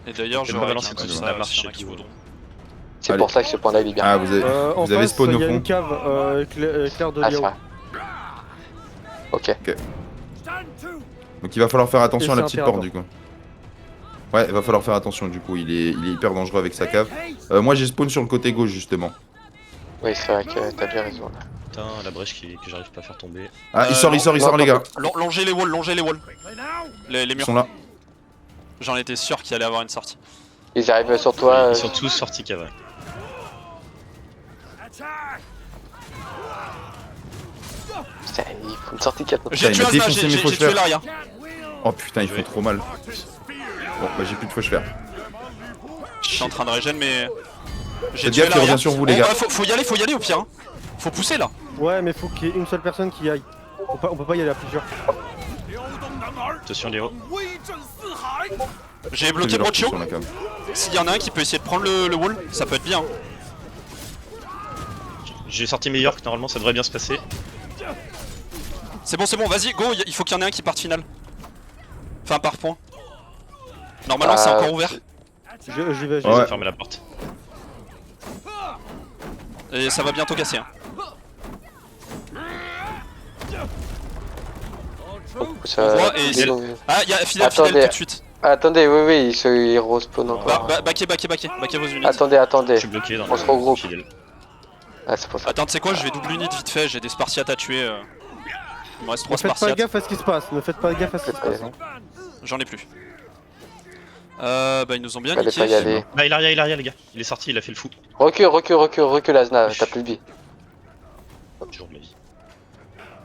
Et d'ailleurs, Je vais j'aurais balancer un tout petit ça, la marche, s'il y en a qui tout. voudront. C'est Allez. pour ça que ce point là il est bien. Ah, vous En avez face, spawn il au y a fond. une cave claire de Ah, c'est Liao. vrai. Ok. Donc il va falloir faire attention Et à la c'est petite porte du coup. Ouais, il va falloir faire attention du coup, il est hyper dangereux avec sa cave. Moi j'ai spawn sur le côté gauche justement. Oui, c'est vrai que t'as bien raison là. Putain, la brèche que j'arrive pas à faire tomber. Ah, il sort non, les gars. Longez les walls, longez les walls. Les Ils murs. sont là. J'en étais sûr qu'il allait avoir une sortie. Ils arrivent sur toi. Ils sont tous sortis cave. Putain, il faut une sortie 4. J'ai il tué m'a Asna, défoncé mes j'ai faux tué cheveux. l'arrière. Oh putain, ils font trop mal. Bon, bah j'ai plus de feu faire. Je suis en train de régène, mais. J'ai Faites tué gaffe, il revient l'arrière. sur vous les gars. Faut y aller au pire. Hein. Faut pousser là. Ouais, mais faut qu'il y ait une seule personne qui y aille. On peut pas y aller à plusieurs. Attention Léo. J'ai bloqué Brochio. Sur la cave. S'il y en a un qui peut essayer de prendre le wall, ça peut être bien. J'ai sorti mes York, normalement ça devrait bien se passer. C'est bon, vas-y, go, il faut qu'il y en ait un qui parte final. Enfin, par point. Normalement, c'est encore ouvert. J'y vais, Je Ouais. vais fermer la porte. Et ça va bientôt casser. Hein. Ça... et ils c'est- ont- Ah, il y a Fidel Attendez. tout de suite. Attendez, oui, ils respawn encore. Baquez vos unités. Attendez. Je suis bloqué dans On se regroupe. fidèle. Ah, c'est pour ça. Attends, tu sais quoi, je vais double unit vite fait, j'ai des Spartiates à tuer. Il me reste 3 Ne faites pas Spartiates. gaffe à ce qui se passe. Ne faites pas gaffe à ce qui se passe. Hein. J'en ai plus. Bah, ils nous ont bien Fallait niqué. pas y aller. Ah, il arrière les gars. Il est sorti, il a fait le fou. Recule Asna, t'as plus de vie. Toujours de la vie.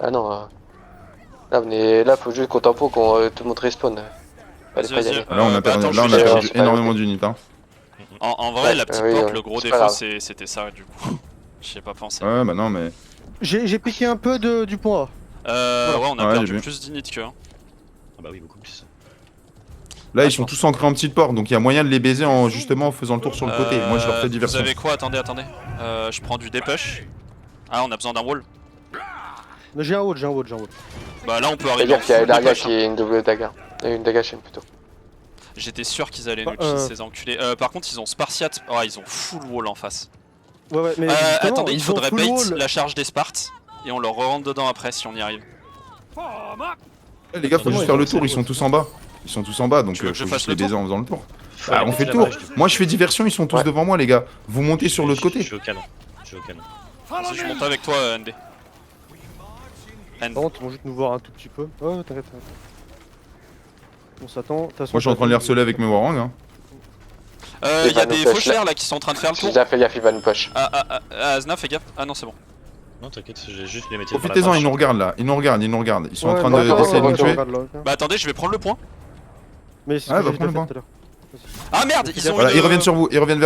Ah non. Là, faut juste qu'on tempo, qu'on tout le monde respawn. Fallait pas y aller. Là on a perdu, attends, là, on je a vais- perdu c'est pas énormément d'unités. Hein. En vrai, Ouais, la petite oui, porte, ouais, le gros c'est pas défaut, grave. c'était ça du coup. J'y ai pas pensé. Ouais, bah non, mais. J'ai piqué un peu du point A. Ouais, on a Ouais, j'ai perdu vu. plus d'unités que. Hein. Ah bah oui, beaucoup plus. Là, Ah, ils je sont pense. tous ancrés en petite porte, donc il y a moyen de les baiser en justement en faisant le tour sur le côté. Moi, je leur fais Vous diversion. avez quoi? Attendez. Je prends du dépush. Ah, on a besoin d'un wall. Mais j'ai un wall. Bah là, on peut Fais arriver en gaffe, il y a full Daria dépush. qui est une double daga. Une daga chaîne plutôt. J'étais sûr qu'ils allaient nous Bah, cheat, ces enculés. Par contre, ils ont Spartiate. Oh, ils ont full wall en face. Ouais, mais justement, Attendez, il ils ont faudrait full bait wall. la charge des Spartes. Et on leur rentre dedans après si on y arrive. Eh, les gars, faut juste faire le tour, ils sont tous en bas. Ils sont tous en bas, donc Tu veux que je faut fasse juste le les baiser tour en faisant le tour. Faut Bah, aller on fait le la tour. brèche, du coup. Moi, je fais diversion, ils sont tous Ouais. devant moi, les gars. Vous montez sur l'autre Je côté. suis au canon. Vas-y, je monte avec toi, ND. Par contre, ils vont juste nous voir un tout petit peu. Ouais, t'inquiète. On s'attend. Moi, je suis en train de les harceler avec mes warangs. Hein. Il y a va nous des push, faucheurs là qui sont en train de faire le J'ai tour. déjà fait gaffe, il va nous push. Asna, fais gaffe. Ah non, c'est bon. Non, t'inquiète, j'ai juste les mettre. Profitez-en, ils nous regardent là. Ils nous regardent. Ils sont en train Ouais, d'essayer de nous tuer. Bah attendez, je vais prendre le point. Mais c'est ce Ouais, que bah, j'ai prends le déjà point. fait tout à l'heure. Ah merde, ils ont Voilà, une- ils reviennent sur vous. Ils reviennent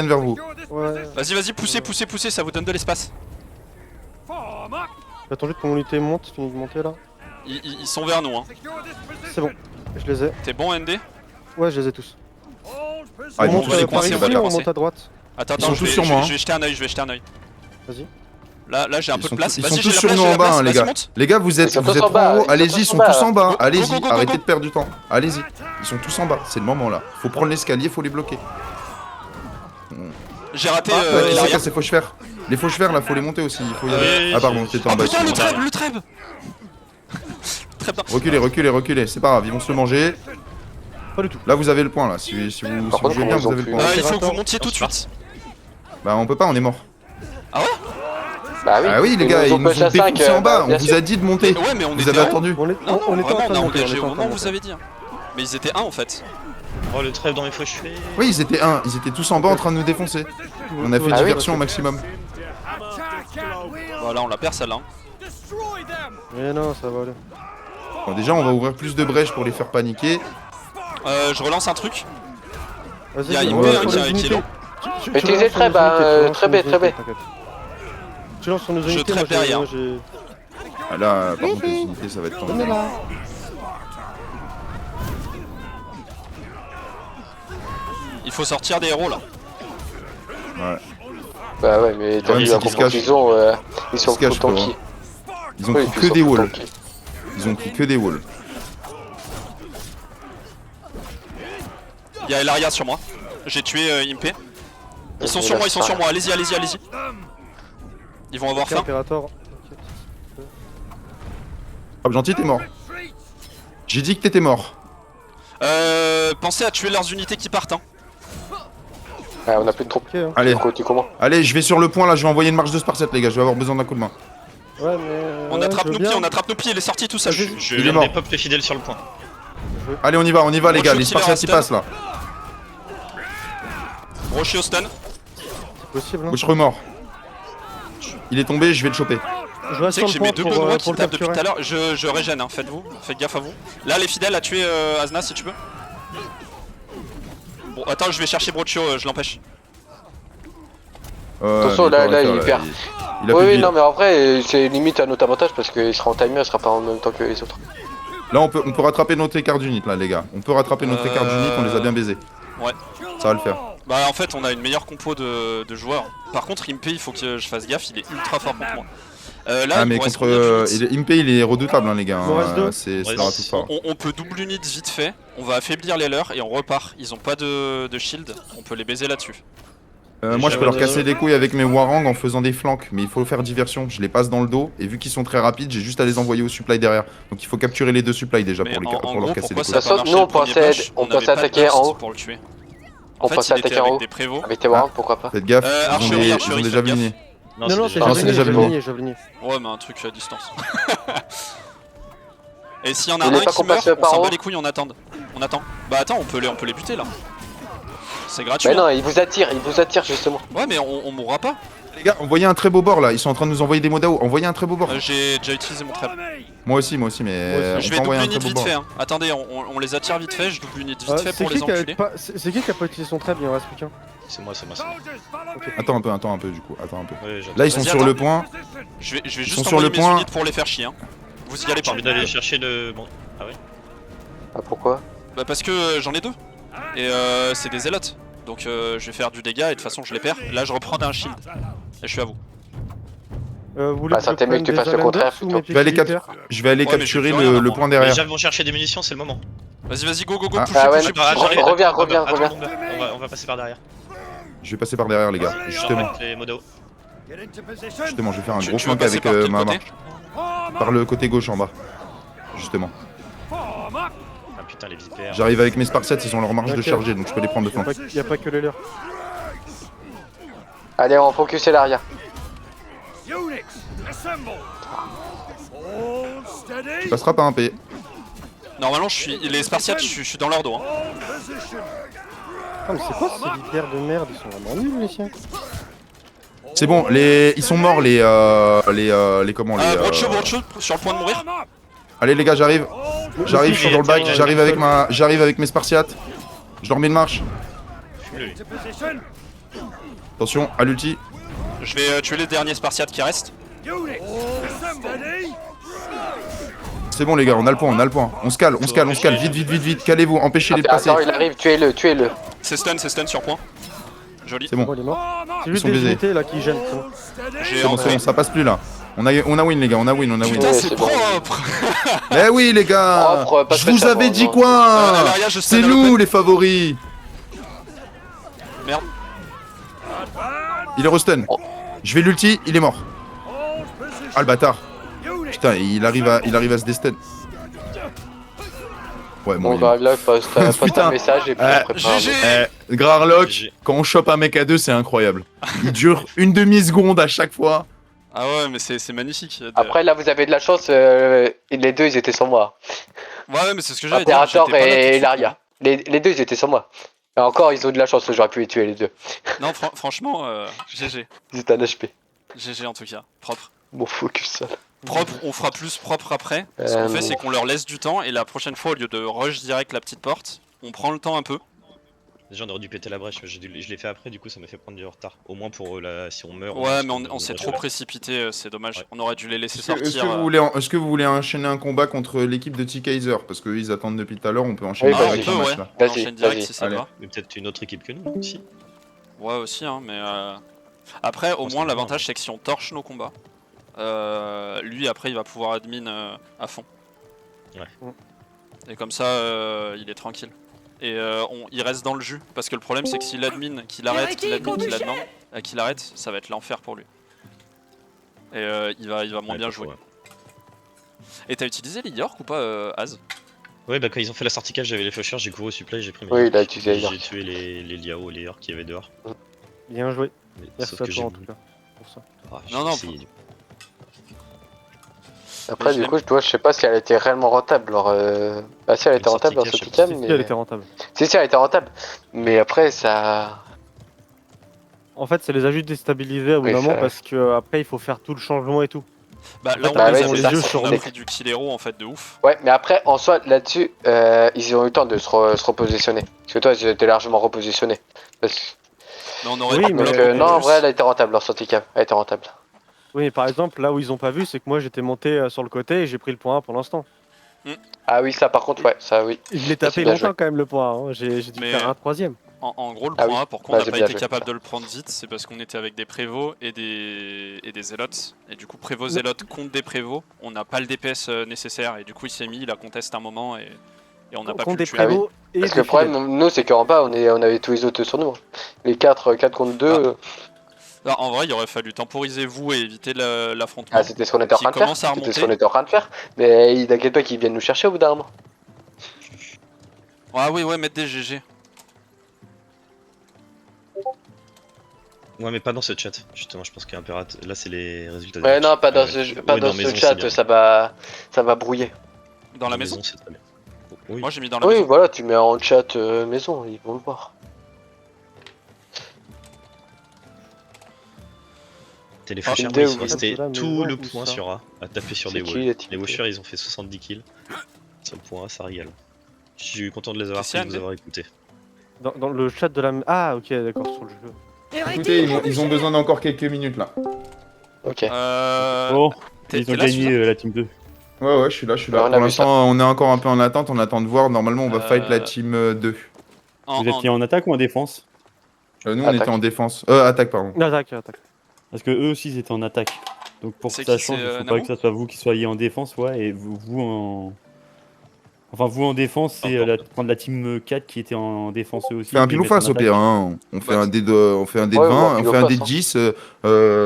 vers vous. Ouais. Vas-y, poussez, ça vous donne de l'espace. J'attends juste que mon unité monte, finit de monter là. Ils sont vers nous, hein. C'est bon, je les ai. T'es bon, ND? Ouais, je les ai tous. Ah, ils on vont monte tous les par coincer, ici on va les ou on coincer. monte à droite? Attends, Ils sont je tous vais- sur je moi, vais- hein. Je vais jeter un œil. Vas-y. Là, j'ai un peu de place. Ils Vas-y, sont j'ai tous la sur place, nous j'ai en la bas, place. hein, les Vas-y, gars. monte. Les gars, vous êtes Ils sont tous trop en bas, en haut. ils sont Allez-y, tous ils en sont bas. tous en bas. Go, Allez-y, go, go, go, arrêtez go. de perdre du temps. Allez-y, ils sont tous en bas. C'est le moment là. Faut prendre l'escalier, faut les bloquer. J'ai raté Qui c'est l'arrière. cassé fauches fers? Les fauches fers là, faut les monter aussi. Faut y aller. Oui, Ah pardon, j'ai- t'étais en Oh bas. putain, le excuse-moi. trêve. Trêve. Reculez, c'est pas grave, ils vont se le manger. Pas du tout. Là vous avez le point là, si vous Par contre, jouez bien, comment vous ils avez ont le pu- point. Il faut que vous Attends. montiez tout de suite. Bah on peut pas, on est mort. Bah Ah oui les gars, ils nous ont push à cinq, défoncé en bas, on bien vous sûr. a dit de monter. Ouais, mais on Vous était avez en- attendu. On Non, était en vraiment, train on a de monter. engagé au moment où vous avez dit. Mais ils étaient 1 en fait. Oh, le trèfle dans mes faux cheveux. Oui, ils étaient tous en bas en train de nous défoncer. On a fait Ah oui. diversion au maximum. Voilà, on la perd celle-là. Mais non, ça va aller. Bon, déjà on va ouvrir plus de brèches pour les faire paniquer. Je relance un truc. Vas-y, Il y a je une relance paix, sur qui les est unités. long. Tu Utilisez relances le sur treb, nos unités, tu relances très sur bête, nos très unités, bête. t'inquiète. Tu lances sur nos Je unités, moi trappe derrière. j'ai... Ah là, par contre les unités ça va être tendu. Il faut sortir des héros là. Ouais. Bah ouais, mais t'as Ouais, vu c'est la qu'ils se compo qu'ils ont, ils sont se cachent, trop quoi. tanky. Ils ont Oui, pris puis que ils des sont trop walls. tanky. Ils ont pris que des walls. Y'a Elaria sur moi. J'ai tué Impé. Ils sont Et sur là, moi, ils sont ça- sur moi. Allez-y, allez-y, allez-y. Ils vont avoir Ok, faim. Imperator. Ok. Hop, gentil, t'es mort. J'ai dit que t'étais mort. Pensez à tuer leurs unités qui partent. Hein. Ouais, on a plus de troupes. Ok, hein. Allez, Tu comment? allez, je vais sur le point là, je vais envoyer une marche de Spartiate, les gars, je vais avoir besoin d'un coup de main. Ouais, mais. On ouais, attrape je veux nos pieds, bien. on attrape nos pieds. Il est sorti tout seul. Je Il est viens mort. des pop fidèles sur le point. Allez, on y va, les gars, Rocho les qui leur Spartiates ils reste. passent là. Rocher au stun. C'est possible. Hein. Moi je remors. Il est tombé, je vais le choper. Je Tu reste sais sur que le j'ai point mes deux pour, Benoît qui pour le tapent depuis tout capturer. à l'heure. Je régène, hein. Faites gaffe à vous. Là, les fidèles à tuer Azna si tu peux. Bon, attends, je vais chercher Brochio, je l'empêche. Attention, mais là, il il perd. Il a Oui, plus de oui, vie, non, là. mais en vrai, c'est limite à notre avantage parce qu'il sera en timer, il sera pas en même temps que les autres. Là, on peut rattraper notre écart d'unit, là, les gars. On peut rattraper notre écart d'unit, on les a bien baisés. Ouais. Ça va le faire. Bah, en fait, on a une meilleure compo de joueurs. Par contre, Impé, il faut que je fasse gaffe, il est ultra fort contre moi. Là, Ah, il mais me reste contre. combien d'units Impé, il est redoutable, hein, les gars. Il en reste deux. C'est Ouais, leur atout fort. on peut double unit vite fait, on va affaiblir les leurs et on repart. Ils ont pas de shield, on peut les baiser là-dessus. Moi, je peux leur casser les couilles avec mes Warang en faisant des flanks, mais il faut faire diversion. Je les passe dans le dos, et vu qu'ils sont très rapides, j'ai juste à les envoyer au supply derrière. Donc il faut capturer les deux supplies déjà Mais pour, en pour gros, leur casser les pourquoi couilles. ça a Ça pas saute, marché nous, le on premier pensait- push, on avait pensait pas de attaquer burst en haut. pour le tuer. On En fait, pensait il était attaquer en avec haut. des prévôts. Avec tes warrants, pourquoi pas? Faites gaffe, Archerie, ils ont archerie, des faites javelinés. Non, non, c'est Ah, c'est javelinier, déjà javelinier. Ouais, mais un truc à distance. Et s'il y en a Il est un pas qui qu'on passe meurt, on par s'en haut bat les couilles, on attend. On attend. Bah attends, on peut les buter là. C'est gratuit. Mais hein. non, il vous attire justement. Ouais, mais on mourra pas. Les gars, envoyez un très beau bord là, ils sont en train de nous envoyer des Modao. Envoyez un très beau bord. J'ai déjà utilisé mon trap. Moi aussi, mais Moi aussi. on Je peut vais envoyer double un unit très beau vite bord. fait. Hein. Attendez, on les attire vite fait, je double unit vite fait C'est pour les qui enculer. qui a pas utilisé son trap? Il en reste plus qu'un. C'est moi, c'est moi. Attends un peu du coup, attends un peu. Ouais, Là, ils sont Vas-y, sur attends. le point. Je vais sont juste sur envoyer le mes point. unités pour les faire chier. Hein. Vous y allez J'ai pas. envie d'aller chercher le. Bon. Ah ouais. Ah, pourquoi? Bah parce que j'en ai deux. Et c'est des zélotes. Donc je vais faire du dégât et de toute façon je les perds. Là je reprends d'un shield. Et je suis à vous. Vous voulez Bah, ça t'aime mieux que tu fasses le contraire, plutôt. Je vais aller Ouais, mais capturer j'ai plus rien, le moi. point Les derrière. gens vont chercher des munitions, c'est le moment. Vas-y, go, go, go, Ah. pushez, Ah ouais, pushez, non, pushez. j'arrive. Reviens, reviens. On va passer par derrière. Je vais passer par derrière, les gars. Justement, Avec les Modao. je vais faire un Tu gros veux flank passer avec par quel ma côté marche. Par le côté gauche en bas. Justement. Ah putain, les vipères. J'arrive avec mes Spartiates, ils ont leur marge de Ok. charger, donc je peux les prendre de flanc. Y'a pas que les leurs. Allez, on focus l'arrière. Tu passeras par un P. Normalement, les Spartiates, je suis dans leur dos. Hein. Ah, mais c'est quoi ces vipères de merde? Ils sont vraiment nuls, les siens. C'est bon, ils sont morts les comment les. Brocho, sur le point de mourir. Allez les gars, j'arrive. J'arrive, je suis dans le bac, J'arrive j'arrive avec mes Spartiates. Je leur mets une marche. Fume-le, lui. Attention, à l'ulti. Je vais tuer les derniers Spartiates qui restent. C'est bon les gars, on a le point, on a le point. On se cale, vite, calez-vous, empêchez-les de passer. Attends, il arrive, tuez-le. C'est stun sur point. Joli. C'est bon, Bon, il est mort. C'est Ils juste sont des baisés. unités là qui gênent. c'est bon. J'ai c'est bon, entré. ça passe plus là. On a win les gars, on a win. Putain, Ouais, c'est c'est bon. propre. Eh oui les gars, Propre, pas je vous spécialement, avais dit non. quoi? Alaria, je C'est stun à nous l'open. les favoris. Merde. Il est restun. Je vais l'ulti, il est mort. Ah le bâtard. Putain, il arrive à se destun. Ouais, Bon, bon. bah là, poste un Putain. message et puis Eh, on prépare. GG. Grarlock, GG. quand on chope un mec à deux, c'est incroyable. Il dure une demi-seconde à chaque fois. Ah ouais, mais c'est magnifique. Après, là, vous avez de la chance, les deux, ils étaient sur moi. Ouais, mais c'est ce que j'allais dire. Imperator j'étais pas là tout de et suite. Laria. Les deux, ils étaient sur moi. Et encore, ils ont de la chance, j'aurais pu les tuer les deux. Non, franchement, GG. Ils étaient en HP. GG en tout cas. Propre. Bon, focus ça. Propre, on fera plus propre après. Ce qu'on fait, c'est qu'on leur laisse du temps et la prochaine fois, au lieu de rush direct la petite porte, on prend le temps un peu. Déjà, on aurait dû péter la brèche, mais je l'ai fait après, du coup, ça m'a fait prendre du retard. Au moins pour si on meurt. Ouais, mais on s'est trop précipité, c'est dommage. Ouais. On aurait dû les laisser Est-ce que, sortir. est-ce que vous voulez enchaîner un combat contre l'équipe de T-Kaiser? Parce qu'eux ils attendent depuis tout à l'heure, on peut enchaîner Oui, Ah, vas-y. on avec peut, un match ouais. là. On Vas-y, enchaîne direct vas-y. si ça Allez. va. Mais peut-être une autre équipe que nous, aussi. Ouais, aussi, hein, mais. Après, au pense moins, que l'avantage, c'est que si on torche nos combats, lui, après, il va pouvoir admin à fond. Ouais. Et comme ça, il est tranquille. et il reste dans le jus. Parce que le problème c'est que s'il admin, qu'il arrête, qu'il arrête, ça va être l'enfer pour lui. Et il va moins bien jouer. Ouais. Et t'as utilisé les York ou pas, Az? Ouais, bah quand ils ont fait la sortie cache, j'avais les flushers, j'ai couru au supply, j'ai pris mes. Oui, il a utilisé les J'ai York. tué les Liao et les York qui avaient dehors. Bien joué. Mais, Merci sauf à que toi en j'ai. tout cas. Pour ça. Ah, j'ai Non, essayé. Après, je du l'aime. coup, je sais pas si elle était réellement rentable. Alors, ah, si, elle était Une rentable dans sortie ce cache, Ticam, Si, elle mais. était rentable. Si, elle était rentable. Mais après, ça. En fait, c'est les ajouts déstabilisés au bout Oui, d'un moment ça- parce que après il faut faire tout le changement et tout. Bah là on Bah les ouais, a c'est fait ça, parce qu'on a c'est- pris du kill hero en fait de ouf. Ouais, mais après, en soi, là-dessus, ils ont eu le temps de se repositionner. Parce que toi, ils étaient largement repositionnés. Parce... Mais on aurait Oui, dû mais- bloquer Donc, beaucoup non, en plus. vrai, elle a été rentable, leur sortie cam. Elle a été rentable. Oui, mais par exemple, là où ils ont pas vu, c'est que moi j'étais monté sur le côté et j'ai pris le point 1 pour l'instant. Ah oui, ça, par contre, ouais, ça, oui. Je l'ai Ça, c'est tapé bien longtemps joué. quand même le point 1. J'ai dû Mais- faire un troisième. En gros, le Ah point oui. A, pourquoi Bah, on n'a c'est pas bien été joué. capable de le prendre vite, c'est parce qu'on était avec des prévôts et des zélotes. Et du coup, prévôt zélotes contre des prévôts, on n'a pas le DPS nécessaire. Et du coup, il s'est mis, il a contesté un moment et on n'a pas pu Contre le des tuer. Ah oui. prévôts et Parce que des le problème, fidèles. nous, c'est qu'en bas, on avait tous les autres sur nous. Hein. Les 4 contre 2, Ah, en vrai, il aurait fallu temporiser vous et éviter l'affrontement. ah, c'était ce qu'on était en Qui train de faire. commence à C'était ce remonter. qu'on était en train de faire. Mais t'inquiète pas qu'ils viennent nous chercher au bout d'un moment. Ah oui, ouais, mettre des GG. Ouais, mais pas dans ce chat, justement, je pense qu'il y a un peu rat. Là, c'est les résultats. Ouais, non, pas dans Ouais. ce, pas Ouais, dans dans ce maison, c'est chat, bien. ça va brouiller. Dans la maison. c'est très bien. Oui. Moi, j'ai mis dans la Oui, maison. voilà, tu mets en chat maison, ils vont le voir. T'as les Ah, flushers, idée ils ou- sont restés de la tout maison, le où point ça sur A, à taper sur C'est des qui, walls. la team Les de- washers, ils ont fait 70 kills. Sur le point A, ça régale. Je suis content de les avoir pris, Christian, de vous avoir écouté. Dans le chat de la. Ah, ok, d'accord, sur le jeu. Écoutez, ils ont besoin d'encore quelques minutes là. Ok. Bon, T'es ils ont là, gagné Suzanne la team 2. Ouais, ouais, je suis là. Ouais, on a Pour vu l'instant, on est encore un peu en attente, on attend de voir. Normalement, on va Euh, fight la team 2. Vous étiez en attaque ou en défense? Nous, on Attaque. était en défense. Attaque, pardon. Attaque, attaque. Parce que eux aussi ils étaient en attaque. Donc pour que C'est ça qui, change, c'est, il faut Namo pas que ça soit vous qui soyez en défense, ouais, et vous en. Enfin, vous en défense, c'est prendre la team 4 qui était en défense eux aussi. On fait un puis pile ou mettre en face au attaque. pire, hein. On fait Bah, un dé de, on fait un dé de Ouais, ou un 20, pile on ou fait un face, dé de hein. 10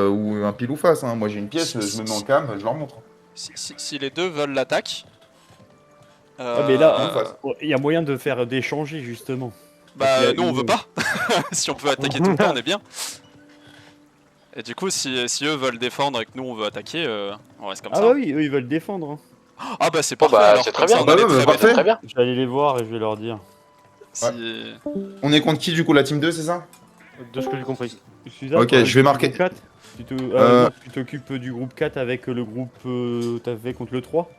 ou un pile ou face. Hein. Moi j'ai une pièce, je me mets en cam, je leur montre. Si les deux veulent l'attaque. Ouais, mais là, en face. il y a moyen de faire d'échanger justement. Bah, Parce qu'il y a nous on une- veut pas. Si on peut attaquer tout le temps, on est bien. Et du coup, si eux veulent défendre et que nous on veut attaquer, on reste comme Ah ça. bah oui, eux ils veulent défendre. Hein. Ah bah c'est Bon, parfait bah, alors. c'est Comme très ça, bien. on a Bah des ouais, très bah, belles- C'est très bien. Je vais aller les voir et je vais leur dire. Si- On est contre qui du coup, la team 2, c'est ça? De ce que j'ai compris. Suzanne, Ok, toi, je vais du marquer. groupe 4, non, tu t'occupes du groupe 4 avec le groupe t'as fait contre le 3.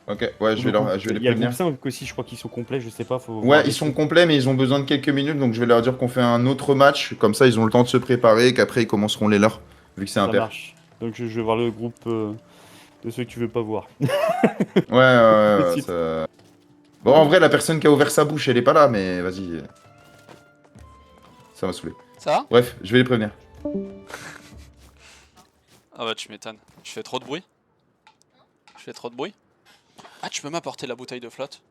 Ok, ouais, je vais les Il y a le prévenir. groupe 5 aussi, je crois qu'ils sont complets, je sais pas. Faut voir Ouais, avec ils sont eux. complets, mais ils ont besoin de quelques minutes, donc je vais leur dire qu'on fait un autre match. Comme ça, ils ont le temps de se préparer, qu'après ils commenceront les leurs, vu que c'est Ça impair. marche. Donc je vais voir le groupe de ceux que tu veux pas voir. Ouais, suite. ça... Bon, en vrai, la personne qui a ouvert sa bouche, elle est pas là, mais vas-y. Ça m'a saoulé. Ça va? Bref, je vais les prévenir. Ah bah tu m'étonnes. Je fais trop de bruit? Je fais trop de bruit? Ah, tu peux m'apporter la bouteille de flotte?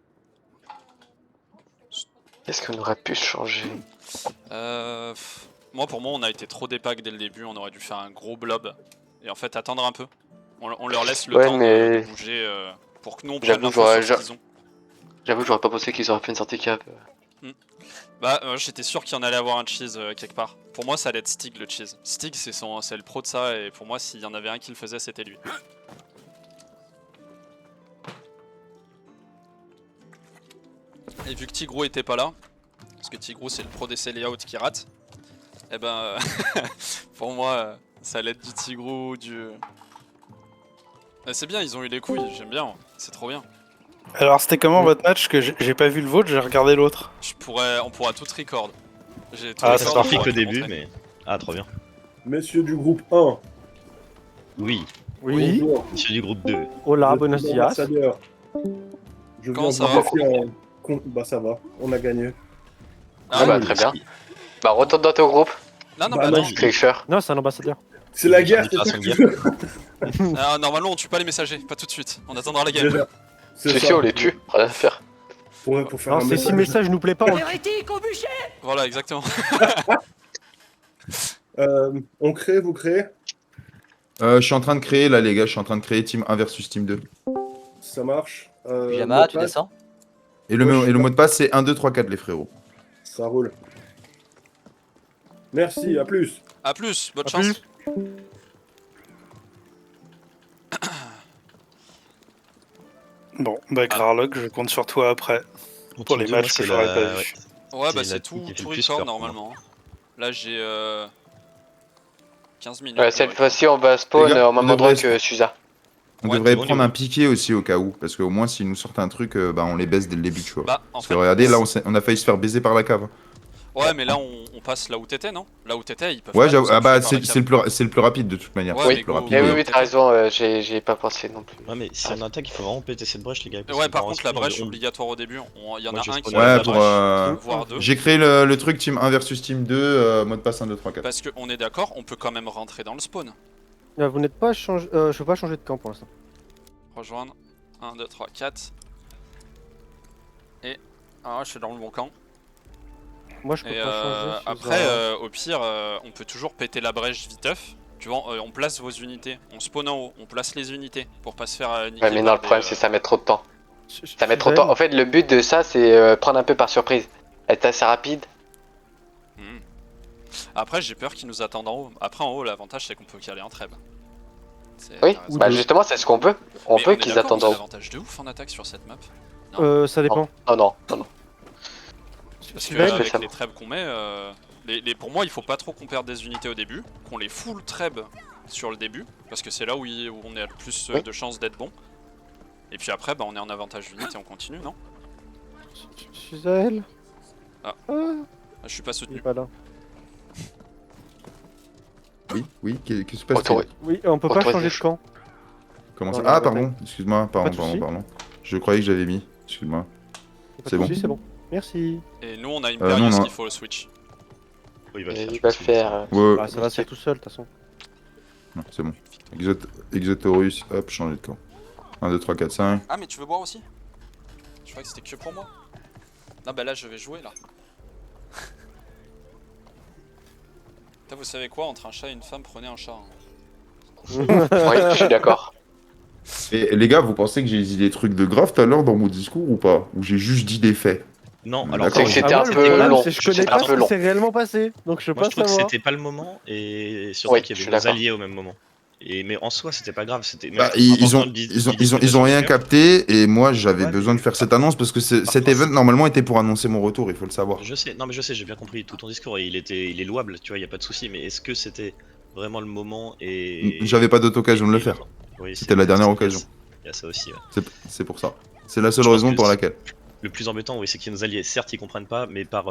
Est-ce qu'on aurait pu changer? Moi pour moi on a été trop dépack dès le début, on aurait dû faire un gros blob. Et en fait attendre un peu. On leur laisse le Ouais, temps mais- de bouger pour que nous on prenne J'avoue, l'info j'aurais- sur ce qu'ils ont. J'avoue, j'aurais pas pensé qu'ils auraient fait une sortie cap. Bah j'étais sûr qu'il y en allait avoir un cheese quelque part. Pour moi ça allait être Stig le cheese. Stig c'est le pro de ça et pour moi s'il y en avait un qui le faisait c'était lui. Et vu que Tigrou était pas là, parce que Tigrou c'est le pro des layout qui rate, et ben pour moi ça allait être du Tigrou, du... C'est bien, ils ont eu les couilles, j'aime bien, c'est trop bien. Alors c'était comment votre match? Que j'ai pas vu le vôtre, j'ai regardé l'autre. On pourra tout record. J'ai tout Ah, record, c'est on parfait pourra Pique le tout début, montrer. mais. Ah, trop bien. Monsieur du groupe 1. Oui, Oui. Bonjour. monsieur du groupe 2. Hola, Je buenos suis dias. l'ambassadeur. Je Comment viens ça vous va confier Bah ça va, on a gagné. Ah bah, très bien. Bah, retourne dans ton groupe, Non, non, Bah, bah non. non. tricheur. Non, c'est un ambassadeur. C'est la guerre, c'est Ah, ça son que guerre. tu veux. Normalement on tue pas les messagers, pas tout de suite. On attendra la game. Déjà, C'est ça. sûr, on les tue, rien à faire. Pour faire Alors, un si le message nous plaît pas, on le Voilà, exactement. On crée, vous créez. Je suis en train de créer là les gars, je suis en train de créer Team 1 versus Team 2. Ça marche. Mot Pyjama, de tu passe, descends. Et le mot de passe c'est 1, 2, 3, 4 les frérots. Ça roule. Merci, à plus. A plus, bonne À chance. plus. Bon, bah Grarlock, je compte sur toi après. Mon Pour team les deux, moi, matchs que c'est j'aurais la- pas ouais. vus. Ouais, C'est bah la c'est team tout, qui fait tout le plus record peur pour moi. normalement. Là j'ai 15 minutes. Ouais, cette fois-ci, on va spawn Les gars, en même on endroit devrait- que Suza. On Ouais, devrait c'est bon, prendre niveau. un piqué aussi au cas où, parce qu'au moins s'ils nous sortent un truc, bah on les baisse dès le début, tu vois. Bah, en Parce fait, que regardez, là on a failli se faire baiser par la cave. ouais, mais là on passe là où t'étais, non? Là où t'étais, ils peuvent Ouais, pas j'avoue, nous ah bah enculer par c'est le plus rapide de toute manière. Ouais, c'est mais le plus go, rapide. Eh go, oui, go. oui, t'as raison, j'ai pas pensé non plus. Ouais, mais si on attaque, il faut vraiment péter cette brèche, les gars. parce Ouais, que par pour contre, la l'instant, brèche on- obligatoire au début. Il y en Moi, a je un qui spawn va Ouais, à la pour, brèche, voire deux. J'ai créé le truc Team 1 versus Team 2, mot de passe 1, 2, 3, 4. Parce qu'on est d'accord, on peut quand même rentrer dans le spawn. Vous n'êtes pas changé. Je peux pas changer de camp pour l'instant. Rejoindre. 1, 2, 3, 4. Et. Ah, je suis dans le bon camp. Moi, je peux Et pas changer. après, au pire, on peut toujours péter la brèche viteuf. Tu vois, on place vos unités. On spawn en haut, on place les unités pour pas se faire niquer. Ouais, mais non, par le problème, des, c'est que ça met trop de temps. Ça met trop de temps. En fait, le but de ça, c'est prendre un peu par surprise. Être assez rapide. Hmm. Après, j'ai peur qu'ils nous attendent en haut. Après, en haut, l'avantage, c'est qu'on peut y aller en trêve. C'est Oui, intéressant. bah justement, c'est ce qu'on peut. On Mais peut est qu'ils d'accord, attendent on a en haut. l'avantage de ouf en attaque sur cette map. Ça dépend. Non, non, non, non. Parce que Sylvain, avec spécialement. les trèbes qu'on met, pour moi, il faut pas trop qu'on perde des unités au début, qu'on les full trèbes sur le début, parce que c'est là où on a le plus Oui. de chances d'être bon. Et puis après, bah, on est en avantage d'unité, on continue, non? Suzael. Ah. Ah, Je suis pas il est soutenu. pas là. Oui, qu'est-ce qui se passe Autour, Oui, on peut pas Autorisé. changer de camp. Comment Non, ça non, Ah, non, pardon, excuse-moi, Pas de soucis. pardon. Je croyais que j'avais mis, excuse-moi. Pas de C'est bon. soucis, c'est bon. Merci. Et nous, on a une non, période non. qu'il faut le switch. Oh, il va le faire. Il je va le pense, faire. Ouais, Ah, ça va se faire tout seul, de toute façon. non, c'est bon. Exotaurus, hop, changer de camp. 1, 2, 3, 4, 5. Ah, mais tu veux boire aussi? Je croyais que c'était que pour moi. Non, bah là, je vais jouer là. Putain, vous savez quoi? Entre un chat et une femme, prenez un chat. Hein. Oui, je suis d'accord. Et les gars, vous pensez que j'ai dit des trucs de grave tout à l'heure dans mon discours ou pas? Ou j'ai juste dit des faits? Non, C'est alors C'est que c'était Ah, un moi, peu le problème, long. c'est que je connais C'était pas un ce peu qui long. s'est réellement passé. Donc je peux moi pas je trouve que savoir. c'était pas le moment et surtout Oui, qu'il je y suis avait nos d'accord. alliés au même moment. Mais en soi, c'était pas grave. C'était Bah, même ils important ont, de dis- ils, ont, de ils, ont, discuter ils ont rien chacun. capté et moi j'avais Ouais, besoin mais- de faire cette annonce parce que cet Parfois, event c'est- normalement était pour annoncer mon retour, il faut le savoir. Je sais, non mais je sais, j'ai bien compris tout ton discours et il est louable, tu vois, il y a pas de souci. Mais est-ce que c'était vraiment le moment et J'avais pas d'autre occasion de le et- faire, Oui, c'était la dernière c'est- occasion. Il y a ça aussi. Ouais. C'est pour ça. C'est la seule Je pense raison que pour c'est- laquelle. Le plus embêtant, oui, c'est que nos alliés, certes, ils comprennent pas, mais par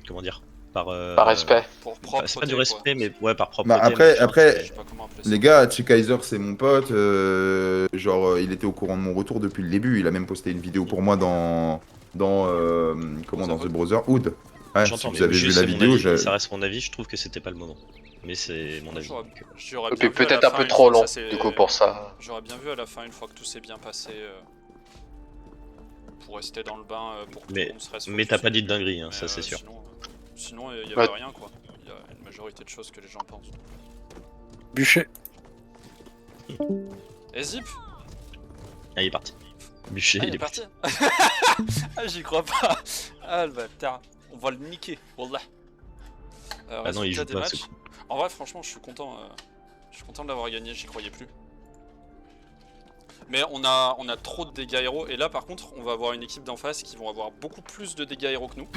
comment dire, par respect. Pour C'est propreté, pas du quoi. respect, mais ouais, par propreté. Bah, après- mais- après- Je sais pas comment appeler ça. Les gars, Kaiser c'est mon pote, il était au courant de mon retour depuis le début, il a même posté une vidéo pour moi dans The Brotherhood. Ouais, si J'entends, vous mais avez juste, vu la c'est mon vidéo, avis, ça reste mon avis, je trouve que c'était pas le moment. Mais c'est mon avis. J'aurais- donc, j'aurais Et bien puis vu à peut-être la un fin, peu une trop fois que long, ça s'est- du coup, pour ça. J'aurais bien vu à la fin, une fois que tout s'est bien passé, pour rester dans le bain, pour que Mais- tout le monde se reste Mais t'as focus. pas dit de dinguerie, hein, Mais, ça c'est sûr. Sinon, il y Ouais. avait rien, quoi. Il y a une majorité de choses que les gens pensent. Bûcher. Et Zip Ah, il est parti. Bûcher, Ah, il est parti. Ah, j'y crois pas. Ah, le bâtard. On va le niquer, wallah. Ah non, il Résultat joue des pas, matchs. En vrai, franchement, je suis content de l'avoir gagné, j'y croyais plus. Mais on a trop de dégâts héros, et là par contre, on va avoir une équipe d'en face qui vont avoir beaucoup plus de dégâts héros que nous.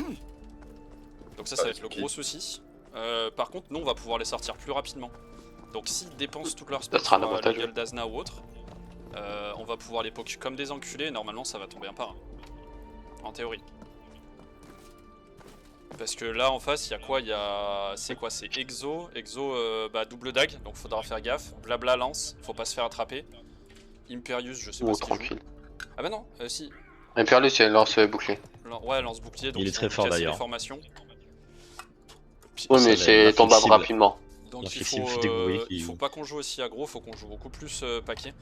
Donc ça va être le gros souci. Par contre, nous on va pouvoir les sortir plus rapidement. Donc s'ils dépensent toute leur spell sera un sur avantage, la gueule d'Azna ou autre, on va pouvoir les poke comme des enculés, et normalement ça va tomber un par un. En théorie. Parce que là en face, il y a quoi? C'est quoi? C'est Exo, double dague, donc faudra faire gaffe. Blabla lance, faut pas se faire attraper. Imperius, je sais pas Ou ce qu'il tranquille. joue. Ah bah non, si. Imperius, il y a une lance bouclé. Ouais, lance bouclier, donc Il est ils très vont fort, casser les d'ailleurs. formations. Puis- Oui, mais Ça, c'est tombable l'inflexible. rapidement. Donc il L'inflexible, faut, dès que vous voyez il qu'il- faut pas qu'on joue aussi aggro, faut qu'on joue beaucoup plus paquet.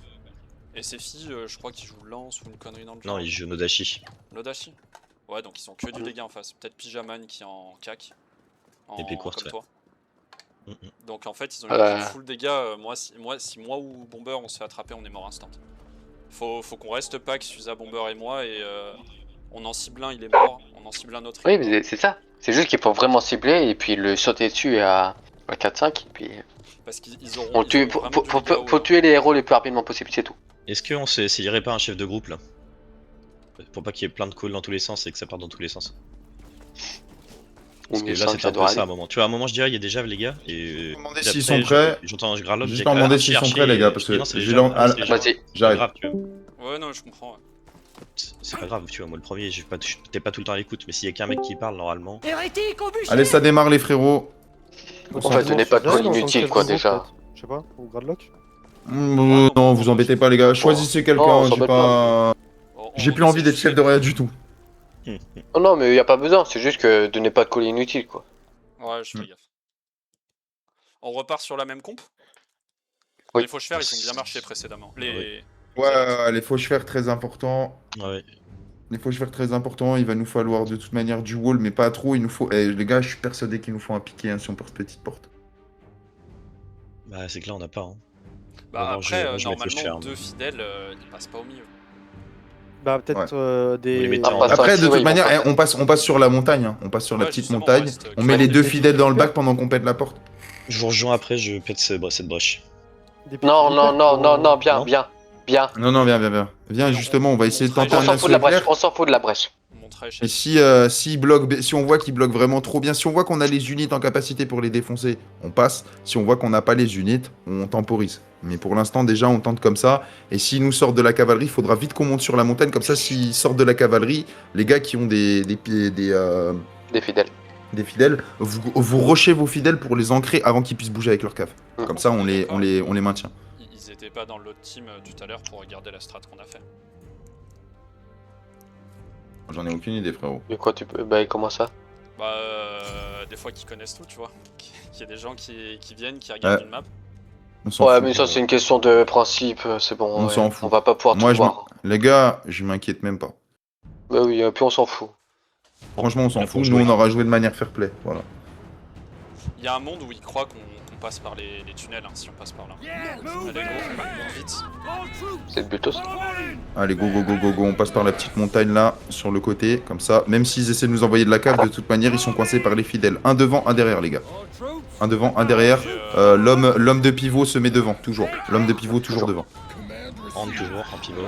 Et ces filles, je crois qu'ils jouent lance ou une connerie dans le genre. Non, il joue Nodashi. Nodashi. Ouais, donc ils ont que du dégât en face. Peut-être Pyjaman qui est en cac. Épée courte, comme ouais. toi. Mhm. Donc en fait, ils ont une équipe full dégâts. Si moi ou Bomber on se fait attraper, on est mort instant. Faut qu'on reste pack, Suza, Bomber et moi, et on en cible un, il est mort. On en cible un autre. il Oui, est mort. mais c'est ça. C'est juste qu'il faut vraiment cibler et puis le sauter dessus à 4-5. Et puis Parce qu'ils auront. on ils tue, auront vraiment du dégât faut tuer les héros le plus rapidement possible, c'est tout. Est-ce qu'on s'essayerait pas un chef de groupe là? Pour pas qu'il y ait plein de calls dans tous les sens et que ça parte dans tous les sens. Parce que là c'était un peu ça à un moment. Tu vois, à un moment je dirais il y a des javes les gars. Et Demandez puis s'ils après, sont prêts. J'entends Graloc. Juste leur demander s'ils sont prêts, les gars, parce que c'est j'ai leur- Vas-y. J'arrive. grave, tu vois. Ouais, non, je comprends. Ouais. C'est pas grave, tu vois. Moi le premier, t'es pas tout le temps à l'écoute, mais s'il y a qu'un mec qui parle normalement. Allez, ça démarre les frérots. En fait, donnez pas de call inutile, quoi, déjà. Je sais pas, ou Gradlock. Non, vous embêtez pas, les gars. Choisissez Non, quelqu'un. on J'ai s'embête pas. J'ai plus envie d'être chef de réa du tout. Non, non, mais y a pas besoin. C'est juste que donnez pas de call inutile, quoi. Ouais, je fais gaffe. On repart sur la même comp. Oui. Les fauches-fers, ils ont bien marché précédemment. Ouais, les fauches-fers très importants. Ouais. Les fauches-fers très importants. Il va nous falloir de toute manière du wall, mais pas trop. Il nous faut. Les gars, je suis persuadé qu'il nous faut un piqué hein, si on porte petite porte. Bah c'est que là on a pas. Hein. Bah Bon, après, je vais fauche-fer, normalement, mais- deux fidèles, ils passent pas au milieu. Bah peut-être Vous les des... mettez en- Ah, Après, de ouais, toute ils manière, vont on passe sur la montagne. Hein. On passe sur la Ouais, petite justement, montagne. reste, On met les des deux petits fidèles dans le fidèles. bac pendant qu'on pète la porte. Je vous rejoins après, je pète cette brèche. des petits Non, non, hyper non, pour- non, non, bien, Non. bien, bien. Non, non, viens. Viens, justement, on va essayer de tenter On un s'en fout de la assaut brèche, éclair. on s'en fout de la brèche. On montre à Et échelle. si on voit qu'ils bloquent vraiment trop bien, si on voit qu'on a les unités en capacité pour les défoncer, on passe. Si on voit qu'on n'a pas les unités, on temporise. Mais pour l'instant, déjà, on tente comme ça. Et s'ils nous sortent de la cavalerie, il faudra vite qu'on monte sur la montagne. Comme ça, s'ils sortent de la cavalerie, les gars qui ont des Des fidèles. vous rushez vos fidèles pour les ancrer avant qu'ils puissent bouger avec leur cave. Comme ça, on les maintient. Ils étaient pas dans l'autre team tout à l'heure pour regarder la strat qu'on a fait. J'en ai aucune idée, frérot. De quoi tu peux. Bah, comment ça? Bah, des fois qu'ils connaissent tout, tu vois. Qu'il y a des gens qui viennent, qui regardent une map. On s'en Ouais, fout, mais ça, frérot. c'est une question de principe, c'est bon. On ouais. s'en fout. On va pas pouvoir Moi, tout voir. les gars, je m'inquiète même pas. Bah oui, puis on s'en fout. Franchement, on s'en Là, fout. faut Nous, jouer. on aura joué de manière fair play. Voilà. Il y a un monde où ils croient qu'on passe par les tunnels, hein, si on passe par là. Allez, go, on monte vite. C'est le but aussi. Allez, go. On passe par la petite montagne là, sur le côté. Comme ça, même s'ils essaient de nous envoyer de la cave, de toute manière, ils sont coincés par les fidèles. Un devant, un derrière, les gars. Un devant, un derrière. L'homme de pivot se met devant, toujours. L'homme de pivot, toujours devant. Rentre toujours en pivot.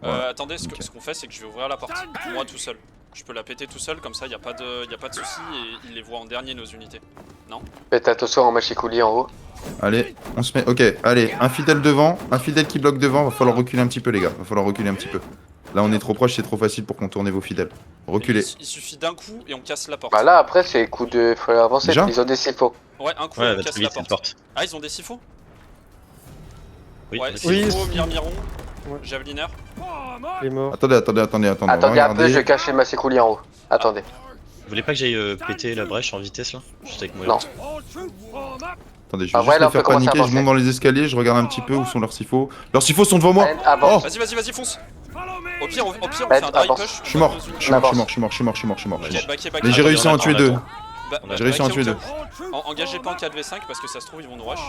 Voilà. Attendez, ce qu'on fait, c'est que je vais ouvrir la porte. Moi tout seul. Je peux la péter tout seul, comme ça, y a pas de soucis et ils les voient en dernier, nos unités. Faites attention en machicoulis en haut. Allez, on se met. Ok, allez, un fidèle devant, un fidèle qui bloque devant. Va falloir reculer un petit peu, les gars. Va falloir reculer un petit peu. Là, on est trop proche, c'est trop facile pour contourner vos fidèles. Reculez. Il suffit d'un coup et on casse la porte. Bah là, après, c'est coup de. Faut avancer. Déjà Ils ont des siphos. Ouais, un coup et Ouais, on va casse très la vite cette porte. porte. Ah, ils ont des siphos. Oui, Ouais, on a Oui. Sifo, Mirmiron, Ouais. Javeliner. Il est mort. Attendez. On va Attendez un peu, regarder. je cache les machicoulis en haut. Attendez. Vous voulez pas que j'aille péter la brèche en vitesse là? Juste avec moi. Non. Attendez, je vais Ah, juste ouais, là, les on faire peut commencer à paniquer. Je avancer. monte dans les escaliers, je regarde un petit peu où sont leurs siphos. Leurs siphos sont devant moi. Avance. Vas-y, fonce. Au pire, on fait Ed, un dry avance. push. Je suis mort. Ok, Je suis mort. backé. Mais j'ai réussi à en tuer deux. J'ai réussi à en tuer deux. Engagez pas en 4v5 parce que ça se trouve, ils vont nous rush.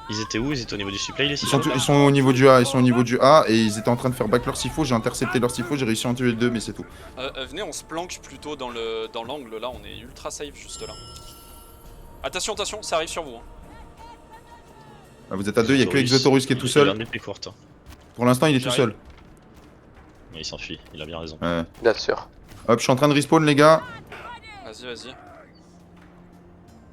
Ils étaient où? Ils étaient au niveau du supply les Ils siphons? sont au niveau du A, et ils étaient en train de faire back leur sifo, j'ai intercepté leur sifo, j'ai réussi à en tuer deux, mais c'est tout. Venez, on se planque plutôt dans l'angle là, on est ultra safe juste là. Attention, ça arrive sur vous. Hein. Ah, vous êtes à deux, il y a que Exotorus qui est tout Il a seul. une épée courte. Pour l'instant, il est tout J'arrive. seul. Mais il s'enfuit, il a bien raison. Ouais. Bien sûr. Hop, je suis en train de respawn, les gars. Vas-y.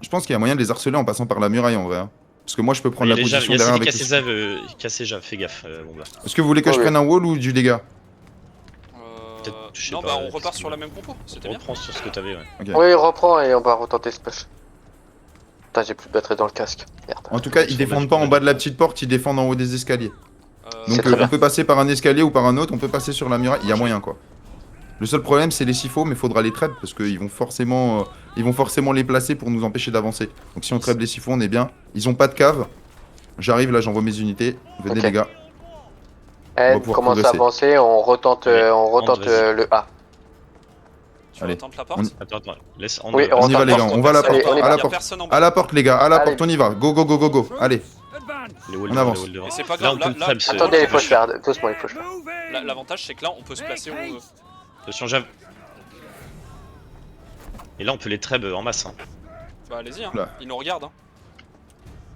Je pense qu'il y a moyen de les harceler en passant par la muraille en vrai. Hein. Parce que moi, je peux prendre la Il y a position derrière avec Cassé les... Jave, fais gaffe, mon gars. Est-ce que vous voulez que je Ouais. prenne un wall ou du dégât? Peut-être, je sais Non, pas, bah on qu'est-ce repart que sur tu la veux. même compo, c'était On bien. reprend sur ce que t'avais, ouais. Ok. Oui, reprends et on va retenter ce push. Putain, j'ai plus de batterie dans le casque. Merde. En tout cas, ils défendent pas en bas de la petite porte, ils défendent en haut des escaliers. C'est Donc très bien. on peut passer par un escalier ou par un autre, on peut passer sur la muraille, il y a moyen quoi. Le seul problème c'est les sifos, mais il faudra les trade parce qu'ils vont forcément les placer pour nous empêcher d'avancer. Donc si on trade les sifos, on est bien. Ils ont pas de cave. J'arrive là, j'envoie mes unités. Venez Ok. les gars. Ed, pouvoir commence à progresser. avancer, on retente, Allez, le A. Tu vas Allez. attendre la porte. Attends, laisse. Oui, On y va, les gars, on va à la Allez, porte. on y À va. la Y'a porte. personne en bas. À la porte, les gars, à la Allez. porte, on y va. Go, go, go, go, go. Allez. Les walls On devant, avance. les walls devant. Et c'est pas Là, on grave, peut le là, trap, c'est- Attendez, il faut se faire. Doucement, il faut se faire. l'avantage c'est que là on peut se placer où on veut. Attention, Jave. Et là, on peut les treb en masse. Hein. Bah allez-y, hein. Là. Ils nous regardent. Hein.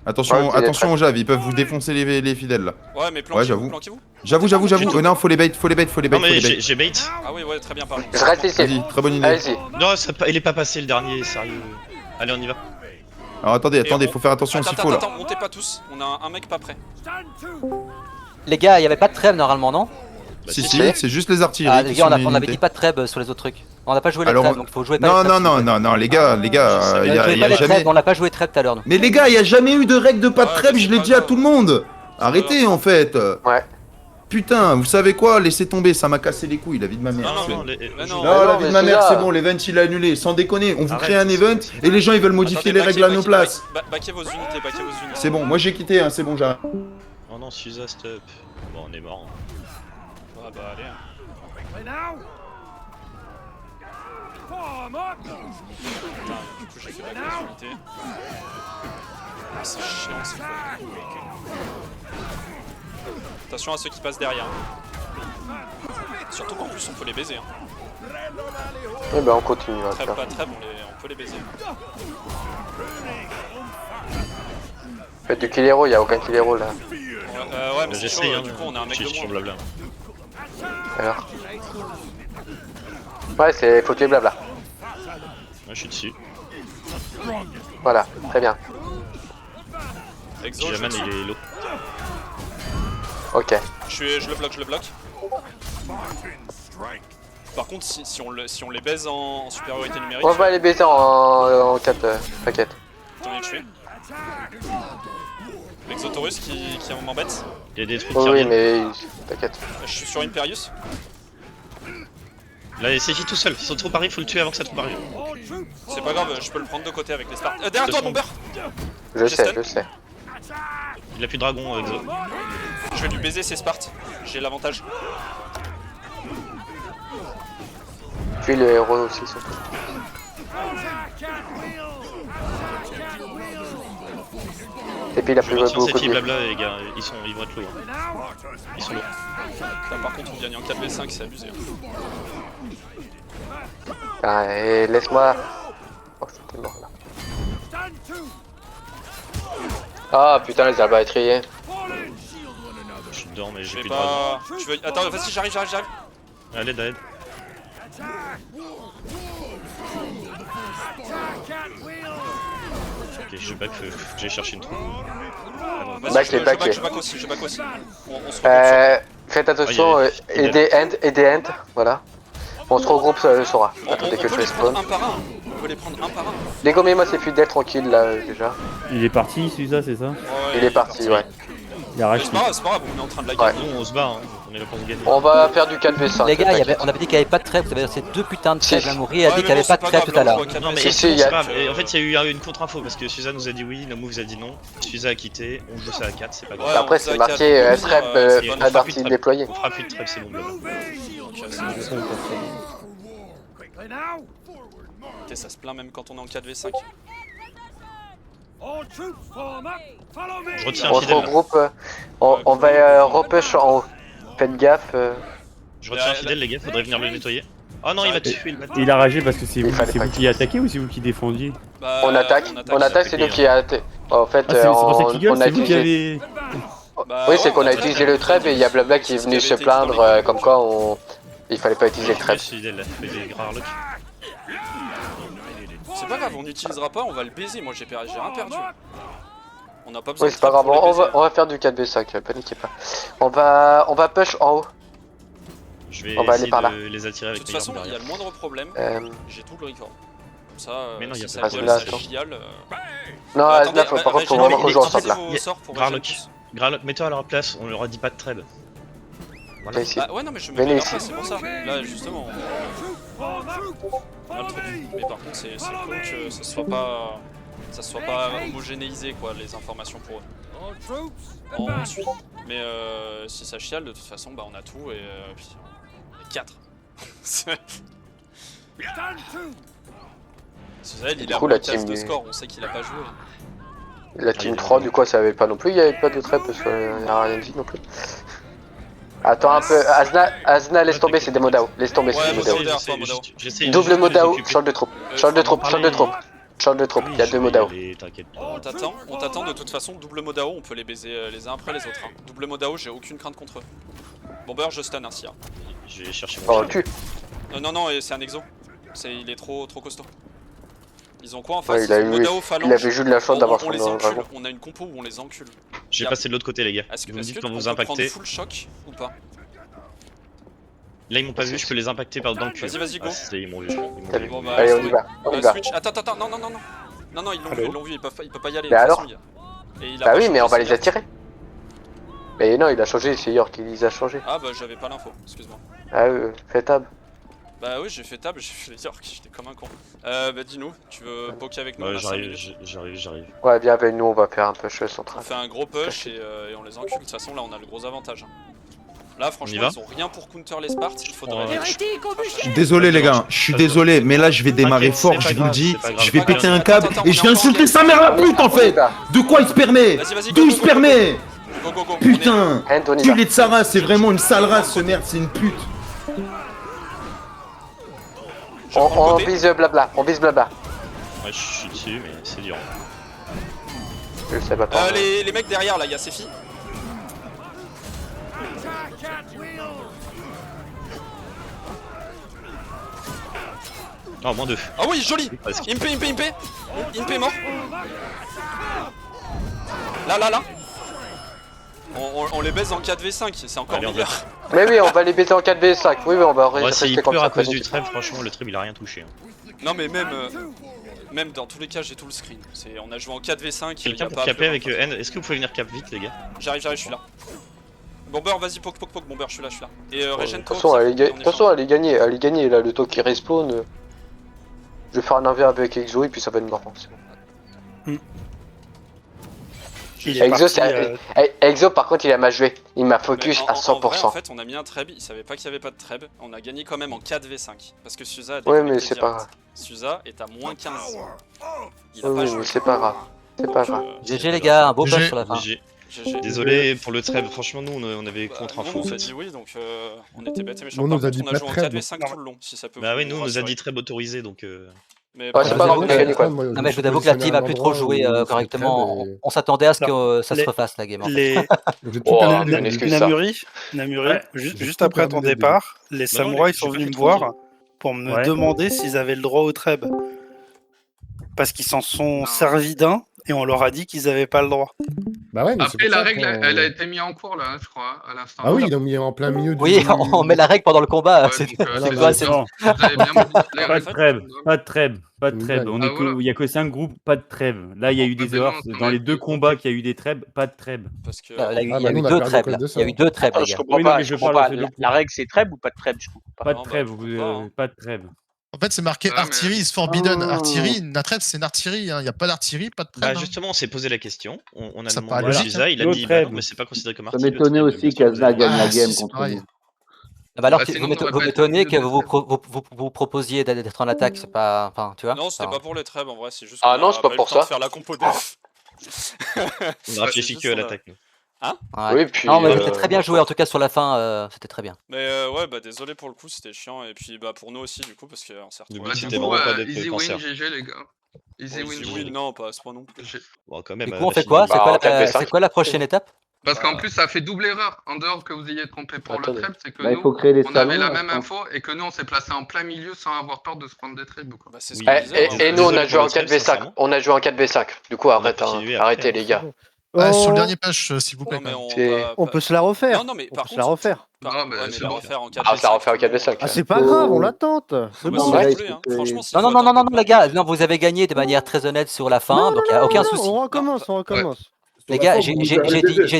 Attention, Ouais, attention aux Javes, ils peuvent vous défoncer les fidèles là. Ouais, mais j'avoue. planquez-vous. J'avoue. Oh non, faut les bait, faut les bait. Non, mais j'ai bait. Ah oui, ouais, très bien, pardon. Je reste ici. Vas-y, très bonne idée. Allez-y. Non, il est pas passé le dernier, sérieux. Allez, on y va. Alors attendez, Et on- faut faire attention s'il faut là. Attends, montez pas tous. On a un mec pas prêt. Les gars, il y avait pas de trêve normalement, non? Bah, Si, si. c'est juste les artilleries. Ah, les qui gars, sont on avait limitées. dit pas de trêve sur les autres trucs. On n'a pas joué les Alors, trêves, on- donc faut jouer pas Non, les trêves. non, les gars, Je sais, il y a, Jouez y pas a les jamais. trêves, on n'a pas joué trêve tout à l'heure, nous. Mais les gars, il y a jamais eu de règle de pas de Ouais, trêve, mais je c'est l'ai pas dit à grave. tout le monde. Arrêtez en fait. Ouais. Putain, vous savez quoi? Laissez tomber, ça m'a cassé les couilles, la vie de ma mère. Non, c'est- non, Mais non. Non, la non, vie de mais ma c'est mère, là. c'est bon, l'event il a annulé, sans déconner. On vous Arrête, crée un c'est- event et les gens ils veulent modifier les règles à nos places. Baquez vos unités, baquez vos unités. C'est bon, moi j'ai quitté, hein, c'est bon, j'arrête. Oh non, Suza, stop. Bon, on est mort. Ah bah allez. Hein. Putain, du coup j'ai fait baquer les unités. Ah, c'est chiant, c'est fou. Attention à ceux qui passent derrière. Surtout qu'en plus on peut les baiser. Hein. Eh ben on continue. Hein, Trêve, tiens. pas trêve, on peut les baiser. Faites du killero, il y a aucun killero là. Ouais, mais c'est chaud, J'essaye, hein. du coup on a un mec Je de suis moins. blabla. Alors. Ouais, c'est faut tuer blabla. Moi, je suis dessus. Voilà, très bien. Exo, je Jaman, suis il dessus. est low. Ok. Je le bloque. Par contre, si on les baise en supériorité numérique, On va les baiser en 4 paquets. j'en ai tué. L'exotaurus qui m'embête. Il y a des trucs Oh, qui oui, reviennent. mais t'inquiète. Je suis sur Imperius. Là, il s'agit tout seul. Son trou arrive, faut le tuer avant que ça trou arrive. C'est pas grave, je peux le prendre de côté avec les Spartans. Derrière toi, bomber. Je sais, stun. je sais. Il a plus de dragon, Exo. Je vais lui baiser ses Spartes. J'ai l'avantage. Puis le héros aussi surtout. Et puis il a Je plus maintiens beaucoup cette de fille vie. blabla, les gars. Ils vont être low. Hein. Ils sont low. Là, par contre, on gagne en 4v5, c'est abusé. Ah, et laisse-moi. Oh, c'était mort là. Ah putain, les arbres étriers. Je suis dedans, mais Je j'ai vais plus de dragon. pas. Tu veux. Attends, vas-y, j'arrive. À l'aide, à l'aide. Ok, je back, faut que j'aille chercher une trou. Vas-y, Back, je back. back aussi. On se regroupe. Faites attention, Ah, il y a- et des end, voilà. On se regroupe Sora. On Attendez que peut je les respawn. prendre un par un. On peut les prendre un par un. Dégommez-moi ces fidèles tranquilles là déjà. Il est parti, Suza, c'est ça? Ouais, Il est parti, ouais. Il arrache. C'est pas grave, on est en train de la Ouais. gagner. Nous, on se bat, hein. On est là pour se gagner. On va faire du 4v5. Les gars, t'inquiète. on avait dit qu'il n'y avait pas de trêve, vous avez ces deux putains de trêves. Si. La Mourie a Ouais, dit mais qu'il n'y avait bon, pas de c'est trêve grave, tout à là, on l'heure. voit Non mais Si, c'est si, il y a- pas grave. Et en fait il y a eu une contre-info parce que Suza nous a dit oui, Namou vous a dit non. Suza a quitté, on joue ça à 4, c'est pas grave. Ouais, après on c'est s'est marqué quatre. trap C'est bon, on à fera plus de partie trap. déployée. On fera plus de trap, c'est bon blabla. Ok, ça se plaint même quand on est en 4v5. Je retiens On un se fidèle là. regroupe, on va repush en haut. Faites gaffe. Je retiens un fidèle les gars, faudrait venir le nettoyer. Oh non il va tuer le bâtard. Il a ragé parce que c'est Il vous, fallait c'est pas vous qui attaquez ou c'est vous qui défendiez? Bah, On attaque, c'est nous qui a. En fait, Ah, c'est pour ça on qu'il gueule, a c'est vous qui utilisé. avez. Bah, Oui, ouais, c'est qu'on on a a utilisé trêve. le trêve et il y a Blabla qui est C'est ce venu qui se avait été dit dans plaindre les comme quoi il fallait pas utiliser le trêve. Ce fidèle là, fait des gras lock. C'est pas grave, on n'utilisera pas, on va le baiser. Moi j'ai rien perdu. On n'a pas besoin Oui, c'est pas grave, on va faire du 4v5, paniquez pas. On va push en haut. Je vais On va aller essayer par là. de les attirer De avec toute mes façon, armes il y a derrière. le moindre problème. Euh, J'ai tout le record. Comme ça, Mais non, y si a ça pas gueule, de ça place, chiale. Non, Bah, là, attendez, par contre, faut Régine, vraiment mais qu'on joue utilisez ensemble là. vos sorts pour Grarlock. Régine tous. Grarlock, mets-toi à leur place, on leur a dit pas de trade. Viens ici. Bah ouais, non, mais je me Venez mets ici. là, c'est pour ça. Là, justement. On a le truc. Mais par contre, c'est cool que ça soit pas homogénéisé, quoi, les informations pour eux. On suit. Mais si ça chiale, de toute façon, bah on a tout et puis on est 4. Suzael, il Du a coup, moins la 15 de team- score, on sait qu'il a pas joué. La team 3, du coup, ça avait pas non plus. Il y avait pas de trap parce qu'il n'y a rien dit non plus. Attends un peu. Azna, laisse tomber, c'est des Modao. Laisse tomber, c'est Ouais, des Modao. Modao. J'essaie Double juste de les Modao, occuper. change de troupe. Change de troupe, change de troupe. Change de troupe, il y a deux Modao. T'inquiète. On t'attend de toute façon, double Modao, on peut les baiser les uns après les autres. Hein. Double Modao, j'ai aucune crainte contre eux. Bomber, je stun ainsi. Hein. Je vais chercher Oh, mon le cul. Non, et c'est un exo. Il est trop costaud. Ils ont quoi en Ouais, face? il a Ils ont eu- Modao, Phalange. il avait juste de la chance d'avoir On son les encule, dragon. on a une compo où on les encule. J'ai passé de l'autre côté, les gars. Est-ce que Vous me dites on quand vous peut prendre impactez. full choc ou pas? Là, ils m'ont pas vu, je peux les impacter par dans le cul. Vas-y, go. Ah, si, ils m'ont vu. Ils m'ont T'as vu. vu. Bon, bah, Allez, on y sorry. va, on y va. Switch. Attends, non. Non, ils l'ont vu, ils peuvent pas y aller. Mais de toute alors façon, Et il a Bah pas oui, changé, mais on va c'est les bien. attirer. Mais non, il a changé, c'est York qui les a changés. Ah bah j'avais pas l'info, excuse-moi. Ah fais tab. Bah oui, j'ai fait table, j'ai fait les orques, j'étais comme un con. Bah dis-nous, tu veux poker avec nous? On Ouais, a 5 minutes. j'arrive. Ouais, viens avec nous, on va faire un push On central. fait un gros push et on les encule. De toute façon, là on a le gros avantage. hein. Là, On y franchement, va ils ont rien pour counter les Spartes. Il faudrait. Je suis désolé les gars, je suis désolé, mais là je vais démarrer T'inquiète, fort, c'est je pas vous le grave, dis, c'est pas grave. je vais péter un câble Attends, et je vais on est encore insulter en sa mère à la pute en fait. De quoi il se permet? Vas-y, D'où il se permet? Go. Putain, Hand, on y va. Culé de Sarah, c'est vraiment une sale race ce merde, c'est une pute. On vise blabla, on vise blabla. Ouais, je suis dessus, mais c'est dur. Je sais pas. pardon. Les mecs derrière là, il y a ces filles. Oh, moins 2. Ah oui, joli. Presque. Impé Impé mort. Là. On les baise en 4v5, c'est encore Allez, on meilleur. Mais oui, on va les baiser en 4v5. Oui, on va Ouais, rester s'il comme pleure ça. à cause du trêve, franchement, le trêve il a rien touché. Hein. Non mais même dans tous les cas j'ai tout le screen. On a joué en 4v5. Quelqu'un pour caper avec N, est-ce que vous pouvez venir cap vite, les gars? J'arrive, je suis là. Bomber, vas-y, poke, Bomber, je suis là. Et Regen, Attention, elle est gagnée là, le temps qui respawn. Je vais faire un 1v avec Exo et puis ça va être marrant. Il est Exo, parti, Exo, par contre, il a mal joué. Il m'a focus à 100%. En vrai, en fait, on a mis un treb, il savait pas qu'il y avait pas de treb. On a gagné quand même en 4v5. Parce que Suza a Ouais, déconnecté mais c'est pas direct. grave. Suza est à moins 15. Il a Oui, pas mais joué. c'est pas grave. C'est pas grave. GG les gars, un beau push sur la fin. GG. GG. Désolé pour le trêve, franchement, nous on avait Bah, contre nous, info on en nous a fait. dit oui, donc on était bêtes et méchants. On Par nous a contre, dit on a pas joué en de treb. 4v5 tout le long, si ça peut Bah vous oui, nous on nous a rassurer. dit trêve autorisé donc. Mais Ouais, c'est pas grave, on a gagné quoi. Non mais je vous avoue que la team a plus trop joué correctement. On s'attendait à ce que ça se refasse la game. En fait. Les Oh, mais excuse ça. Namuri, juste après ton départ, les samouraïs sont venus me voir pour me demander s'ils avaient le droit au treb. Parce qu'ils s'en sont servis d'un et on leur a dit qu'ils avaient pas le droit. Bah ouais, mais Après, la règle, elle a été mise en cours là, je crois, à l'instant. Ah oui, ils l'ont mis en plein milieu du. Oui, on met la règle pendant le combat. Ouais, C'est donc, c'est non, quoi, mais c'est- Non, Vous avez bien modifié les pas de règles. trêve, pas de trêve, pas de Oui, trêve. voilà. Il y a que 5 groupes, pas de trêve. Là, il y a eu Ouais, des mais erreurs. non, ça Dans m'a les été- deux combats qu'il y a eu des trêves, pas de trêve. Parce que. Là, il y Ah, a bah, eu nous, on a deux perdu trêves. à Là. cause de Il y a ça. eu deux trêves, les Je gars. comprends Oui, non, pas, mais je je comprends parle pas. de deux La règle, c'est trêve ou pas de trêve? Je comprends pas. Pas Non, de bah, trêve, du coup, pas, hein. pas de trêve. En fait, c'est marqué Ouais, mais- artillerie is forbidden. Artillerie, la trêve, c'est une artillerie. Il n'y a pas d'artillerie, pas de Bah trêve. justement, on s'est posé la question. On a Ça demandé paraît à logique, Suza, il a L'autre dit bah non, trêve. mais c'est pas considéré comme Ça artillerie. m'étonnait le trêve, aussi bien sûr, qu'Azna vous avez- gagne la Ah, game si, c'est contre pareil. nous. Ah bah alors, Bah, sinon, vous on aurait vous pas m'étonnez été que obligé de vous proposiez d'être en attaque, c'est pas. Enfin, tu vois. Non, c'était Enfin, pas pour les trêves en vrai, c'est juste. Ah qu'on non, a c'est pas eu pour le temps de ça. faire la compo def. On a réfléchi juste que à sur la- l'attaque, nous. ouais. Oui, puis. Non, mais c'était très bien joué en tout cas sur la fin, c'était très bien. Mais ouais, bah désolé pour le coup, c'était chiant. Et puis bah pour nous aussi, du coup, parce qu'on s'est Le retrouvés. but, Ouais, du c'était coup, vraiment pas d'être easy win, cancer. GG les gars. Easy Bon, win, easy GG. win, non, pas à ce point non plus. Bon, quand Du même. coup, on la fait finale- quoi? Bah, en 4v5. C'est quoi la prochaine étape? Parce qu'en plus, ça fait double erreur. En dehors que vous ayez trompé pour Attendez. le trap, c'est que Bah, il nous, faut créer des on salons. avait la là, même je pense. info et que nous, on s'est placé en plein milieu sans avoir peur de se prendre des traps. Quoi. Bah c'est ce Oui. qu'on Eh, disait. et nous, on a Désolé joué pour en le trêve, 4v5. sincèrement. On a joué en 4v5. Du coup, va arrête, hein. continuer après, Arrêtez, hein. les gars. Sur le Oh, dernier patch, s'il vous plaît. Non, mais quand même. C'est- on peut se la refaire. Non, non, mais On par peut se la contre. refaire. Non, mais Ouais, mais c'est la bon. refaire en 4v5. Ah, ça refaire en 4v5. Ah, c'est pas grave, on l'attente. Bah, C'est si bon. vous Ouais, voulez, hein. c'est- Franchement, si Non, non, non, non, non, les gars, non, vous avez gagné de manière très honnête sur la fin, donc il n'y a aucun souci. On recommence, on recommence. Les gars, j'ai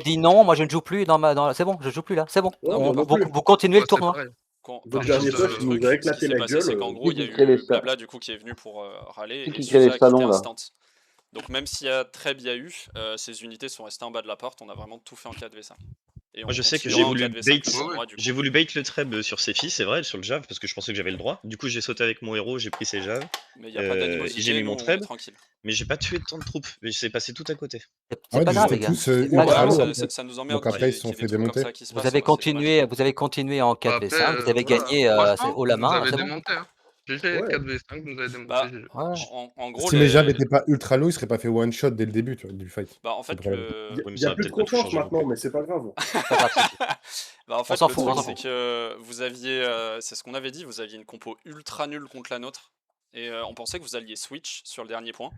dit non, moi je ne joue plus c'est bon, je joue plus là, c'est bon. Ouais, moi non plus. Vous continuez le Ouais, c'est tournoi. pareil. Votre Par dernier contre, push, le il nous truc, a ce éclaté qui s'est la passé, gueule, c'est qu'en gros, il y a qui crée les eu stars. Blabla du coup qui est venu pour râler Qui et crée les Suza qui salons, était là. instant. Donc même s'il y a Treb, il y a eu, ces unités sont restées en bas de la porte, on a vraiment tout fait en 4v5. Et Moi on je sais que continuera j'ai en voulu 4v5 bait, le samouraï, du coup. j'ai voulu bait le treb sur Sephi, c'est vrai, sur le Jav, parce que je pensais que j'avais le droit. Du coup j'ai sauté avec mon héros, j'ai pris ses Jav, Mais y a pas et j'ai d'animosité, mis nous mon on est treb, tranquille. mais j'ai pas tué tant de troupes, mais c'est passé tout à côté. C'est pas grave, les gars. C'est pas grave. Ça nous emmerde Donc après, ils qu'il se y sont ait des fait trucs comme démonter. ça qui se Vous passent. avez Ouais, c'est dommage. continué en 4v5, Après, vous avez voilà. gagné Franchement, haut la vous main, avez c'est bon. démonté. Hein. GG, 4v5, vous avez démonté. Bah, GG. en gros, Si mes jabs n'étaient pas ultra low, ils seraient pas fait one shot dès le début tu vois, du fight. Bah en C'est le fait problème. Il y a plus de confiance maintenant, mais c'est pas grave. Bah en On fait s'en le fout, truc on s'en c'est que vous aviez, c'est ce qu'on avait dit, vous aviez une compo ultra nulle contre la nôtre. Et on pensait que vous alliez switch sur le dernier point.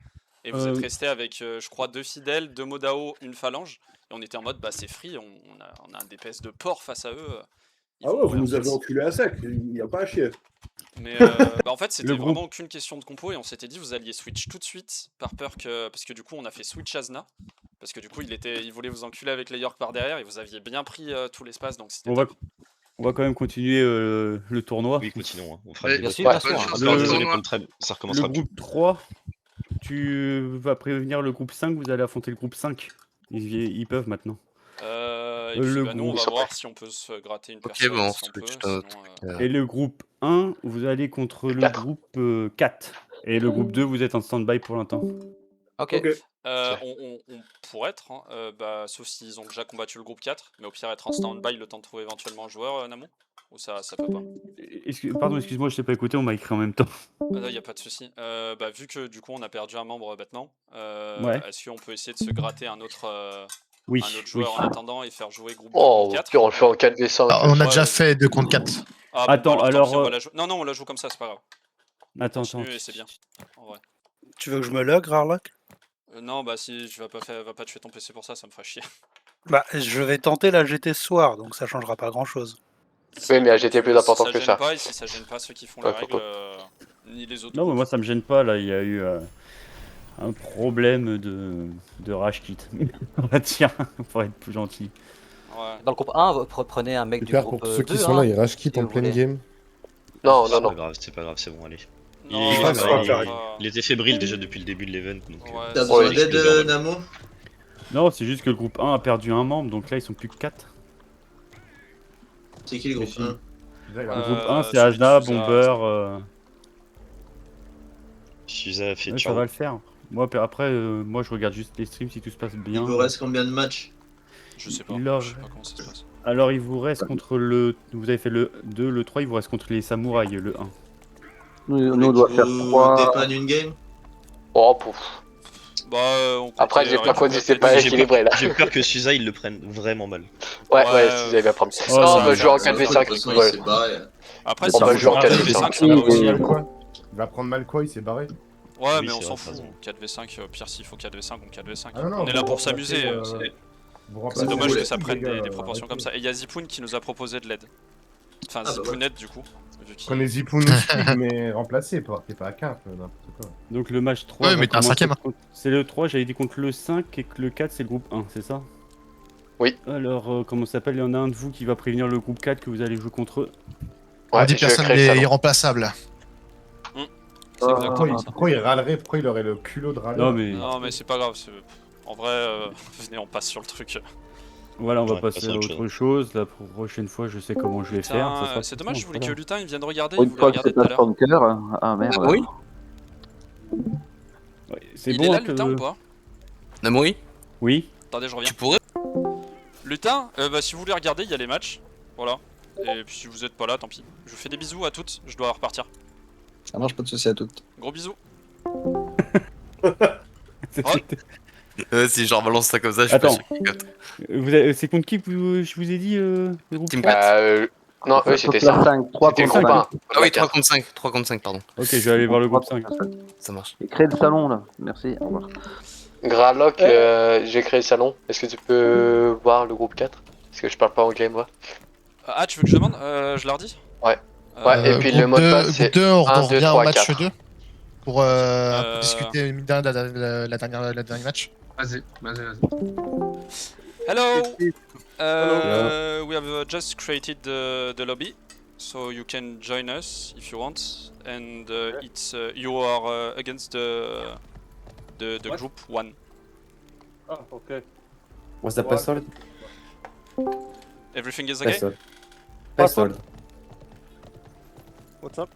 Et vous êtes resté avec, je crois, 2 fidèles, 2 Modao, une phalange. Et on était en mode, bah c'est free, on a un DPS de porc face à eux. Ah ouais, vous nous avez enculé à sec, il n'y a pas à chier. Mais bah en fait c'était groupe. vraiment qu'une question de compo et on s'était dit vous alliez switch tout de suite par peur que... Parce que du coup on a fait switch Azna. Parce que du coup il voulait vous enculer avec les York par derrière et vous aviez bien pris tout l'espace donc c'était top. On va quand même continuer le tournoi. Oui, continuons. Hein. On fera Mais des bien boss. sûr, bien sûr. Encore désolé pour le treb, ça Le recommencera plus. groupe 3, tu vas prévenir le groupe 5, vous allez affronter le groupe 5. Ils peuvent maintenant. Et puis Le bah, nous on groupe- va voir si on peut se gratter une personne bon, si on peut, switch sinon, Et le groupe 1, vous allez contre le groupe 4. Et le groupe 2, vous êtes en stand-by pour l'instant. Ok. on pourrait être, hein, bah, sauf s'ils ont déjà combattu le groupe 4, mais au pire être en stand-by le temps de trouver éventuellement un joueur, Namo. Ou ça peut pas. Pardon, excuse-moi, je t'ai pas écouté, on m'a écrit en même temps. Ah, y a pas de souci. Bah, vu que du coup on a perdu un membre maintenant, Ouais. est-ce qu'on peut essayer de se gratter un autre Oui, joueur oui. en attendant et faire jouer groupe Oh, 4 pire, on le fait en 4v5. Ah, on a Ouais, déjà fait 2 contre 4. Ah, bon, Attends, bah, alors, tant pis, on va la jouer. Non, on la joue comme ça, c'est pas grave. Attends. Continue et c'est bien. En vrai. Tu veux que je me log, Rarlock? Non, bah si tu vas pas tuer ton PC pour ça, ça me fera chier. Bah, je vais tenter la GT ce soir, donc ça changera pas grand chose. Oui, mais la GT est plus important si que ça ça. gêne pas, et si ça gêne pas ceux qui font la Ouais, faut règle, ni les autres. Non, mais moi ça me gêne pas, là, il y a eu un problème de rage kit. On va dire, pour être plus gentil. Ouais. Dans le groupe 1, vous prenez un mec Super du pour groupe tous ceux 2. qui sont là, ils rage quit en pleine game. Non, C'est pas grave, c'est pas grave, c'est bon, allez. Non, Il était fébrile déjà depuis le début de l'event. T'as besoin d'aide, Namo? Non, c'est juste que le groupe 1 a perdu un membre, donc là ils sont plus que 4. C'est qui le groupe 1? Le groupe 1 c'est Azna, Bomber. Suza fait Ouais, ça va le faire. Moi après, moi je regarde juste les streams si tout se passe bien. Il vous reste combien de matchs? Je sais pas. Alors, Je sais pas comment ça se passe. Alors il vous reste contre le... Vous avez fait le 2, le 3, il vous reste contre les samouraïs, le 1. Nous on doit faire 3... dépanne une game? Oh, pouf. Bah, après, j'ai pas quoi dire, c'est pas équilibré là. J'ai peur que Suza il le prenne vraiment mal. Ouais, Suza il va prendre. Non, on va jouer en 4v5. Après, on va jouer en 4v5, ça va aussi. Il va prendre mal quoi, il s'est barré. Ouais, mais on s'en fout. 4v5, pire s'il faut 4v5, on 4v5. Ah non, on est là pour remplacer, s'amuser. C'est remplacez dommage que les ça prenne gars, des proportions comme ça. Et il y a Zipoun qui nous a proposé de l'aide. Enfin, bah Zipounette du coup. Prenez Zipoun aussi, mais remplacé, t'es pas à 4, n'importe quoi. Donc le match 3, Ouais, mais t'es un cinquième. C'est le 3, j'avais dit contre le 5 et que le 4 c'est le groupe 1, c'est ça? Oui. Alors, comment ça s'appelle? Il y en a un de vous qui va prévenir le groupe 4 que vous allez jouer contre eux. On dit personne n'est irremplaçable. C'est exactement ça. Pourquoi il râlerait? Pourquoi il aurait le culot de râler? Non, mais c'est pas grave. En vrai, venez, on passe sur le truc. Voilà, on va passer à autre chose. La prochaine fois, je sais comment je vais faire. C'est dommage, je voulais que Lutin il vienne regarder. Une fois que c'est pas Spanker, ah merde. Oui. C'est il bon, est là, hein, Lutin, ou pas? Namori? Oui. Attendez, je reviens. Tu pourrais? Lutin, bah, si vous voulez regarder, il y a les matchs. Voilà. Et puis si vous êtes pas là, tant pis. Je vous fais des bisous à toutes, je dois repartir. Ça marche, pas de soucis à toutes. Gros bisous. Si genre balance ça comme ça, je Attends. peux C'est contre qui que je vous ai dit le groupe Team 4? Non, eux c'était ça. 3 C'était le contre groupe 1. 5. Ah oui, 3 contre 5, 3 contre 5, pardon. Ok, je vais aller voir le groupe 5. Ça marche. Et crée le salon là, merci, au revoir. Graloc, j'ai créé le salon. Est-ce que tu peux voir le groupe 4? Parce que je parle pas anglais moi. Ah, tu veux que je demande? Je leur dis? Ouais. Ouais, et puis le mot de passe c'est 2, on 1, 2, revient 3, au match 4. 2 pour discuter la dernière match. Vas-y. Hello. We have just created the lobby, so you can join us if you want. And it's you are against the group 1. Ah, ok. What's the password? Everything is okay? Password. What's up?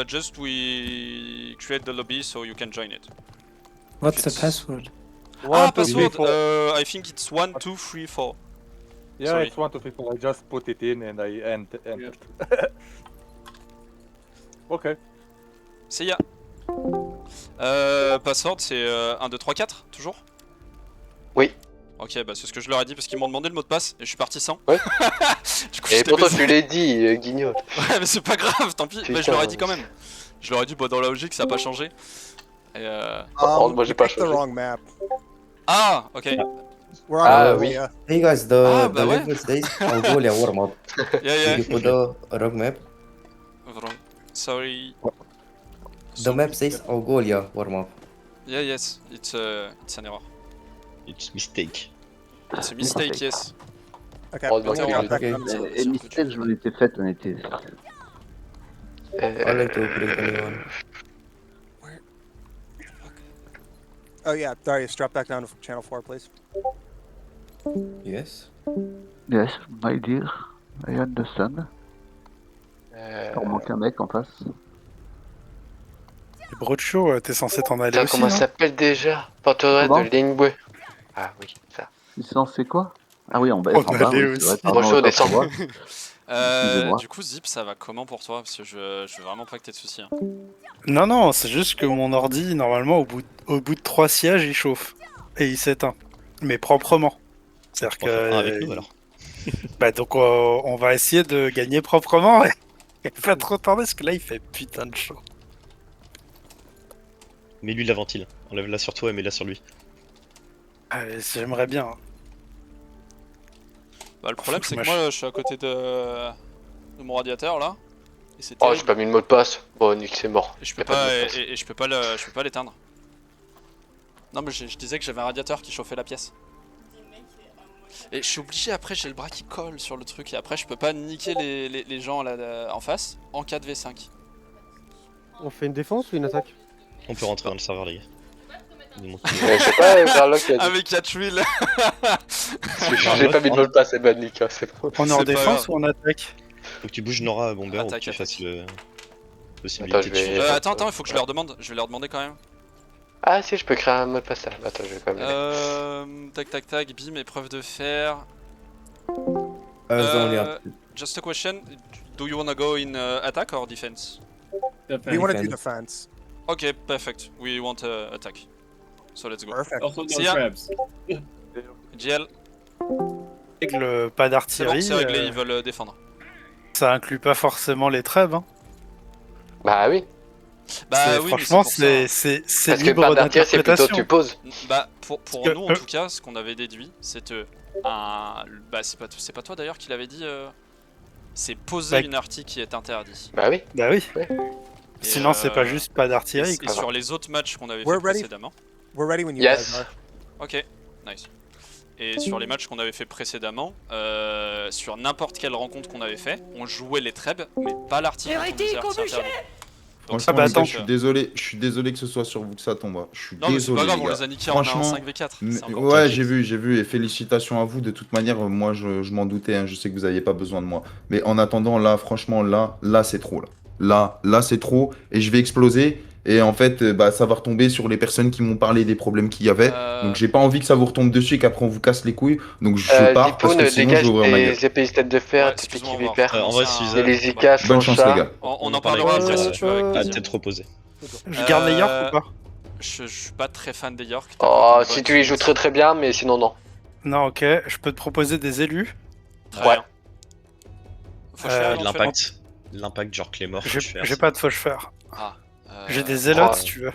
Just we create the lobby so you can join it. What's the password? Password! I think it's 1, 2, 3, 4. Yeah, Sorry. it's 1, 2, 3, 4. I just put it in and I entered. Ok. C'est ya. Password c'est 1, 2, 3, 4, toujours? Oui. Ok, bah c'est ce que je leur ai dit parce qu'ils m'ont demandé le mot de passe et je suis parti sans. Ouais. Du coup, Et j'étais pourtant baisé. tu l'ai dit, guignol. Ouais, mais c'est pas grave, tant pis. Putain, Mais je leur ai dit quand même. Je leur ai dit, bah dans la logique, ça a pas changé. Et Oh, moi j'ai pas The changé. wrong map. Ah, ok. We're on Ah the oui. Hey guys, Ah, bah ouais. days Mongolia warm up. Yeah, yeah. put the wrong map? Wrong. Sorry. The map says Mongolia warm up. Yeah, yes. It's an error. It's mistake. It's a mistake, yes. Okay, Oh, let's ok. go back Ok. down. Et mistake, je l'ai fait, on était. I like to create a new one. Oh yeah, Darius, drop back down to channel 4, please. Yes. Yes, my dear, I understand. On manque un mec en face. Les Brocho, t'es censé t'en aller Putain, aussi, comment non ça s'appelle déjà? Portrait Comment de Lingwe. Ah oui, ça. Il s'en fait quoi? Ah oui, on va On être en va bas, aller oui, c'est vrai. aussi. Pardon, Bonjour, autant descends. pour moi. Excusez-moi. Du coup, Zip, ça va comment pour toi? Parce que je veux vraiment pas que t'aies de soucis. Hein. Non, c'est juste que mon ordi, normalement, au bout de 3 sièges, il chauffe. Et il s'éteint. Mais proprement. C'est-à-dire On va faire un que... avec nous alors. Bah donc on va essayer de gagner proprement et pas trop tarder parce que là il fait putain de chaud. Mais lui la ventile. Enlève-la sur toi et mets-la sur lui. J'aimerais bien. Hein. Bah, le problème, Faut c'est que que ma moi, je suis à côté de mon radiateur là. Et c'est Oh, terrible. j'ai pas mis le mot de passe. Bon, Nick, c'est mort. Et je Y peux a pas pas, de mot de passe. et je peux pas l'éteindre. Non, mais je disais que j'avais un radiateur qui chauffait la pièce. Et je suis obligé, après j'ai le bras qui colle sur le truc et après je peux pas niquer les gens là en face en 4v5. On fait une défense ou une attaque? On peut rentrer dans le serveur les gars. Ils montent. Je sais pas, Garlock qui a dit. Avec 4 huiles. J'ai pas mis de mot de passe, c'est bon, Nick, hein, c'est bon. On est en C'est pas défense grave. ou en attaque? Faut que tu bouges Nora Bomber ou que Attaque, tu fasses le... Attends, possibilité je de vais- tuer. Attends, il faut que je leur demande. Je vais leur demander quand même. Ah si, je peux créer un mot de passe là. Attends, je vais quand même. Tac, bim, épreuve de fer. Only up. Just a question. Do you wanna go in attack or defense? We want to do defense. Okay, perfect. We want attack. So let's go. Perfect. See ya. GL. Pas C'est bon, d'artillerie, c'est réglé, ils veulent défendre. ça inclut pas forcément les trêves. Hein. Bah oui. Bah oui, franchement, mais c'est Parce que libre par d'artillerie, c'est plutôt d'interprétation. tu poses. Bah pour Parce que, nous en tout cas, ce qu'on avait déduit, c'est bah c'est pas toi d'ailleurs qui l'avait dit. C'est poser Bah, une artie qui est interdit. Bah oui. Bah oui. Ouais. Et, Sinon, c'est pas juste pas Et, d'artillerie. et quoi. sur les autres matchs qu'on avait fait We're ready. précédemment. We're ready when you Yes. guys are. Ok, nice. Et sur les matchs qu'on avait fait précédemment, sur n'importe quelle rencontre qu'on avait fait, on jouait les trèbes, mais pas l'artillerie. on disait artillerie. Donc, Franchement, bah, les gars, attends. je suis désolé que ce soit sur vous que ça tombe. Hein. Je suis Non, mais c'est désolé. pas grave, les on gars. les a niqués en Franchement, 5v4. mais- c'est encore ouais, pire. j'ai vu, et félicitations à vous. De toute manière, moi, je m'en doutais. Hein. Je sais que vous n'aviez pas besoin de moi. Mais en attendant, là, franchement, là, c'est trop. Là, c'est trop. Et je vais exploser. Et en fait, bah, ça va retomber sur les personnes qui m'ont parlé des problèmes qu'il y avait. Donc, j'ai pas envie que ça vous retombe dessus et qu'après on vous casse les couilles. Donc, je pars parce Zipoun, que sinon, je dégage vais ouvrir ma gueule. des épées têtes de fer, Ouais, typiques excuse-moi, qui on va vipèrent. en vrai, recommencer si Et un- les Ika, Bonne chance, les chat. gars. On en parlera parlera après si tu veux avec à plaisir. tête reposée. Je garde les York ou pas? Je suis pas très fan des York. Oh, si tu y joues très très bien, mais sinon non. Non, ok. Je peux te proposer des élus. Très Ouais. bien. Faut que je fasse De éventuellement. l'impact. L'impact genre Claymore. J'ai pas de fauche-fer. Ah, J'ai des zélotes oh. si tu veux.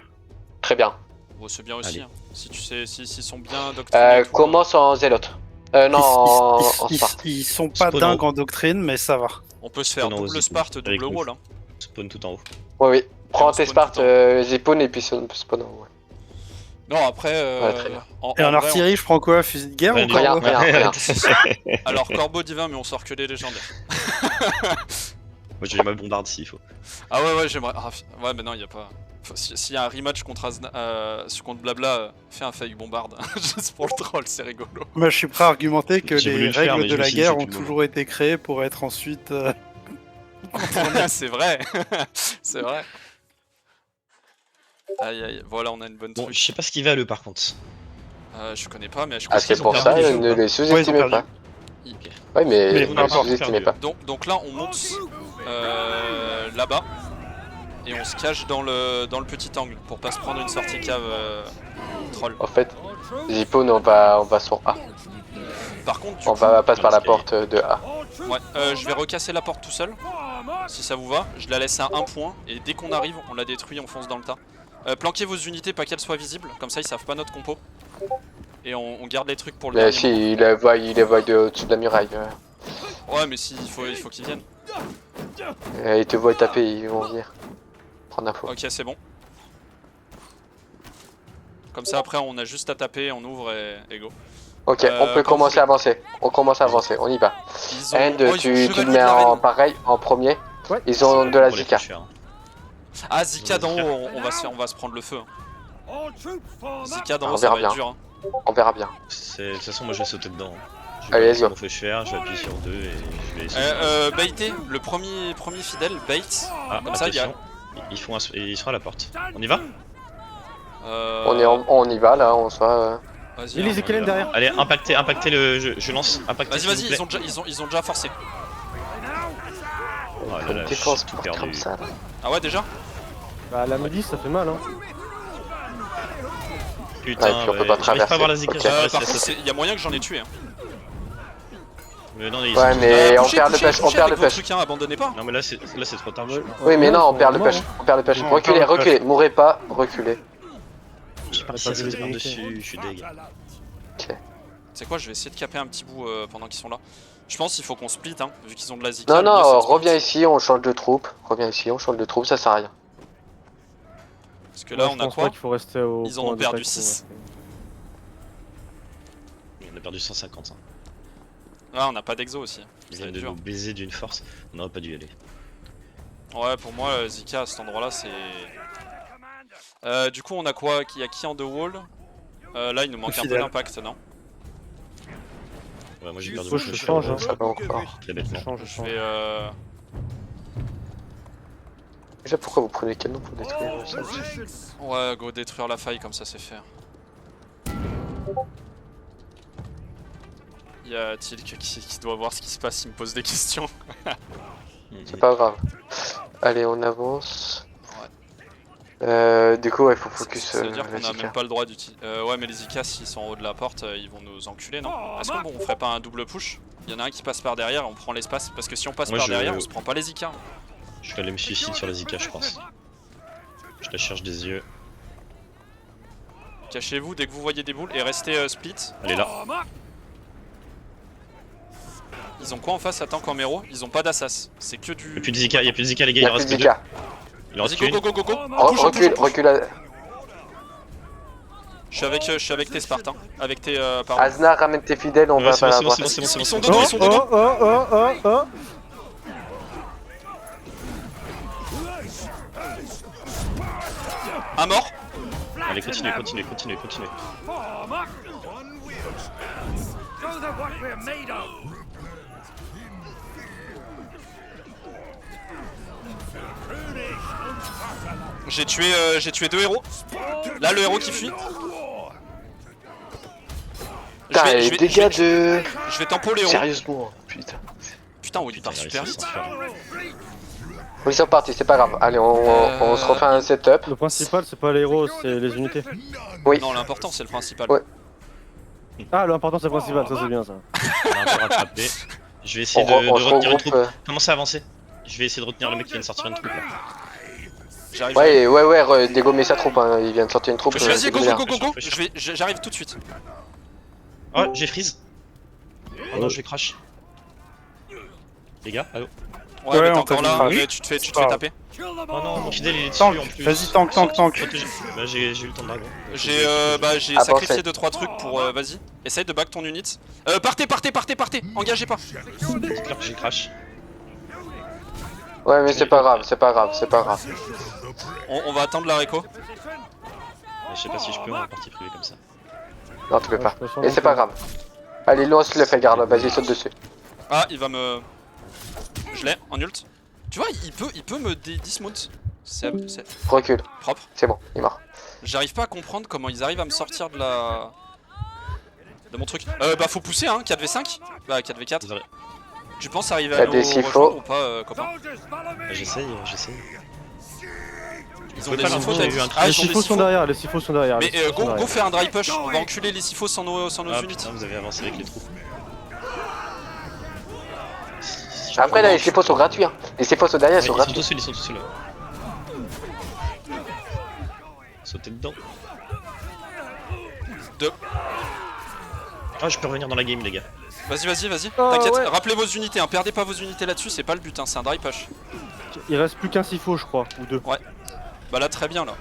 Très bien. Bon, c'est bien aussi. Allez. Hein. Si tu sais, s'ils sont bien doctrinés. et tout, Commence en zélote. Non, en Sparte. Ils sont pas Spawn dingues en haut. en doctrine, mais ça va. on peut se faire Non, double vas-y, Sparte, avec double nous. wall. Hein. Spawn tout en haut. Oui. Prends on tes spawn Spartes, tout le Zipoun et puis spawn. Ouais. Non, après. Ouais, très bien. Et en vrai, artillerie, je prends quoi? Fusil de guerre Rien ou du Rien, corbeau rien. Alors, Corbeau divin, mais on sort que des légendaires. Moi j'ai ma bombarde s'il faut. Ah ouais, j'aimerais. Ah, ouais, mais non, y a pas. S'il y a un rematch contre contre Blabla, fais un fake bombarde. Juste pour le troll, c'est rigolo. Moi, je suis prêt à argumenter que J'ai voulu les le faire, règles mais de je me la suis dit, guerre faut ont plus toujours été créées pour être ensuite. C'est vrai. C'est vrai. Aïe aïe, voilà, on a une bonne Bon, truc. je sais pas ce qu'il va le par contre. Je connais pas, mais je crois Ah, c'est qu'ils ont pour perdu ça, les jeux, ne ou pas les sous-estimez Ouais, ils ont pas. Ok. Ouais, mais vous ne n'avez les pas sous-estimez pas. Donc là, on monte là-bas et on se cache dans le petit angle pour pas se prendre une sortie cave troll. En fait, Zippo, on va sur A. Par contre, On va passer par la porte de A. Ouais, je vais recasser la porte tout seul, si ça vous va. Je la laisse à 1 point et dès qu'on arrive, on la détruit, on fonce dans le tas. Planquez vos unités, pas qu'elles soient visibles, comme ça ils savent pas notre compo. Et on garde les trucs pour le Mais dernier si, moment. il les voit de au-dessus de la muraille. Ouais, mais si, il faut qu'ils viennent. Ils te voient taper, ils vont venir. Prendre info. Ok, c'est bon. Comme ça, après, on a juste à taper, on ouvre et go. Ok, on peut commencer à avancer. On commence à avancer, on y va. End, tu le mets en pareil, en premier. Ouais. Ils ont de la Zika. Ah, Zika d'en haut, on va se prendre le feu. Zika d'en haut, On ça verra va bien. être dur. On verra bien. De toute façon, moi je vais sauter dedans. Je Allez, vais let's go. mon feu cher, je vais appuyer sur 2 et je vais essayer. Baiter, le premier fidèle, bait. Ah, Comme ça, il y a. attention, ils sont à la porte. On y va? On y va là, on soit. Vas-y. Il les Zekelen derrière. Allez, impactez le. Je lance. Impactez. Vas-y, ils ont déjà forcé. Oh là là, défense j'ai tout porte perdu. comme ça là. Ah ouais, déjà? Bah la modiste ça fait mal hein. Putain, Ouais, puis on peut pas j'arrive pas à voir la traverser. Zika. Ok. Par contre, il y a moyen que j'en ai tué. Hein. Mais non, ils Ouais, sont- mais on Poussez, perd le poussez, pêche, on poussez perd le avec vos pêche. trucs, hein, abandonnez pas. Non, mais là c'est trop tard. je crois. Oui, mais non, on perd le mort, pêche. On perd le pêche. Non, Reculez, on perd le reculez. Mourrez pas, reculez. J'ai pas réussi à sauter par-dessus, je suis deg. C'est quoi, je vais essayer de caper un petit bout pendant qu'ils sont là. Je pense qu'il faut qu'on split, hein, vu qu'ils ont de la Zika. Non, le mieux, non, c'est de split. reviens ici, on change de troupe. Reviens ici, on change de troupe, ça sert à rien. Parce que là, Moi, on je a pense quoi pas qu'il faut rester au Ils en point ont perdu d'attaque, 6. On a perdu 150. Hein. Ah, on a pas d'exo aussi. Ils Ça va viennent être de dur. nous baiser d'une force. On n'aurait pas dû y aller. Ouais, pour moi, Zika à cet endroit-là, c'est. Du coup, on a quoi? Il y a qui en The Wall? Là, il nous manque un peu Fidèle. d'impact, non? Ouais, moi j'ai perdu Faut mon que feu je cher, change, hein. Ça va encore. très bêtement. Je vais. Déjà, pourquoi vous prenez canon pour détruire ça? Ouais, go détruire la faille, comme ça, c'est fait. Il y a Tilk qui doit voir ce qui se passe, il me pose des questions. C'est pas grave. Allez, on avance. Du coup, il faut focus Ça veut dire la qu'on a Zika. même pas le droit d'utiliser. Ouais, mais les Zika, s'ils sont en haut de la porte, ils vont nous enculer, non? Est-ce qu'on ferait pas un double push? Il y en a un qui passe par derrière, on prend l'espace. Parce que si on passe Moi, par je- derrière, on se prend pas les Zika. Je vais aller me suicider sur la Zika, je pense. Je la cherche des yeux. Cachez-vous dès que vous voyez des boules et restez split. Elle est là. Ils ont quoi en face? Attends, Camero, ils ont pas d'assas. C'est que du. Y'a plus de Zika, les gars, Il il y en a plus reste de que 2. Zika. Il en reste Vas-y, qu'une. go. Recule, recule. Je suis avec tes Spartans. Avec tes. Pardon. Aznar, ramène tes fidèles, on va c'est pas bon, la c'est bon, voir. c'est bon, c'est bon, c'est bon, Ils c'est sont bon. dedans, ils sont dedans. Oh. Un mort. Allez, continuez. J'ai tué 2 héros. Là, le héros qui fuit. Putain, les dégâts de. Je vais tempo les héros. Sérieusement, putain. Putain, oui, il part il a super réussi vite. à s'en faire. Oui, c'est parti, c'est pas grave. Allez, on se refait un setup. Le principal c'est pas les héros, c'est les unités. Oui. Non, l'important c'est le principal. Ouais. Ah l'important c'est le principal, ça c'est bien ça. On a un peu rattrapé. Je vais essayer de On se retenir une regroupe. troupe. Commencez à avancer. Je vais essayer de retenir le mec qui vient de sortir une troupe là. J'arrive. Ouais, dégommer sa troupe, hein. Il vient de sortir une troupe. Vas-y, go. go. J'arrive tout de suite. Oh, j'ai freeze. Oh non, je vais crash. Les gars, allô. Ouais, mais t'es on encore peut là, faire. mais tu te fais taper. Oh non, mon fidèle il est dessus Tank, en plus. vas-y, tank. Protégé. Bah, j'ai eu le temps de dragon. J'ai Ah, sacrifié pensez. 2-3 trucs pour. Vas-y, essaye de back ton unit. Partez. Engagez pas. C'est clair que j'ai crash. Ouais, mais c'est pas grave. On va attendre la réco. Je sais pas si je peux en partie privée comme ça. Non, tu peux pas. Et c'est pas grave. Allez, lance le fait garde, vas-y, saute dessus. Ah, il va me... Je l'ai, en ult. Tu vois, il peut me dismount. C'est Recule. propre. C'est bon, il est mort. J'arrive pas à comprendre comment ils arrivent à me sortir de la... de mon truc. Bah faut pousser hein, 4v5. Bah 4v4. Tu penses arriver à nous rejoindre ou pas, copain? J'essaye. Ils ont des Sifos, les Sifos sont derrière, les Sifos sont derrière. Mais go faire un dry push, on va enculer les Sifos sans nos unités. Putain, vous avez avancé avec les trous. Après là, les Sifos sont gratuits. Hein. Les Sifos sont derrière, ils sont gratuits. Ils sont tous seuls là. Sautez dedans. 2. Ah, je peux revenir dans la game, les gars. Vas-y. T'inquiète, rappelez vos unités, hein. Perdez pas vos unités là-dessus, c'est pas le but, hein. C'est un dry push. Il reste plus qu'un Sifo, je crois, ou 2. Ouais. Bah là, très bien là.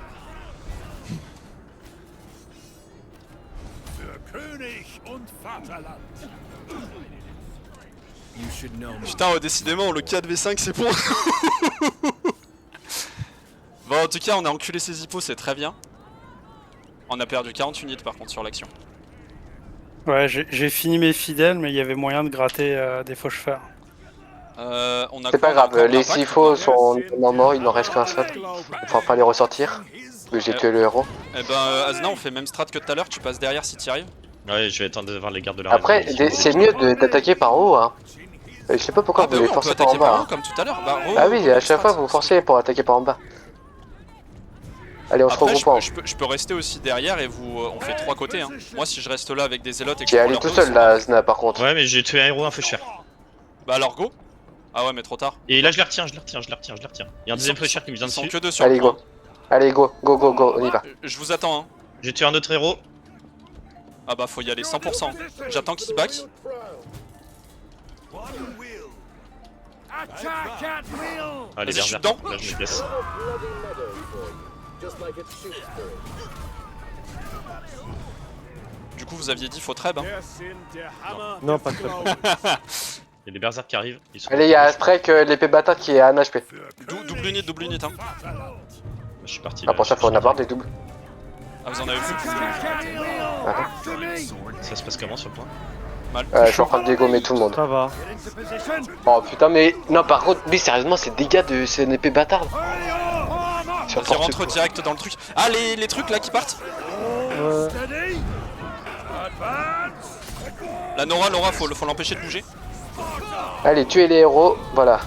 Putain, décidément, le 4v5 c'est pour. Bon, en tout cas, on a enculé ces hippos, c'est très bien. On a perdu 40 unités par contre sur l'action. Ouais, j'ai fini mes fidèles, mais il y avait moyen de gratter des fauches-fers. C'est pas grave, les Sifos sont morts, il n'en reste qu'un seul. On pourra pas les ressortir, j'ai tué le héros. Eh ben, Azna, on fait même strat que tout à l'heure, tu passes derrière si t'y arrives. Ouais, je vais attendre de voir les gardes de la Après, c'est mieux d'attaquer par haut, hein. Je sais pas pourquoi vous voulez forcer par en bas. Hein. Comme tout à l'heure. Ah oui, à chaque fois vous forcez pour attaquer par en bas. Allez, on se regroupe. Je peux rester aussi derrière et on fait 3 côtés. Hein. Moi, si je reste là avec des zélotes et que je allé tout seul là, Azna, par contre. Ouais, mais j'ai tué un héros un faucheur. Bah alors go. Ah ouais, mais trop tard. Et là, je les retiens. Il y a un deuxième faucheur qui me vient dessus. Que deux sur allez, go. Allez, go, on y va. Je vous attends. Hein. J'ai tué un autre héros. Ah bah, faut y aller 100%. J'attends qu'il back. Allez, je suis dedans. Là, je me blesse. Du coup, vous aviez dit faut treb. Hein. Non, pas treb. Il y a des berserks qui arrivent. Allez, il y a Astrek, l'épée bâtard qui est à 1 HP. Double unit. Hein. Je suis parti. Ah, pour ça, faut en avoir des doubles. Ah, vous en avez vu? Ça se passe comment sur le point? Mal. Je suis en train de dégommer tout le monde. Ça va. Oh putain, mais non, par contre, mais sérieusement, c'est dégâts de c'est une épée bâtarde. Vas-y, rentre direct dans le truc. Ah, les trucs là qui partent. La Nora, faut l'empêcher de bouger. Allez, tuez les héros, voilà.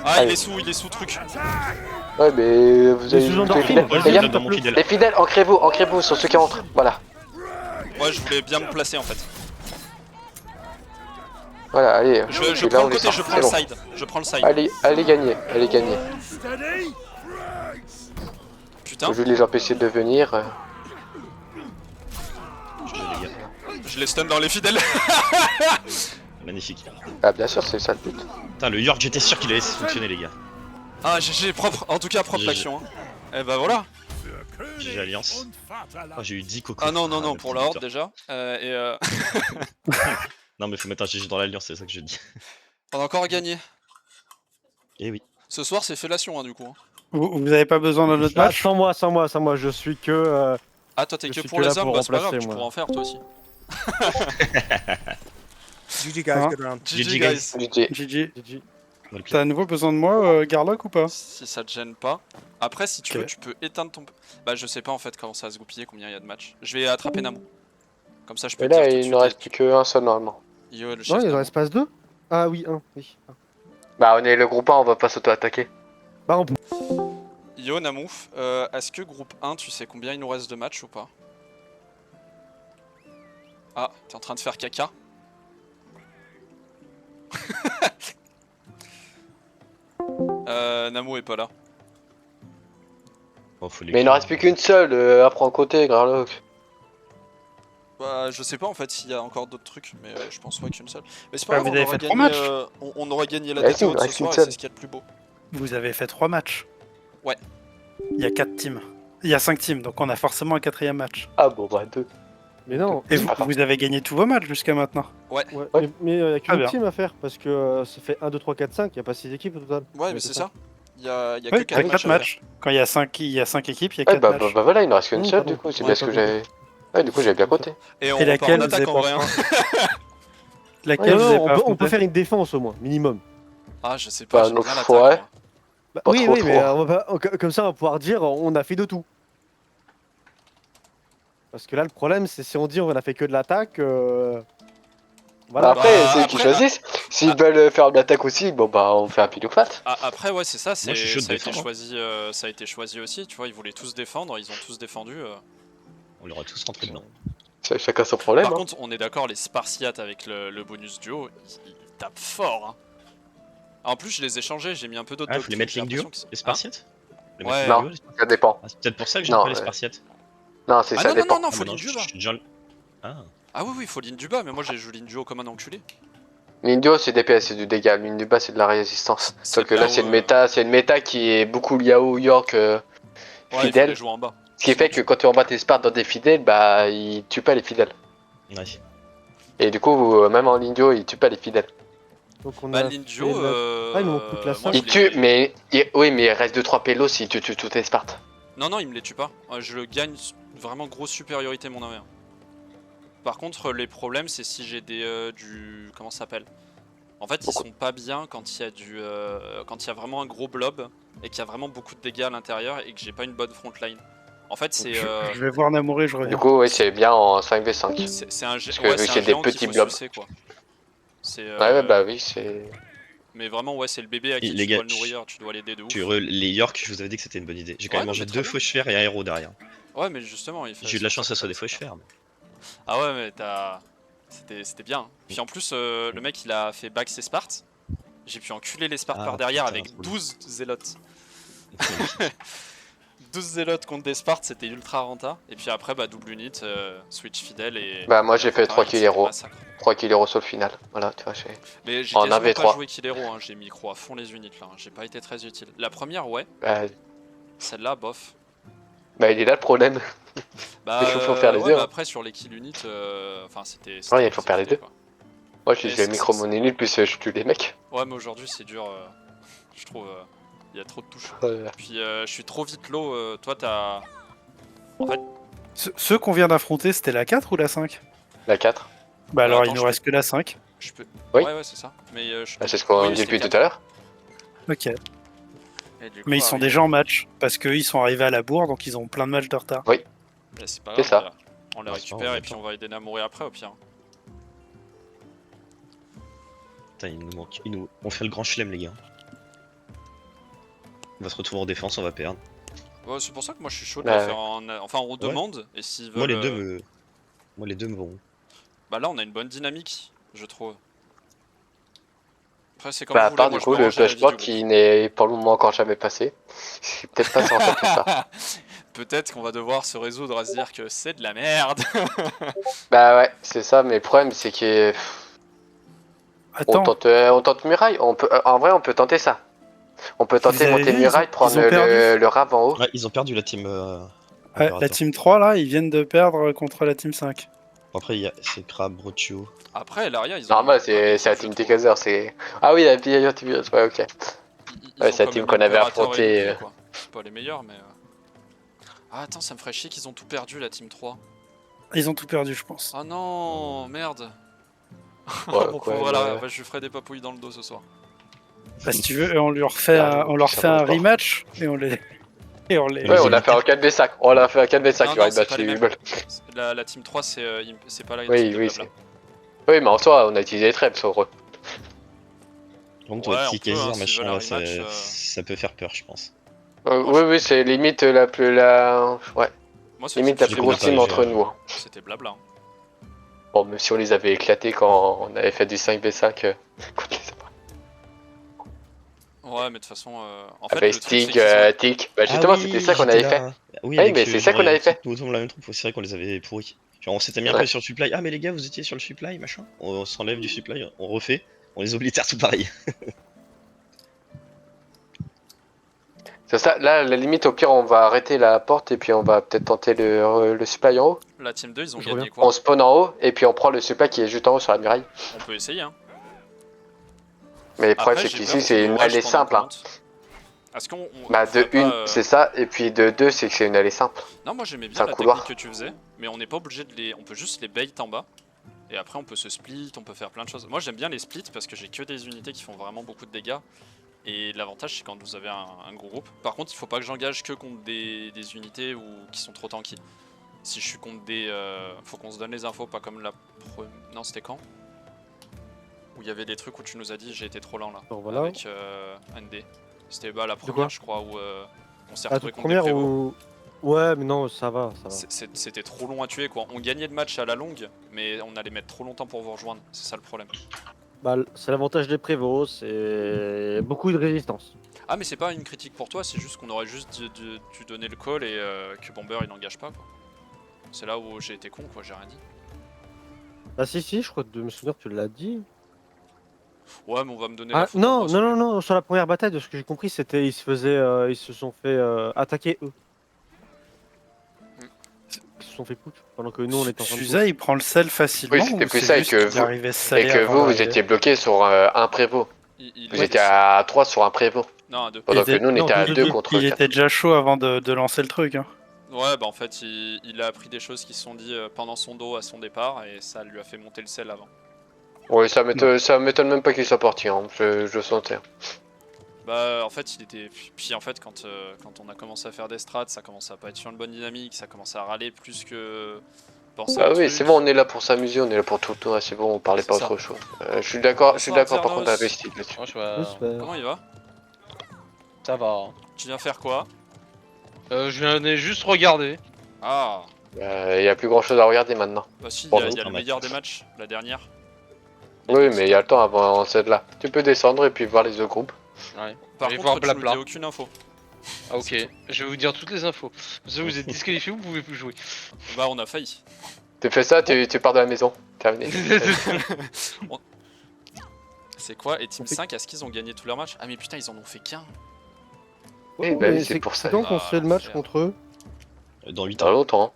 Ah, allez. il est sous truc. Ouais, mais vous avez les fidèles, ancrez-vous sur ceux qui rentrent, voilà. Ouais, je voulais bien me placer en fait. Voilà, allez. Je prends le côté, je prends le side. Je prends le side. Allez gagner. Putain. Je vais les empêcher de venir. Je les stun dans les fidèles. Magnifique. Ah, bien sûr, c'est ça le but. Putain, le York, j'étais sûr qu'il allait fonctionner, les gars. Ah, GG, propre. En tout cas, propre l'action. Hein. Et bah voilà. GG Alliance. Oh, j'ai eu 10 cocos. Ah non, pour la horde déjà. Non, mais faut mettre un GG dans l'Alliance, c'est ça que je dis. On a encore gagné. Eh oui. Ce soir, c'est fellation, hein, du coup. Hein. Vous avez pas besoin d'un autre match? Sans moi, je suis que. Ah, toi, t'es que pour les hommes, bah, c'est pas grave, tu pourras en faire toi aussi. GG guys, good round. GG guys. GG. T'as à nouveau besoin de moi, Garlock, ou pas? Si ça te gêne pas. Après, si tu veux, tu peux éteindre ton... Bah, je sais pas en fait comment ça va se goupiller, combien il y a de matchs. Je vais attraper Namo. Comme ça, je peux te dire. Mais là, il ne reste plus qu'un seul normalement. Non, il en reste pas 2. Ah oui, 1, oui. Bah, on est le groupe 1, on va pas s'auto-attaquer. Bah, on... Yo, Namouf, est-ce que groupe 1, tu sais combien il nous reste de matchs ou pas? Ah, t'es en train de faire caca. Namo est pas là. Oh, mais il n'en reste plus qu'une seule, à prendre côté, Garlock. Bah, je sais pas en fait s'il y a encore d'autres trucs, mais je pense pas qu'une seule. Mais c'est pas grave, on aura gagné la défaite ce soir et c'est ce qu'il y a de plus beau. Vous avez fait 3 matchs. Ouais. Il y a 4 teams. Il y a 5 teams, donc on a forcément un 4ème match. Ah bon, bah 2. Mais non. Et vous avez gagné tous vos matchs jusqu'à maintenant. Ouais. Mais il y a qu'une team à faire, parce que ça fait 1, 2, 3, 4, 5, il n'y a pas 6 équipes au total. Ouais, mais c'est ça. Il y a que Ouais, 4 4 matchs. matchs. Quand il y a 5 équipes, il y a Ouais, 4 bah, matchs. bah voilà, il ne reste qu'une Mmh, seule pardon. du coup, c'est Ouais, bien ce que pardon. j'avais. Ouais, du coup j'avais bien compté. Et on Et repart en laquelle vous attaque avez en pas vrai. hein. Laquelle Ouais, vous non, avez on, pas peut, affronté faire une défense au moins, minimum. Ah, je sais pas, Bah, j'aime nos bien l'attaque. fois, moi. Bah, Pas oui, trop, oui, mais trop. on va pas- comme ça, on va pouvoir dire on a fait de tout. Parce que là, le problème, c'est si on dit on a fait que de l'attaque. Voilà. Après, Bah, c'est eux qui après, choisissent. S'ils veulent faire de l'attaque aussi, bon bah on fait un pile ou face. Après, ouais, c'est ça, Moi, je suis chaud de ça a été défendre, hein. choisi, ça a été choisi aussi, tu vois, ils voulaient tous défendre, ils ont tous défendu. On leur a tous rentré dedans. Chacun son problème. Par hein. contre, on est d'accord, les Spartiates avec le bonus duo, ils tapent fort. Hein. En plus, je les ai changés, j'ai mis un peu d'autres. Ah, faut les mettre ligne duo, les Spartiates? Les mettre Ouais. ligne Non, duo, les Spartiates. ça dépend. Ah, c'est peut-être pour ça que j'aime Non, pas les Spartiates. Non, c'est Ah ça non, dépend. non, Ah, faut bah non, ligne du bas. je suis déjà... Ah. Ah oui, oui, faut ligne du bas, mais moi j'ai joué ligne du haut comme un enculé. Ligne du haut c'est DPS, c'est du dégât. Ligne du bas c'est de la résistance. C'est Sauf que de là là c'est où, une méta, c'est une méta qui est beaucoup Yao York Ouais, il faut fidèle. les jouer en bas. Ce qui fait que quand tu embats tes Spartes dans des fidèles, bah ils tuent pas les fidèles. Ouais. Et du coup, même en ligne du haut, ils tuent pas les fidèles. Donc on Bah, a ligne du fait haut, Ah, il nous manque plus que la moi, 5. je Ils les- tuent, mais oui, mais il reste 2-3 pélos s'ils tuent tous tes Spartes. Non, non, il me les tue pas. Je gagne vraiment grosse supériorité mon armée. Par contre, les problèmes, c'est si j'ai du... Comment ça s'appelle? En fait, ils sont pas bien quand il y a quand il y a vraiment un gros blob et qu'il y a vraiment beaucoup de dégâts à l'intérieur et que j'ai pas une bonne front line. En fait, c'est... Je vais voir Namoré, je reviens. Du coup, oui, c'est bien en 5v5. C'est un, Parce que ouais, vu c'est qu'il y un a des géant petits qu'il faut blobs. sucer, quoi. Ouais, bah oui, c'est. Mais vraiment, ouais, c'est le bébé à qui Les tu gars, dois le nourrir, tu dois l'aider de ouf. Les York, je vous avais dit que c'était une bonne idée. J'ai quand Ouais, même non, mangé mais très 2 bien. fauches fers et un héros derrière. Ouais, mais justement, J'ai eu de la chance que ça soit des fauches fers. Ah ouais, mais c'était bien. Puis en plus, le mec, il a fait back ses Spartes. J'ai pu enculer les Spartes Ah, par derrière putain, avec cool. 12 zélotes. 12 zélotes contre des Spartes, c'était ultra renta. Et puis après, bah, double unit, switch fidèle et... Bah, moi j'ai fait 3 pareil, kill c'était héros. massacre. 3 kill héros sur le final. Voilà, tu vois, j'ai. Mais j'ai En quasiment pas 1v3. joué kill hero, hein. J'ai micro à fond les unités là, hein. J'ai pas été très utile. La première, ouais. Bah, Celle-là, bof. bah, il est là le problème. Bah, Il faut faire les ouais, deux. bah hein. après, sur les kill units, enfin, c'était... Ouais, il faut faire les deux. quoi. Moi, je Mais suis le c'est- micro mon unit, plus je tue les mecs. Ouais, mais aujourd'hui, c'est dur, je trouve. Il y a trop de touches. Ouais. Puis je suis trop vite low, toi t'as... En fait, Ceux qu'on vient d'affronter, c'était la 4 ou la 5? La 4. Bah alors, attends, il je nous reste que la 5. je peux... Oui. Ouais, ouais, c'est ça. Mais je Bah, c'est ce qu'on oui, dit depuis c'était tout à l'heure. Ok. 4. Et du coup, Mais ils sont arrivé- déjà en match, parce qu'ils sont arrivés à la bourre, donc ils ont plein de matchs de retard. Oui. Mais c'est pas C'est grave, ça. on les Ouais, c'est pas récupère grave, et puis on va aider Namoré après au pire. Putain, il nous manque. On fait le grand chelem, les gars. On va se retrouver en défense, on va perdre. Ouais, c'est pour ça que moi je suis chaud de Ouais. la faire en... Enfin, on demande, et s'ils veulent... Moi, les deux me vont. Bah là, on a une bonne dynamique, je trouve. Après, c'est comme Bah, à vous voulez, part moi, du je coup me le range à la flashpoint vie du qui n'est pour le moment encore jamais passé. C'est peut-être pas ça en fait tout ça. Peut-être qu'on va devoir se résoudre à se dire que c'est de la merde. Bah ouais, c'est ça, mais le problème c'est que. Attends, On tente muraille, en vrai on peut tenter ça. On peut tenter avez monter vu, muraille, ils prendre ont perdu. le rave en haut. Ouais, ils ont perdu la team. ouais, opérateur. la team 3 là, ils viennent de perdre contre la team 5. Après, c'est Crab, Brochio. Après, Laria, ils ont... Normal, c'est la team TKzer, c'est. Ah oui, la PIA team, ouais, ok. Ils Ouais, ont c'est la quand team même qu'on avait Imperator et affronté, bouclier, quoi. C'est pas les meilleurs, mais... Ah, attends, ça me ferait chier qu'ils ont tout perdu, la team 3. Ils ont tout perdu, je pense. Ah non, merde. Ouais, Bon, quoi, voilà, ouais. bah, je lui ferai des papouilles dans le dos ce soir. Bah, si tu veux, on leur fait un rematch et on les. Et on les. Ouais, on l'a fait en 4v5. On l'a fait en 4v5, Non, il aurait non, c'est pas les battu mêmes. La team 3, c'est pas la Oui, team de oui, blabla. Oui, mais en soi, on a utilisé les traps sur eux. Donc, Ouais, toi, on petit peut, hein, Kaiser, s'ils machin, veulent un là, rematch, ça peut faire peur, je pense. Oui, oui, c'est limite la plus. Ouais, Moi, c'est limite la je plus connais grosse pas team les entre jeux. nous. Hein. C'était blabla. Hein. Bon, même si on les avait éclatés quand on avait fait du 5v5 contre les Samouraïs. Ouais, mais de toute façon, en fait, Avec le truc, c'est Stig, qu'ils ont- Tic. Bah, justement, c'était ça qu'on avait fait. Oui, Oui, mais c'est ça qu'on avait fait. Nous tombe la même troupe, c'est vrai qu'on les avait pourris. Genre, on s'était mis un Ouais. peu sur le supply. Ah, mais les gars, vous étiez sur le supply, machin. On s'enlève du supply, on refait. On les oblitère tout pareil. C'est ça, là, à la limite, au pire, on va arrêter la porte et puis on va peut-être tenter le supply en haut. La team 2, ils ont Je gagné reviens. quoi? On spawn en haut et puis on prend le supply qui est juste en haut sur la muraille. On peut essayer, hein. Mais le problème, Après, c'est j'ai qu'ici, peur c'est qu'ils une nous rushent allée pendant simple. qu'on Hein. monte. Est-ce qu'on. Bah, de ferait 1, pas, c'est ça, et puis de 2, c'est que c'est une allée simple. Non, moi j'aimais C'est bien un la couloir. technique que tu faisais, mais on n'est pas obligé de les. On peut juste les bait en bas. Et après, on peut se split, on peut faire plein de choses. Moi j'aime bien les splits parce que j'ai que des unités qui font vraiment beaucoup de dégâts. Et l'avantage, c'est quand vous avez un gros groupe. Par contre, il faut pas que j'engage que contre des unités qui sont trop tanky. Si je suis contre des. Faut qu'on se donne les infos, pas comme la première. Non, c'était quand? Où il y avait des trucs où tu nous as dit j'ai été trop lent là. Alors, voilà. Avec ND. C'était la quoi première, je crois, où on s'est La retrouvé toute contre des première prévôts. où... Ouais, mais non, ça va. C'était trop long à tuer quoi. On gagnait le match à la longue, mais on allait mettre trop longtemps pour vous rejoindre. C'est ça le problème. Bah, c'est l'avantage des prévôts, c'est beaucoup de résistance. Ah, mais c'est pas une critique pour toi, c'est juste qu'on aurait juste dû donner le call et que Bomber il n'engage pas quoi. C'est là où j'ai été con quoi, j'ai rien dit. Ah si, je crois de me souvenir que tu l'as dit. Ouais, mais on va me donner Ah, la faute. non, sur la première bataille, de ce que j'ai compris, c'était ils se sont fait attaquer eux. Ils se sont fait putsch pendant que nous on était en train de Suza, il prend le sel facilement. Oui, c'était ou plus c'est ça, et juste que qu'il arrivait salé et que avant vous d'arriver étiez bloqué sur un prévôt. Vous étiez à 3 sur un prévôt. Non, à 2. Pendant que nous, on était à 2 contre Il 4. était déjà chaud avant de lancer le truc. Hein. Ouais, bah en fait, il a appris des choses qui se sont dit pendant son dos à son départ et ça lui a fait monter le sel avant. Oui, ça m'étonne même pas qu'il soit parti, hein. Je sentais. Bah en fait il était. Puis en fait quand on a commencé à faire des strats, ça commençait à pas être sur une bonne dynamique, ça commençait à râler plus que penser Ah à oui, truc. c'est bon, on est là pour s'amuser, on est là pour tout le tour, c'est bon, on parlait pas autre chose. Je suis d'accord par contre avec Steve là-dessus. Comment il va? Ça va. Tu viens faire quoi? Je viens juste regarder. Ah. Il y a plus grand chose à regarder maintenant. Bah si, Bon, il y a le meilleur des matchs, la dernière. Oui, mais il y a le temps avant celle-là. Tu peux descendre et puis voir les autres groupes. Ouais. Par Je vais contre, voir tu nous blabla. dis aucune info. Ah ok, je vais vous dire toutes les infos. Si vous êtes disqualifié, vous pouvez plus jouer. Bah on a failli. Tu fais ça, tu pars de la maison. Terminé. C'est quoi? Et Team 5, est-ce qu'ils ont gagné tous leurs matchs? Ah mais putain, ils en ont fait qu'un. Oui, bah oui, c'est pour ça. Quand on fait le match contre eux? Dans 8 Dans ans. longtemps.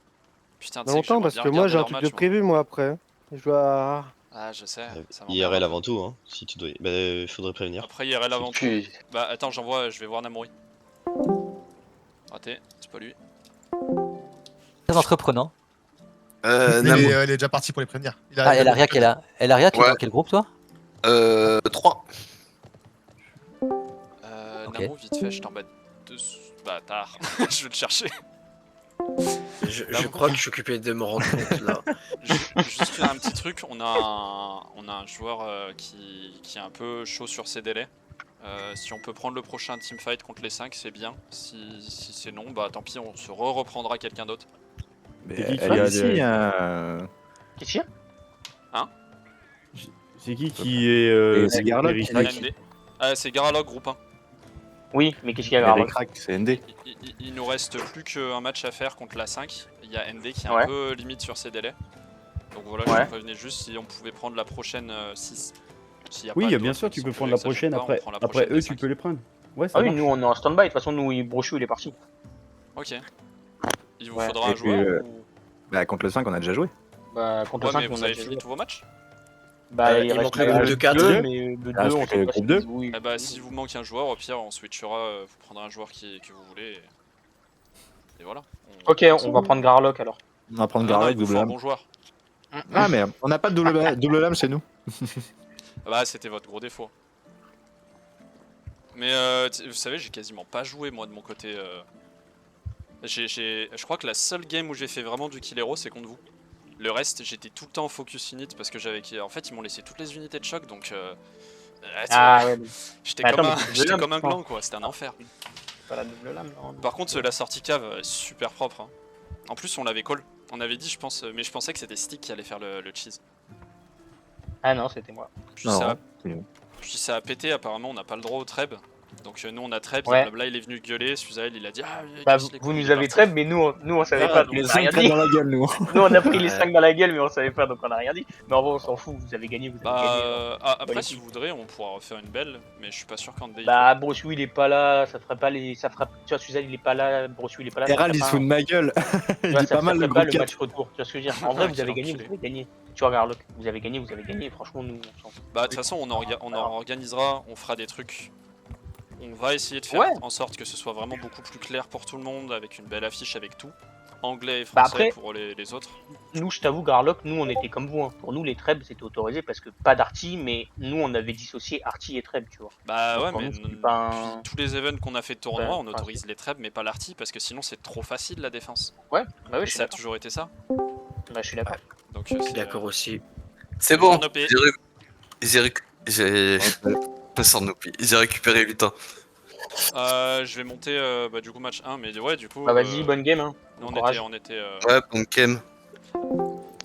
Putain, Dans longtemps, parce que moi j'ai un truc de prévu moi après. Je dois... Ah je sais. ça m'emmerde. IRL avant tout, hein, si tu dois. Bah, faudrait prévenir. Après IRL avant tout. Puis... Bah attends, j'envoie, je vais voir Namori. Raté, c'est pas lui. Très entreprenant. Il est déjà parti pour les prévenir. Ah, Elaria qui est là. Elaria qui est dans quel groupe toi? 3. Namo, vite fait, je t'en bats deux. Bâtard. Je vais le chercher. Je crois que je suis occupé de me rendre compte là. Juste un petit truc, on a un joueur qui est un peu chaud sur ses délais. Si on peut prendre le prochain teamfight contre les 5, c'est bien. Si c'est non, bah tant pis, on se reprendra quelqu'un d'autre. C'est qui Hein? C'est qui est. C'est Garlock. ND. Ah, c'est Garalog, groupe 1. Oui, mais qu'est-ce qu'il y a Garlock? C'est ND. Il nous reste plus qu'un match à faire contre la 5. Il y a ND qui est un peu limite sur ses délais. Donc voilà, je vous prévenais juste si on pouvait prendre la prochaine 6. Oui, bien sûr, tu peux prendre la prochaine. Après eux, tu peux les prendre. Ouais, ça nous on est en stand-by. De toute façon, nous, Brochu il est parti. Ok. Il vous faudra un joueur ou... Bah, contre le 5, on a déjà joué. Bah, contre le 5, mais on vous a avez déjà fini joué. tous vos matchs? Bah, il manque reste le groupe de 4. mais le 2, on le groupe 2. Eh bah, si vous manque un joueur, au pire, on switchera. Vous prendrez un joueur que vous voulez. Et voilà. Ok, on va prendre Garlock alors. On va prendre Garlock, Garlock, double un lame. bon joueur. Ah, mais on n'a pas de double lame chez nous. Bah, c'était votre gros défaut. Mais vous savez, j'ai quasiment pas joué moi de mon côté. Je crois que la seule game où j'ai fait vraiment du kill hero, c'est contre vous. Le reste, j'étais tout le temps en focus unit parce que j'avais. En fait, ils m'ont laissé toutes les unités de choc donc. J'étais comme un gland quoi, c'était un enfer. Pas la double lame, non. Par contre, la sortie cave est super propre. Hein. En plus, on l'avait call. On avait dit, je pense, mais je pensais que c'était Stick qui allait faire le cheese. Ah non, c'était moi. Puis ça a pété, apparemment, on n'a pas le droit au treb. Donc nous on a treb, là il est venu gueuler, Suzael il a dit ah vous nous avez treb mais nous on savait pas donc les on a rien dit. dans la gueule nous. Nous on a pris les 5 dans la gueule mais on savait pas donc on a rien dit. Mais en vrai on s'en fout, vous avez gagné, vous avez gagné. Après si vous voudrez on pourra refaire une belle mais je suis pas sûr qu'en day. Bah Brochu il est pas là, ça ferait pas les. Ça fera. Tu vois Suzael il est pas là, Brochu il est pas là. Herald il se fout de ma gueule. Il dit pas mal le groupe groupe 4. match retour, tu vois ce que je veux dire. En vrai vous avez gagné, Tu vois Garlock, vous avez gagné, franchement nous on s'en fout. Bah de toute façon on en organisera, on fera des trucs. on va essayer de faire en sorte que ce soit vraiment beaucoup plus clair pour tout le monde, avec une belle affiche, avec tout. Anglais et français après, pour les autres. Nous, je t'avoue, Garlock, nous on était comme vous. Hein. Pour nous, les trèbes c'était autorisé parce que pas d'arty, mais nous on avait dissocié arty et trèbe, tu vois. Bah donc, ouais, mais nous, pas tous les events qu'on a fait de tournoi, on autorise les trèbes, mais pas l'arty parce que sinon c'est trop facile la défense. Ouais, bah oui, ça a toujours été ça. Bah je suis d'accord. Donc c'est d'accord aussi. C'est bon. J'ai récupéré 8 ans. Je vais monter du coup match 1, mais ouais, du coup. Bah vas-y, bonne game. Hein. On était. Ouais, bonne game.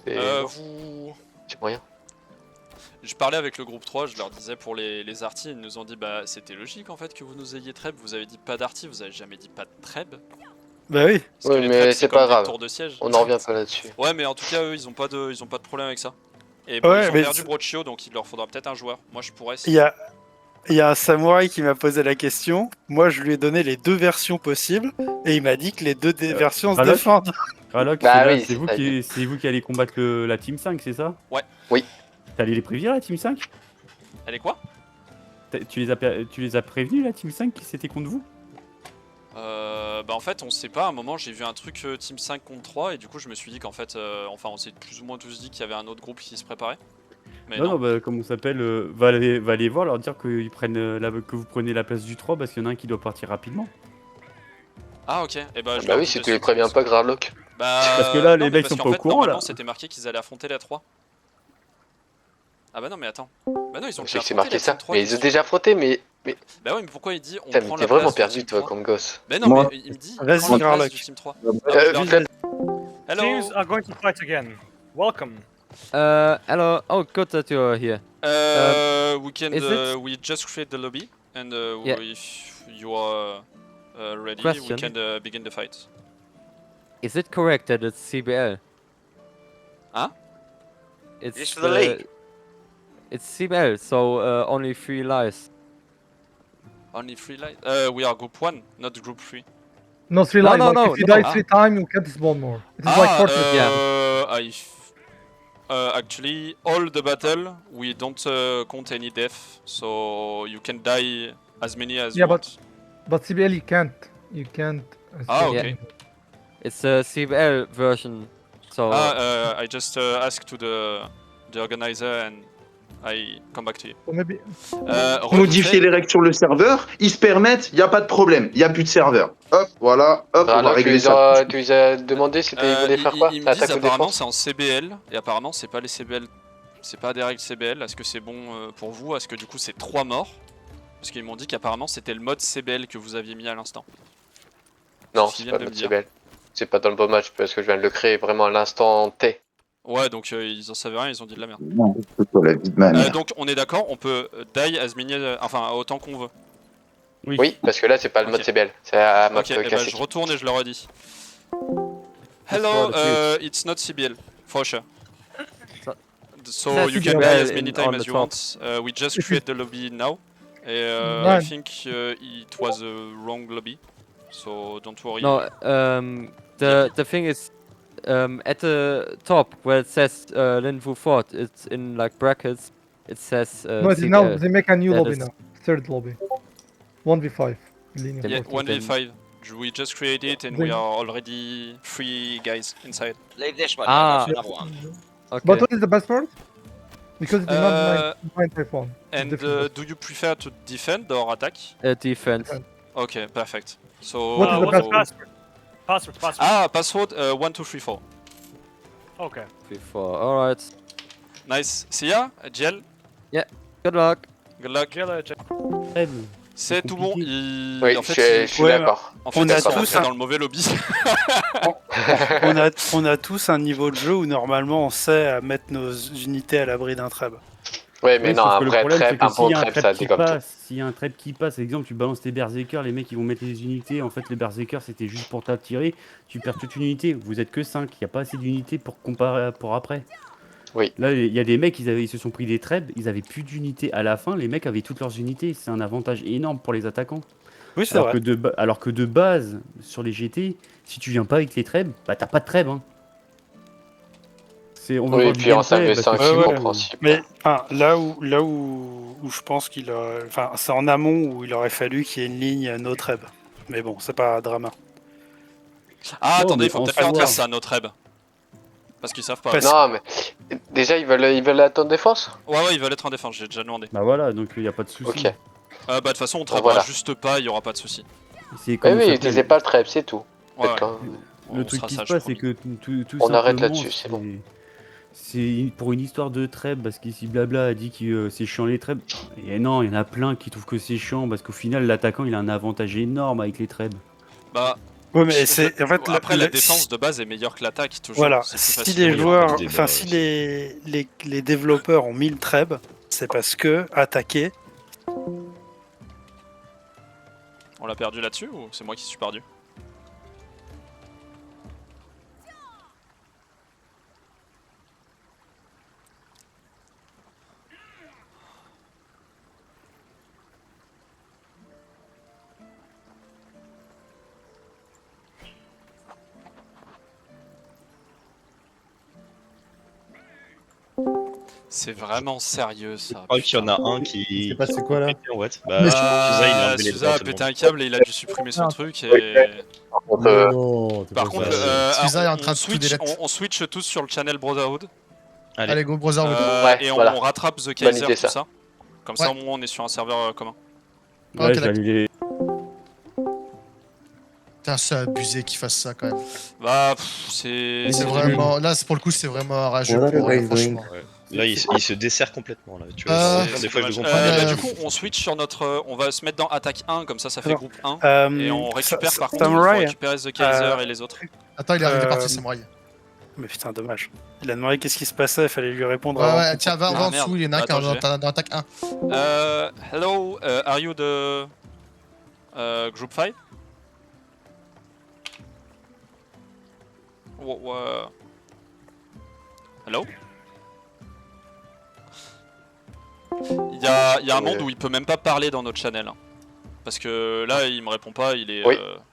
C'est moyen. Je parlais avec le groupe 3, je leur disais pour les arty, ils nous ont dit bah c'était logique en fait que vous nous ayez treb, vous avez dit pas d'arty, vous avez jamais dit pas de treb. Bah oui. Oui, mais c'est pas grave. Tours de siège. On en revient pas là-dessus. Ouais, mais en tout cas, eux, ils ont pas de problème avec ça. Et bon, ils ont perdu Brochio, donc il leur faudra peut-être un joueur. Moi, je pourrais. Il y a un samouraï qui m'a posé la question. Moi, je lui ai donné les 2 versions possibles et il m'a dit que les 2 versions se défendent. Raloc, c'est vous qui allez combattre la Team 5, c'est ça? Ouais. Oui. T'allais les prévenir, la Team 5? Elle est quoi? Tu les as prévenus, la Team 5, qui c'était contre vous? Bah en fait on sait pas, à un moment j'ai vu un truc Team 5 contre 3 et du coup je me suis dit qu'en fait, enfin on s'est plus ou moins tous dit qu'il y avait un autre groupe qui se préparait. Mais non, bah comme on s'appelle, va aller voir, leur dire qu'ils prennent que vous prenez la place du 3 parce qu'il y en a un qui doit partir rapidement. Ah ok, et bah bah oui, si tu les préviens pas, Gradlock. Bah parce que là les mecs sont pas au courant là. C'était marqué qu'ils allaient affronter la 3. Ah bah non mais attends. Bah non ils ont déjà affronté marqué ça. 3, mais ils ont déjà affronté mais... Bah ouais mais pourquoi il dit on prend la place. T'es vraiment perdu toi comme gosse. Bah non mais il me dit vas-y Gradlock. Team 3. Hello. Teams are going to fight again. Welcome. Hello. Oh, good that you are here. We just create the lobby and if you are ready, we can begin the fight. Is it correct that it's CBL? Huh? It's for the league. It's CBL, so only 3 lives. Only 3 lives? We are group 1, not group 3. No 3 lives. Like if you die 3 times, you can't spawn more. It is like Fortnite. Actually, all the battle we don't count any death, so you can die as many as you want. But CBL you can't. You can't. Okay. It's a CBL version, so. I just asked to the organizer and I come back to you. Maybe. Modifier les règles sur le serveur, ils se permettent, il n'y a pas de problème, il n'y a plus de serveur. Hop, voilà, hop, on va régler ça. Tu les as demandé si ils voulaient faire quoi? Ils me disent apparemment c'est en CBL, et apparemment c'est pas les CBL, c'est pas des règles CBL. Est-ce que c'est bon pour vous? Est-ce que du coup c'est 3 morts? Parce qu'ils m'ont dit qu'apparemment c'était le mode CBL que vous aviez mis à l'instant. Non, c'est pas le mode CBL. C'est pas dans le bon match parce que je viens de le créer vraiment à l'instant T. Ouais, donc ils en savaient rien, ils ont dit de la merde. Non, c'est pas la vie de ma mère. Donc on est d'accord, on peut die as many, enfin autant qu'on veut. Oui, parce que là c'est pas le mode CBL, c'est un mode classique. Bah, je retourne et je leur ai dit. Hello, it's not CBL, for sure. So you can die as many times as you want. We just create the lobby now. I think it was a wrong lobby, so don't worry. No, the thing is, at the top where it says Linfu Fort, it's in like brackets. It says. No, now they make a new lobby now. 3rd lobby. 1v5. Yeah, 1v5. We just created it and we are already 3 guys inside. Okay. But what is the best part? Because it's not 9.1. And do you prefer to defend or attack? Defense. Okay, perfect. So what is the password? Password. Ah, password 1, 2, 3, 4. Okay. 3, 4. Alright. Nice. See ya, Gel. Yeah. Good luck. Good luck. C'est tout bon. Oui, en fait, je suis d'accord. En fait, on a tous dans le mauvais lobby. on a tous un niveau de jeu où normalement on sait mettre nos unités à l'abri d'un treb. Ouais, mais non, un vrai treb, un bon treb, ça dégomme tout. S'il y a un treb qui passe, exemple, tu balances tes berserkers, les mecs ils vont mettre les unités. En fait, les berserkers c'était juste pour t'attirer. Tu perds toute une unité. Vous êtes que 5. Il n'y a pas assez d'unités pour comparer pour après. Oui. Là, il y a des mecs, ils se sont pris des trebs, ils avaient plus d'unités. À la fin, les mecs avaient toutes leurs unités. C'est un avantage énorme pour les attaquants. Oui, c'est vrai. Alors que de base, sur les GT, si tu viens pas avec les trebs, bah t'as pas de trebs. Hein. On veut Oui, voir et du puis en gameplay, 5v5 parce que- en principe. Mais là où je pense qu'il a. Enfin, c'est en amont où il aurait fallu qu'il y ait une ligne no treb. Mais bon, c'est pas drama. Ah, Non, attendez, mais il faut en peut-être faire savoir. dire ça à notre Reb. Parce qu'ils savent pas. Non, mais déjà, ils veulent être en défense. Ouais, ils veulent être en défense, j'ai déjà demandé. Bah voilà, donc il y a pas de souci. Ok. Bah, de toute façon, on traitera voilà. juste pas, il y aura pas de souci. C'est comment ça Oui, s'appelle utilisez pas le trap, c'est tout. Ouais, Faites ouais. un- On Le truc sera qui se sage, passe, c'est promis. que tout On arrête simplement, là-dessus, c'est bon. C'est pour une histoire de treb, parce qu'ici Blabla a dit que c'est chiant les treb. Et non, il y en a plein qui trouvent que c'est chiant, parce qu'au final, l'attaquant il a un avantage énorme avec les treb. Bah. Ouais, mais c'est. En fait, après, la défense de base est meilleure que l'attaque, toujours. Voilà, C'est plus si facile les pour joueurs, eux. enfin si les développeurs ont mis le treb, c'est parce que attaquer. On l'a perdu là-dessus ou c'est moi qui suis perdu? C'est vraiment sérieux ça. Je crois qu'il y en a un qui. C'est passé quoi là? Ouais, bah, Suza, il a enlevé les Suza droits a à tout le pété monde. un câble et il a dû supprimer son truc et... Par contre, Suza est en train de tout delete. on switch tous sur le channel Brotherhood. Allez, go Brotherhood. Et on voilà. rattrape The Bonne Kaiser, idée, tout ça. ça. Comme ça au moins on est sur un serveur commun. Ouais, Ok, j'ai annulé. Putain, c'est abusé qu'il fasse ça quand même. Bah, c'est... C'est vraiment. Là, pour le coup, c'est vraiment rageux. Voilà, pour eux, ouais, franchement. Là, il se dessert complètement. Là. Tu vois, des fois, je le comprends. Bah, du coup, on switch sur notre... on va se mettre dans attaque 1, comme ça fait groupe 1. Et on récupère par contre, il faut Samurai, récupérer The Kaiser et les autres. Attends, il est parti, Samurai. Mais putain, dommage. Il a demandé qu'est-ce qui se passait, il fallait lui répondre Ouais, avant. ouais, tiens, va en dessous, il y en a un qui est dans attaque 1. Hello, are you the group 5? Hello? Il y a un monde où il peut même pas parler dans notre channel. Hein. Parce que là, il me répond pas, il est.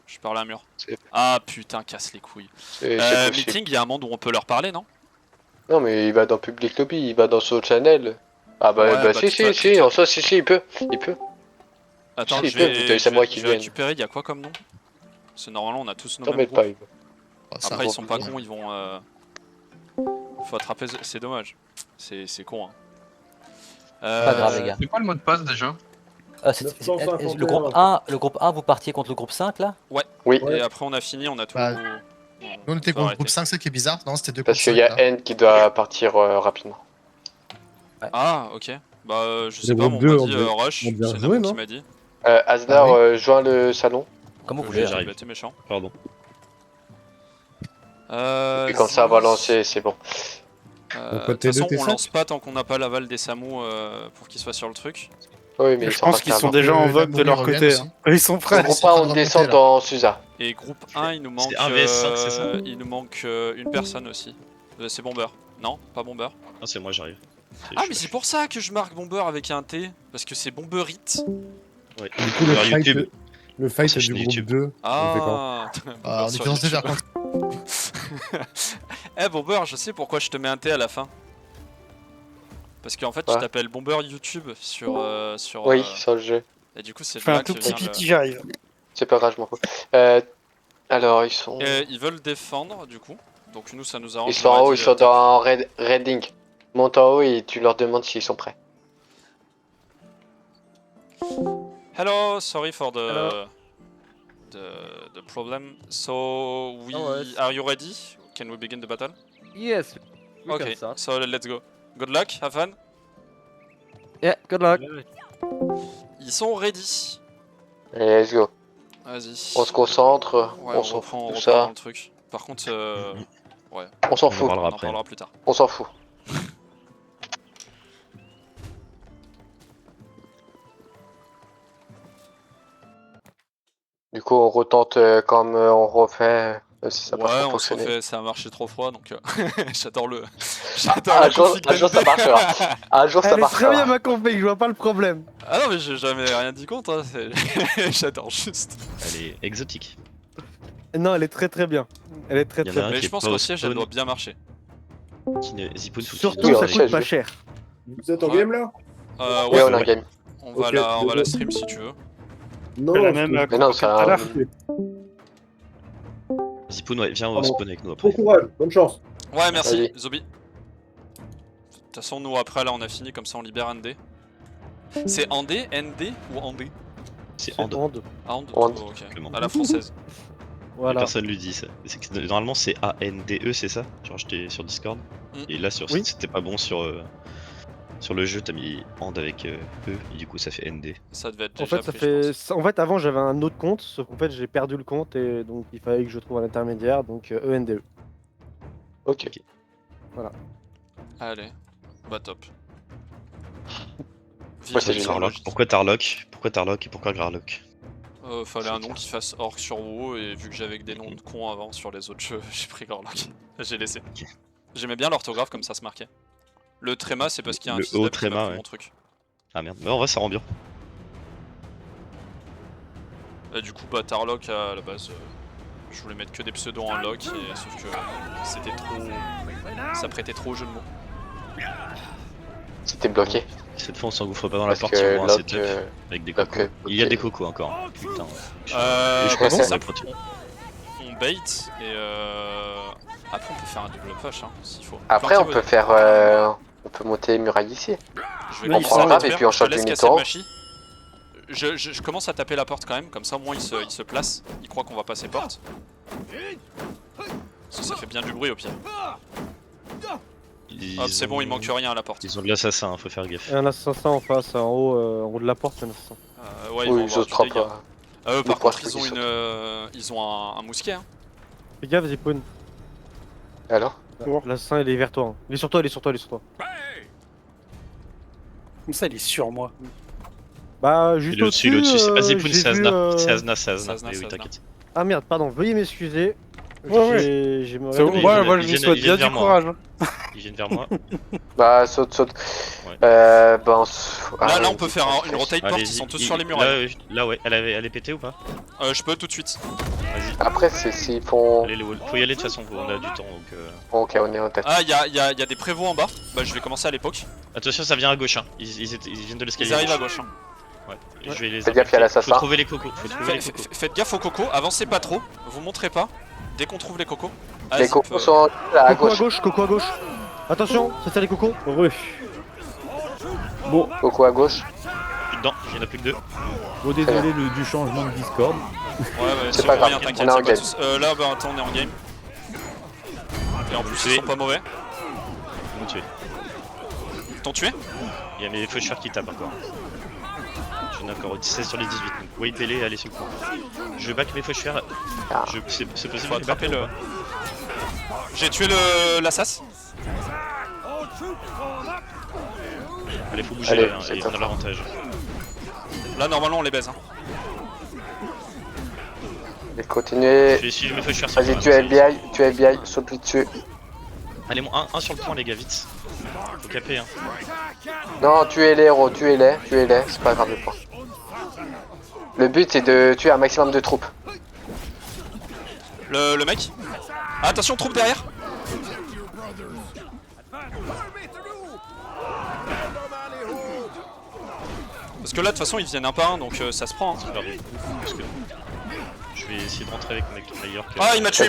Je parle à un mur. Ah putain, casse les couilles. Meeting, il y a un monde où on peut leur parler, non? Non, mais il va dans Public Lobby, il va dans son channel. Ah bah, si, en soi, si, il peut. Il peut. Attends, si, je vais qui récupérer, il y a quoi comme nom? Parce que normalement, on a tous nos mêmes T'embête pas, groupes. Après, ils sont pas cons, ils vont. Faut attraper. C'est dommage. C'est con, hein. Pas grave, les gars. C'est quoi le mot de passe déjà? Le groupe 1, vous partiez contre le groupe 5 là? Ouais. Oui. Et après, on a fini, on a tout. Nous, on était contre le groupe 5, c'est qui est bizarre. Non, c'était 2 Parce qu'il y a N qui doit partir rapidement. Ah, ok. Bah, je sais pas, on m'a dit Rush. C'est Namo qui m'a dit. Asnar, joins le salon. Comment vous voulez? J'ai été méchant. Pardon. Et comme ça, on va lancer, c'est bon. De toute façon, on lance pas tant qu'on n'a pas l'aval des Samu pour qu'ils soient sur le truc. Oui, mais je pense qu'ils sont déjà en vogue de leur côté. Ils sont prêts. Groupe 1, on descend dans Suza. Et groupe 1, il nous manque. C'est 1vs5, c'est ça? Il nous manque une personne aussi. C'est Bomber. Non, pas Bomber. Non, c'est moi, j'arrive. Ah, mais c'est pour ça que je marque Bomber avec un T. Parce que c'est Bomberit. Ouais. Du coup, le fight du groupe 2. Ah, on est dans vers contre. Eh Bomber, je sais pourquoi je te mets un T à la fin. Parce qu'en fait, tu t'appelles Bomber YouTube sur. Oui, sur le jeu. Et du coup, c'est. Je fais un tout petit piti, j'arrive. C'est pas grave, je m'en fous. Alors, ils sont. Ils veulent défendre, du coup. Donc, nous, ça nous arrange. Ils sont en haut, ils sont dans Redding. Monte en haut et tu leur demandes s'ils sont prêts. Hello, sorry for the problem. So are you ready? Can we begin the battle? Yes. Okay, so let's go. Good luck, have fun. Yeah, good luck. Ils sont ready. Allez, let's go. Vas-y. On se concentre, Ouais, on s'en fout reprend tout ça. le truc. Par contre, ouais. On s'en fout. On en parlera plus tard. On s'en fout. Du coup, on retente comme on refait. Si ça ouais, on se refait, ça a marché trop froid donc j'adore le. Un jour ça marchera. Un jour ça marchera. Elle est très bien ma config, je vois pas le problème. Ah non, mais j'ai jamais rien dit contre, hein. J'adore juste. Elle est exotique. Non, elle est très très bien. Elle est très très bien. Mais je pense qu'au siège, elle doit bien marcher. Zipoun, Surtout, ça coûte pas cher. Vous êtes en game là? Ouais, on a un game. On va la stream si tu veux. Non, la même mais non, tout à l'heure. Zipoun, ouais, viens au spawn avec nous après. Bon courage, bonne chance. Ouais, merci, Allez. Zobi. De toute façon, nous après, là, on a fini, comme ça, on libère ND. C'est Andé, ND ou Andé? C'est Ande. Ande. Ande. Ande. Oh, ok. À la française. Voilà. Personne lui dit ça. Normalement, c'est ANDE, c'est ça? Genre, j'étais sur Discord. Et là, sur c'était pas bon sur le jeu, t'as mis And avec E, et du coup, ça fait ND. Ça devait être En déjà fait, ça pris, fait. En fait, avant, j'avais un autre compte, sauf qu'en fait, j'ai perdu le compte et donc il fallait que je trouve un intermédiaire, donc ENDE. Ok. Voilà. Allez, bah top. Moi, c'est génial. Pourquoi Tarlock? Pourquoi Tarlock et pourquoi Garlock? Fallait un nom qui fasse orc sur WoW et vu que j'avais que des noms de cons avant sur les autres jeux, j'ai pris Garlock. J'ai laissé. J'aimais bien l'orthographe comme ça se marquait. Le tréma c'est parce qu'il y a un Le haut tréma, ouais. mon truc. Ah merde, mais en vrai ça rend bien. Et du coup bah Tarlock à la base je voulais mettre que des pseudos en lock et sauf que c'était trop. Ça prêtait trop au jeu de mots. C'était bloqué. Cette fois on s'engouffre pas dans la Parce porte, que on un lock, setup avec des cocos. Il y a des cocos encore. Putain. Et je pense c'est que simple, on bait et après on peut faire un double push hein, s'il faut. Après on peut faire on peut monter muraille ici. On prend la rave et puis on shot les Mitoro. Je commence à taper la porte quand même, comme ça au moins il se place, il croit qu'on va passer porte. Ça fait bien du bruit au pire. Hop c'est bon, il manque rien à la porte. Ils ont de l'assassin, faut faire gaffe. Il y a un assassin en face, en haut de la porte, il y a un assassin. Ouais, ils vont avoir du dégât. Par contre ils ont un mousquet hein. Fais gaffe Zipoun. Alors L'assassin il est vers toi. Hein. Il est sur toi, il est sur toi, il est sur toi. Comme ça il est sur moi. Bah juste au-dessus, c'est pas Zipoun, c'est Azna. C'est Azna. Oui, t'inquiète. Ah merde, pardon, veuillez m'excuser. Moi je lui souhaite bien du courage. Ils viennent vers moi. Bah saute. Ouais. Là on peut faire une rotate porte, ils sont tous sur les murailles. Là ouais, elle est pétée ou pas? Je peux tout de suite. Vas-y. Après c'est s'ils font... Faut y aller de toute façon, on a du temps donc... Ok, on est en tête. Ah y a des prévôts en bas, bah je vais commencer à l'époque. Attention ça vient à gauche hein, ils viennent de l'escalier. Ils arrivent à gauche hein. Ouais, je vais les... Faites gaffe, il y a l'assassin. Faut trouver les cocos. Faites gaffe aux cocos, avancez pas trop, vous montrez pas. Dès qu'on trouve les cocos. Les cocos sont à gauche. Coco à gauche. Attention, c'est ça les cocos. Bon. Coco à gauche. Dedans, il y en a plus que deux. Bon, désolé du changement de Discord. Ouais, c'est pas grave, on est en game. Là, bah attends, on est en game. Et en plus, ils sont pas mauvais. Ils m'ont tué. Ils t'ont tué? Il y a mes faucheurs qui tapent encore. J'en ai encore 16 sur les 18, donc wipez-les et allez sur le point. Je back mes faucheurs. C'est possible, faut attraper le... J'ai tué l'assas. Allez, faut bouger là, et on a l'avantage. Là, normalement, on les baise. Hein. Et continuez. Je vais suivre mes faucheurs. Vas-y, tu es FBI, saute-lui dessus. Allez, un sur le point, les gars, vite. Faut caper, hein. Non, tuez les héros, tuez-les, c'est pas grave le point. Le but c'est de tuer un maximum de troupes. Le mec. Ah, attention, troupe derrière. Parce que là de toute façon ils viennent un par un donc ça se prend. Hein. Parce que je vais essayer de rentrer avec Mayor. Ah il m'a tué,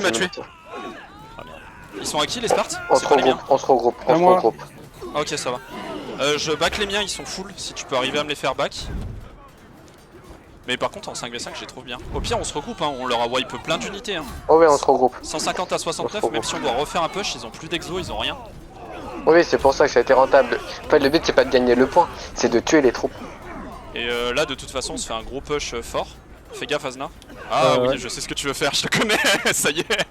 Ils sont à qui les Spartes? On se regroupe. Ok ça va. Je back les miens, ils sont full si tu peux arriver à me les faire back. Mais par contre en 5v5 je les trouve bien. Au pire on se regroupe, hein. On leur a wipe plein d'unités. Hein. Oh ouais on se regroupe. 150 à 69 même si on doit refaire un push, ils ont plus d'exo, ils ont rien. Oui c'est pour ça que ça a été rentable. En fait le but c'est pas de gagner le point, c'est de tuer les troupes. Et là de toute façon on se fait un gros push fort. Fais gaffe Azna. Ah oui je sais ce que tu veux faire, je te connais, ça y est.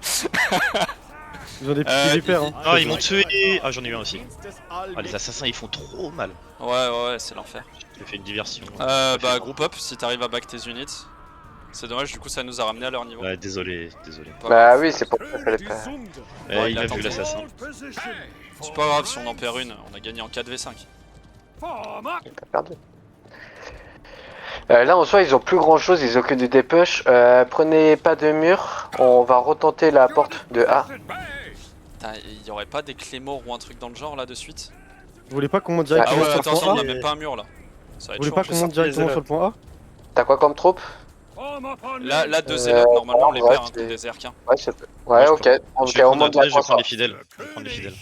Ils ont des petits vipères. Hein. Ah ils m'ont tué. Ah j'en ai eu un aussi. Ah les assassins ils font trop mal. Ouais c'est l'enfer. J'ai fait une diversion. Bah group up si t'arrives à back tes units. C'est dommage du coup ça nous a ramené à leur niveau. Ouais désolé. Bah oui c'est pour ça qu'il fallait pas... Ouais, il a vu l'assassin. C'est pas grave si on en perd une, on a gagné en 4v5. On a pas perdu. Là en soi ils ont plus grand chose, ils ont que du dépush. Prenez pas de mur, on va retenter la porte de A. Il y aurait pas des clés morts ou un truc dans le genre là de suite? Vous voulez pas qu'on monte directement sur le attention, point on A? a même pas un mur là. Ça va être Vous voulez chaud. pas qu'on monte directement sur le point A? T'as quoi comme troupe? Là, deux zélotes, normalement on les perd contre des Erkins. Ouais, je peux. Ouais, ok. Je vais prendre les fidèles. Je vais prendre les fidèles.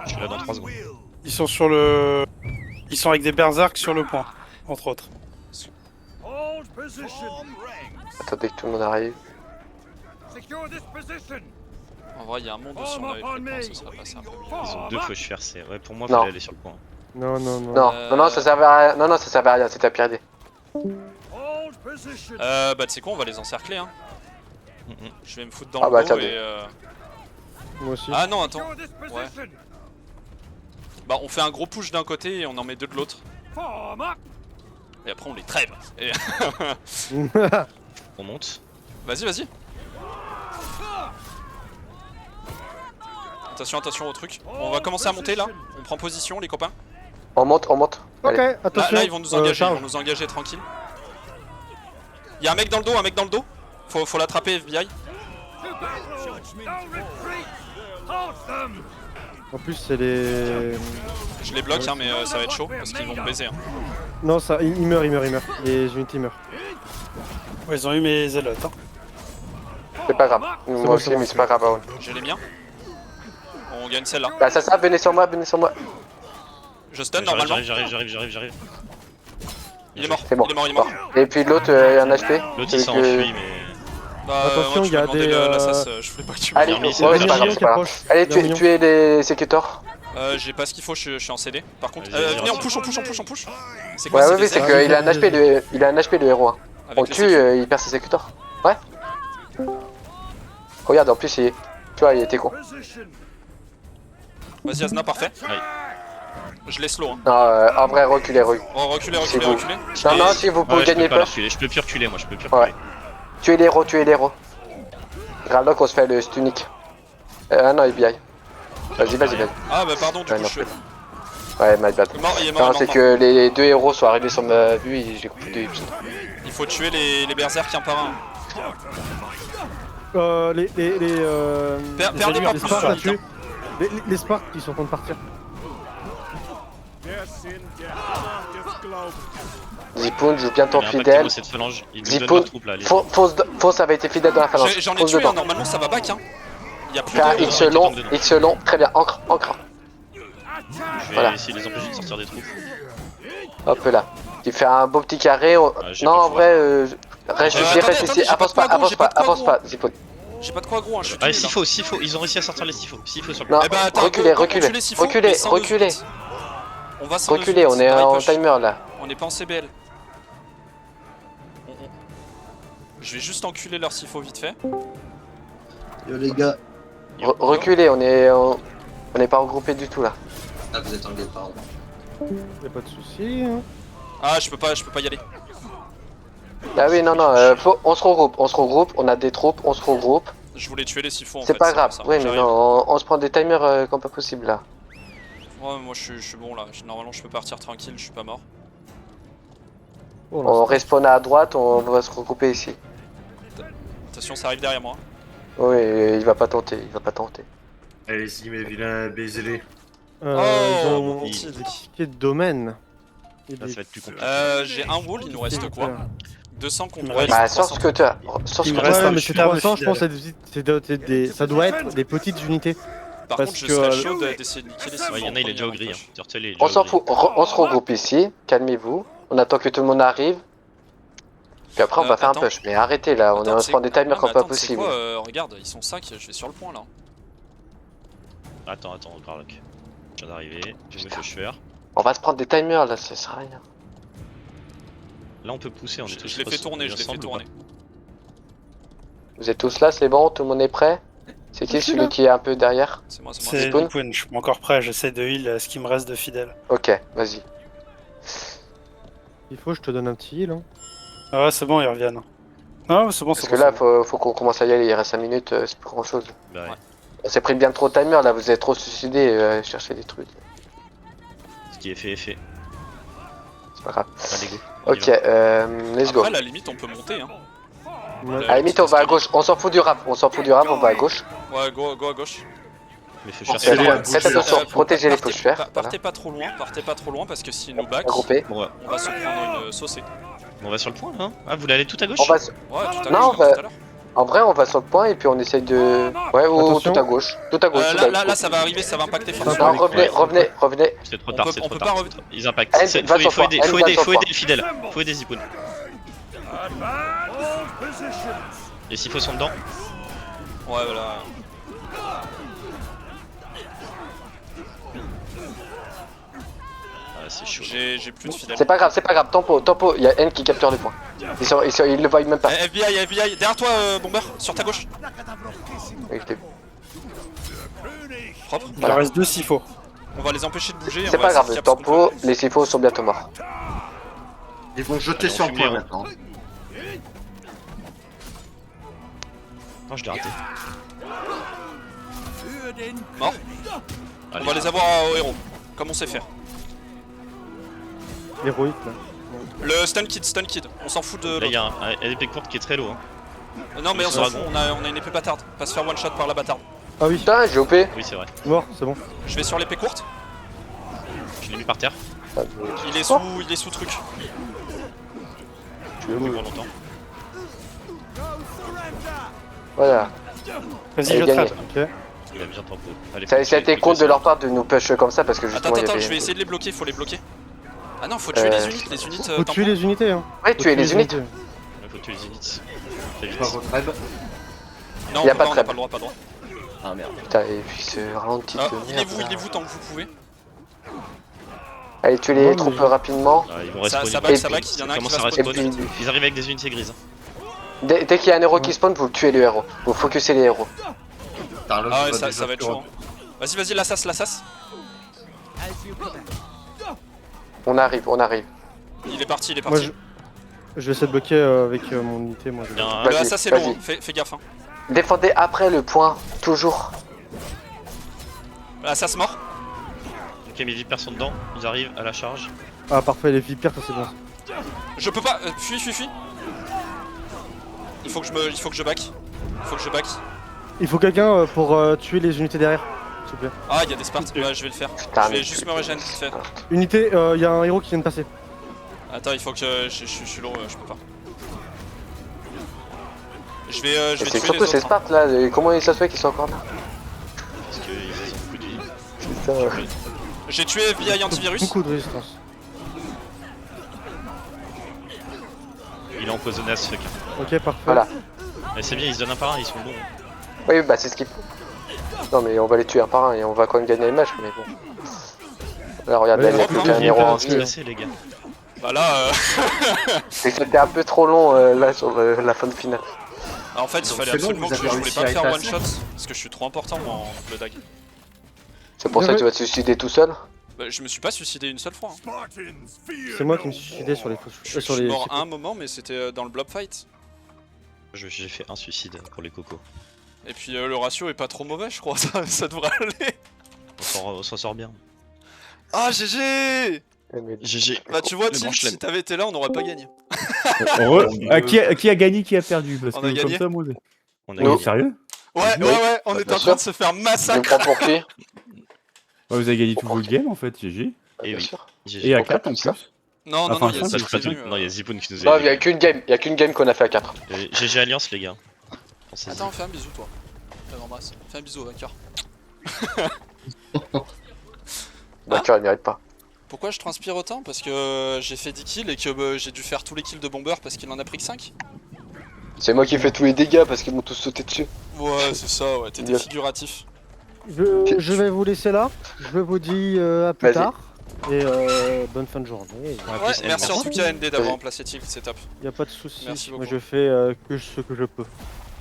Je suis là dans 3 secondes. Ils sont sur le. Ils sont avec des berserks sur le point, entre autres. Attendez que tout le monde arrive. En vrai, il y a un monde où si on avait pris le point, ce serait passé un peu mieux. Ils ont 2 fauches fercées. Ouais, pour moi, Non. fallait aller sur le point. Non, Non, ça servait à rien. Non, ça servait à rien, c'est ta pire idée. Bah, tu sais quoi, on va les encercler, hein. Je vais me foutre dans Ah bah, le dos tiens, et. Moi aussi. Ah non, attends. Ouais. Bah, on fait un gros push d'un côté et on en met 2 de l'autre. Et après, on les trêve. Et... On monte. Vas-y. Attention au truc. On va commencer à monter là. On prend position, les copains. On monte. Ok, attention. Là, ils vont nous engager, tranquille. Y'a un mec dans le dos, Faut l'attraper, FBI. En plus, c'est les. Je les bloque, hein, mais ça va être chaud parce qu'ils vont me baiser. Hein. Non, ça, il meurt. Les unités meurent. Ouais, ils ont eu mes zélotes. Hein. C'est pas grave. Moi aussi, mais c'est pas grave. Ouais. J'ai les miens. On gagne celle-là. Bah, ça, venez sur moi. Je stun normalement. J'arrive. Il est mort. C'est bon. Il est mort. Et puis l'autre, il y a un HP. L'autre il s'enfuit, mais. Bah, attention, il y a des. Je voulais pas que tu me Allez, c'est pas grave. Allez, tuez les sécutors. J'ai pas ce qu'il faut, je suis en CD. Par contre, venez, on push. C'est quoi? Ouais, c'est qu'il a un HP le héros. On le tue, il perd ses sécutors. Ouais. Regarde, en plus, tu vois, il était con. Vas-y, Asna, parfait. Je laisse slow. Hein. Non, en vrai, reculez. Oh, reculez. Non, si vous pouvez gagner pas. Je peux plus reculer, moi, Ouais. Tuez les héros. Gravlock, on se fait le stunic. Ah non, FBI. Vas-y. Ah bah pardon, du coup je... Ouais, my bad. Il est mort. Non, c'est que les 2 héros sont arrivés sur ma vue et j'ai coupé 2 épisodes. Il faut tuer les berserks un par un. Perdez pas plus sur vite. Les Sparks, ils sont en train de partir. Zipoun joue bien ton fidèle. Zipoun, Fausse avait été fidèle dans la phalange. J'en ai tué un, normalement ça va back. Hein. Il y a plus de X long, très bien, ancre. Je vais essayer de les empêcher de sortir des troupes. Hop là. Tu fais un beau petit carré. Non, en vrai, reste ici. Avance pas, Zipoun. J'ai pas de croix gros, hein, je suis Ah, s'il faut, ils ont réussi à sortir les s'il faut sur le Non, reculez. On va reculer, on est en timer là. On est pas en CBL. Je vais juste enculer leur s'il faut vite fait. Yo les gars. Reculez, on est pas regroupés du tout là. Ah, vous êtes en guet, pardon. Y'a pas de soucis. Hein. Ah, je peux pas y aller. Ah oui, non, on se regroupe, on a des troupes, on se regroupe. Je voulais tuer les siphons en fait. C'est pas grave, oui, mais non, on se prend des timers comme pas possible là. Ouais, moi je suis bon là, normalement je peux partir tranquille, je suis pas mort. On respawn à droite, on va se regrouper ici. Attention, ça arrive derrière moi. Oui, il va pas tenter, Allez-y mes vilains, baisez-les. Ils ont des tickets de domaine. Là, ça va être plus compliqué. J'ai un wall, il nous reste quoi? 200 contre... Bah, sors ce que tu as. Ouais, mais c'est 300, je pense que ça doit être des petites unités. Par contre, je serais chaud d'essayer de niquer les siphons. Il y en a, il est déjà au gris. On s'en fout, on se regroupe ici, calmez-vous. On attend que tout le monde arrive. Puis après, on va faire un push. Mais arrêtez là, on se prend des timers comme pas possible. Regarde, ils sont 5, je vais sur le point là. Attends, Garlock. Je viens d'arriver, je me fais faire. On va se prendre des timers là, ça sert à rien. Là, on peut pousser, on est tous. Je l'ai fait tourner, Vous êtes tous là, c'est bon, tout le monde est prêt? C'est qui celui qui est un peu derrière? C'est moi. C'est Zipoun, je suis encore prêt, j'essaie de heal ce qui me reste de fidèle. Ok, vas-y. Il faut, je te donne un petit heal. Hein. Ah ouais, c'est bon, ils reviennent. Non, c'est bon, Parce que là, faut qu'on commence à y aller, il reste 5 minutes, c'est plus grand chose. Bah ouais. On s'est pris bien trop de timer là, vous êtes trop suicidés, chercher des trucs. Ce qui est fait est fait. C'est pas grave. Allez, go. Ok, let's go. Après, à la limite, on peut monter. Hein. À la limite, on va à gauche. On s'en fout du rap, on va à gauche. Ouais, go à gauche. Mais faut chercher. Faites attention, protégez les faux-chers. Partez pas trop loin parce que s'ils nous back, Bon, ouais. on va se prendre une saucée. On va sur le point là, hein. Ah, vous voulez aller tout à gauche? Ouais, tout à gauche, Non, tout à l'heure. en vrai, on va sur le point et puis on essaye de. Ouais, ou tout à gauche. Tout à gauche. Là, ça va arriver, ça va impacter Non, revenez. C'est trop tard, c'est trop on peut tard. pas Ils impactent. Faut aider le fidèle. Faut aider Zipoun. Et s'il faut son dedans? Ouais, voilà. Ah, c'est chaud. J'ai plus de fidèles. C'est pas grave, tempo, il y a N qui capture les points. Ils le voient même pas. FBI, derrière toi, Bomber, sur ta gauche. Propre. Il en reste 2 s'il faut. On va les empêcher de bouger. C'est pas grave, le tempo, les SIFO sont bientôt morts. Ils vont jeter sur le point maintenant. Non, je l'ai raté. Mort. On va les avoir au héros, comme on sait faire. Héroïque là. Le stun kid, on s'en fout de. Là, il y a une épée courte qui est très lourd. Hein. Non, mais on s'en fout, on a une épée bâtarde. Pas se faire one shot par la bâtarde. Ah oui. Putain, j'ai OP. Oui, c'est vrai. Mort, c'est bon. Je vais sur l'épée courte. Je l'ai mis par terre. Il est sous truc. Je vais plus pour longtemps. Voilà. Vas-y, je trappe. Ok. Il a bien tempo. Allez, Ça a été compte de leur part de nous push comme ça parce que justement Attends, je vais essayer de les bloquer, faut les bloquer. Ah non, faut tuer les unités. Faut tuer les unités, hein. Ouais, tuer les unités. Faut tuer les unités. Non, y a pas de on a trap. pas le droit. Ah merde. Putain, et puis ce ralenti de merde. Il est vous tant que vous pouvez. Allez, tuez les troupes rapidement. Ils vont respawner. Ça back, il y en a un qui va spawn. Ils arrivent avec des unités grises. Dès qu'il y a un héros qui spawn, vous tuez le héros. Vous focussez les héros. Ah ouais, ça va être chaud. Vas-y, l'assas. On arrive. Il est parti. Moi, je vais essayer de bloquer avec mon unité. Moi, le assas c'est long, fais gaffe. Hein. Défendez après le point, toujours. Assas mort. Ok, mes vipères sont dedans, ils arrivent à la charge. Ah, parfait, les vipères, ça c'est bon. Je peux pas, fuis. Il faut que je back. Il faut quelqu'un pour tuer les unités derrière, s'il vous plaît. Ah, il y a des Spartes, ouais, je vais le faire. Je vais juste me régénérer vite fait. Unité, il y a un héros qui vient de passer. Attends, il faut que je suis lourd, je peux pas. Je vais c'est tuer surtout les autres. ces Spartes là, comment ça se fait qu'ils sont encore là? Parce qu'ils ont beaucoup de vie. Putain. J'ai tué FBI antivirus. Beaucoup de résistance. Il est empoisonné à ce fuck. Ok, parfait. Voilà. C'est bien, ils se donnent un par un, ils sont bons. Oui, bah c'est ce qu'il faut. Non, mais on va les tuer un par un et on va quand même gagner le match, mais bon. Là, regarde, il y a plus qu'un héros en vie. Les gars. Bah là, C'était un peu trop long là sur la fin de finale. En fait, il fallait absolument que je voulais pas faire one shot parce que je suis trop important moi en bleu dag. C'est pour ça que tu vas te suicider tout seul? Bah, je me suis pas suicidé une seule fois. Hein. C'est moi qui me suis suicidé sur les fausses. Je suis mort à un moment, mais c'était dans le blob fight. J'ai fait un suicide pour les cocos. Et puis le ratio est pas trop mauvais, je crois, ça devrait aller. On s'en sort bien. Ah, GG! GG. Bah, tu vois, si t'avais été là, on n'aurait pas gagné. Qui a gagné, qui a perdu? Parce on a que gagné. comme ça, moi. On a gagné. Sérieux? Ouais, on était en train de se faire massacre. Pour qui? Vous avez gagné tout votre game en fait, GG. Et oui. Et à 4 en plus. Non, Enfin, il y a Zipoun qui nous a. Non, il y a qu'une game qu'on a fait à 4. GG Alliance, les gars. Attends, fais un bisou, toi. Embrasse. Fais un bisou au vainqueur. Vainqueur, il mérite pas. Pourquoi je transpire autant? Parce que j'ai fait 10 kills et que j'ai dû faire tous les kills de Bomber parce qu'il en a pris que 5. C'est moi qui ai fait tous les dégâts parce qu'ils m'ont tous sauté dessus. Ouais, c'est ça, ouais, t'étais figuratif. Je vais vous laisser là. Je vous dis à plus tard. Et bonne fin de journée. Ouais, merci en tout cas ND d'avoir remplacé Tilt, c'est top. Y'a pas de soucis. Merci beaucoup. Moi je fais que ce que je peux.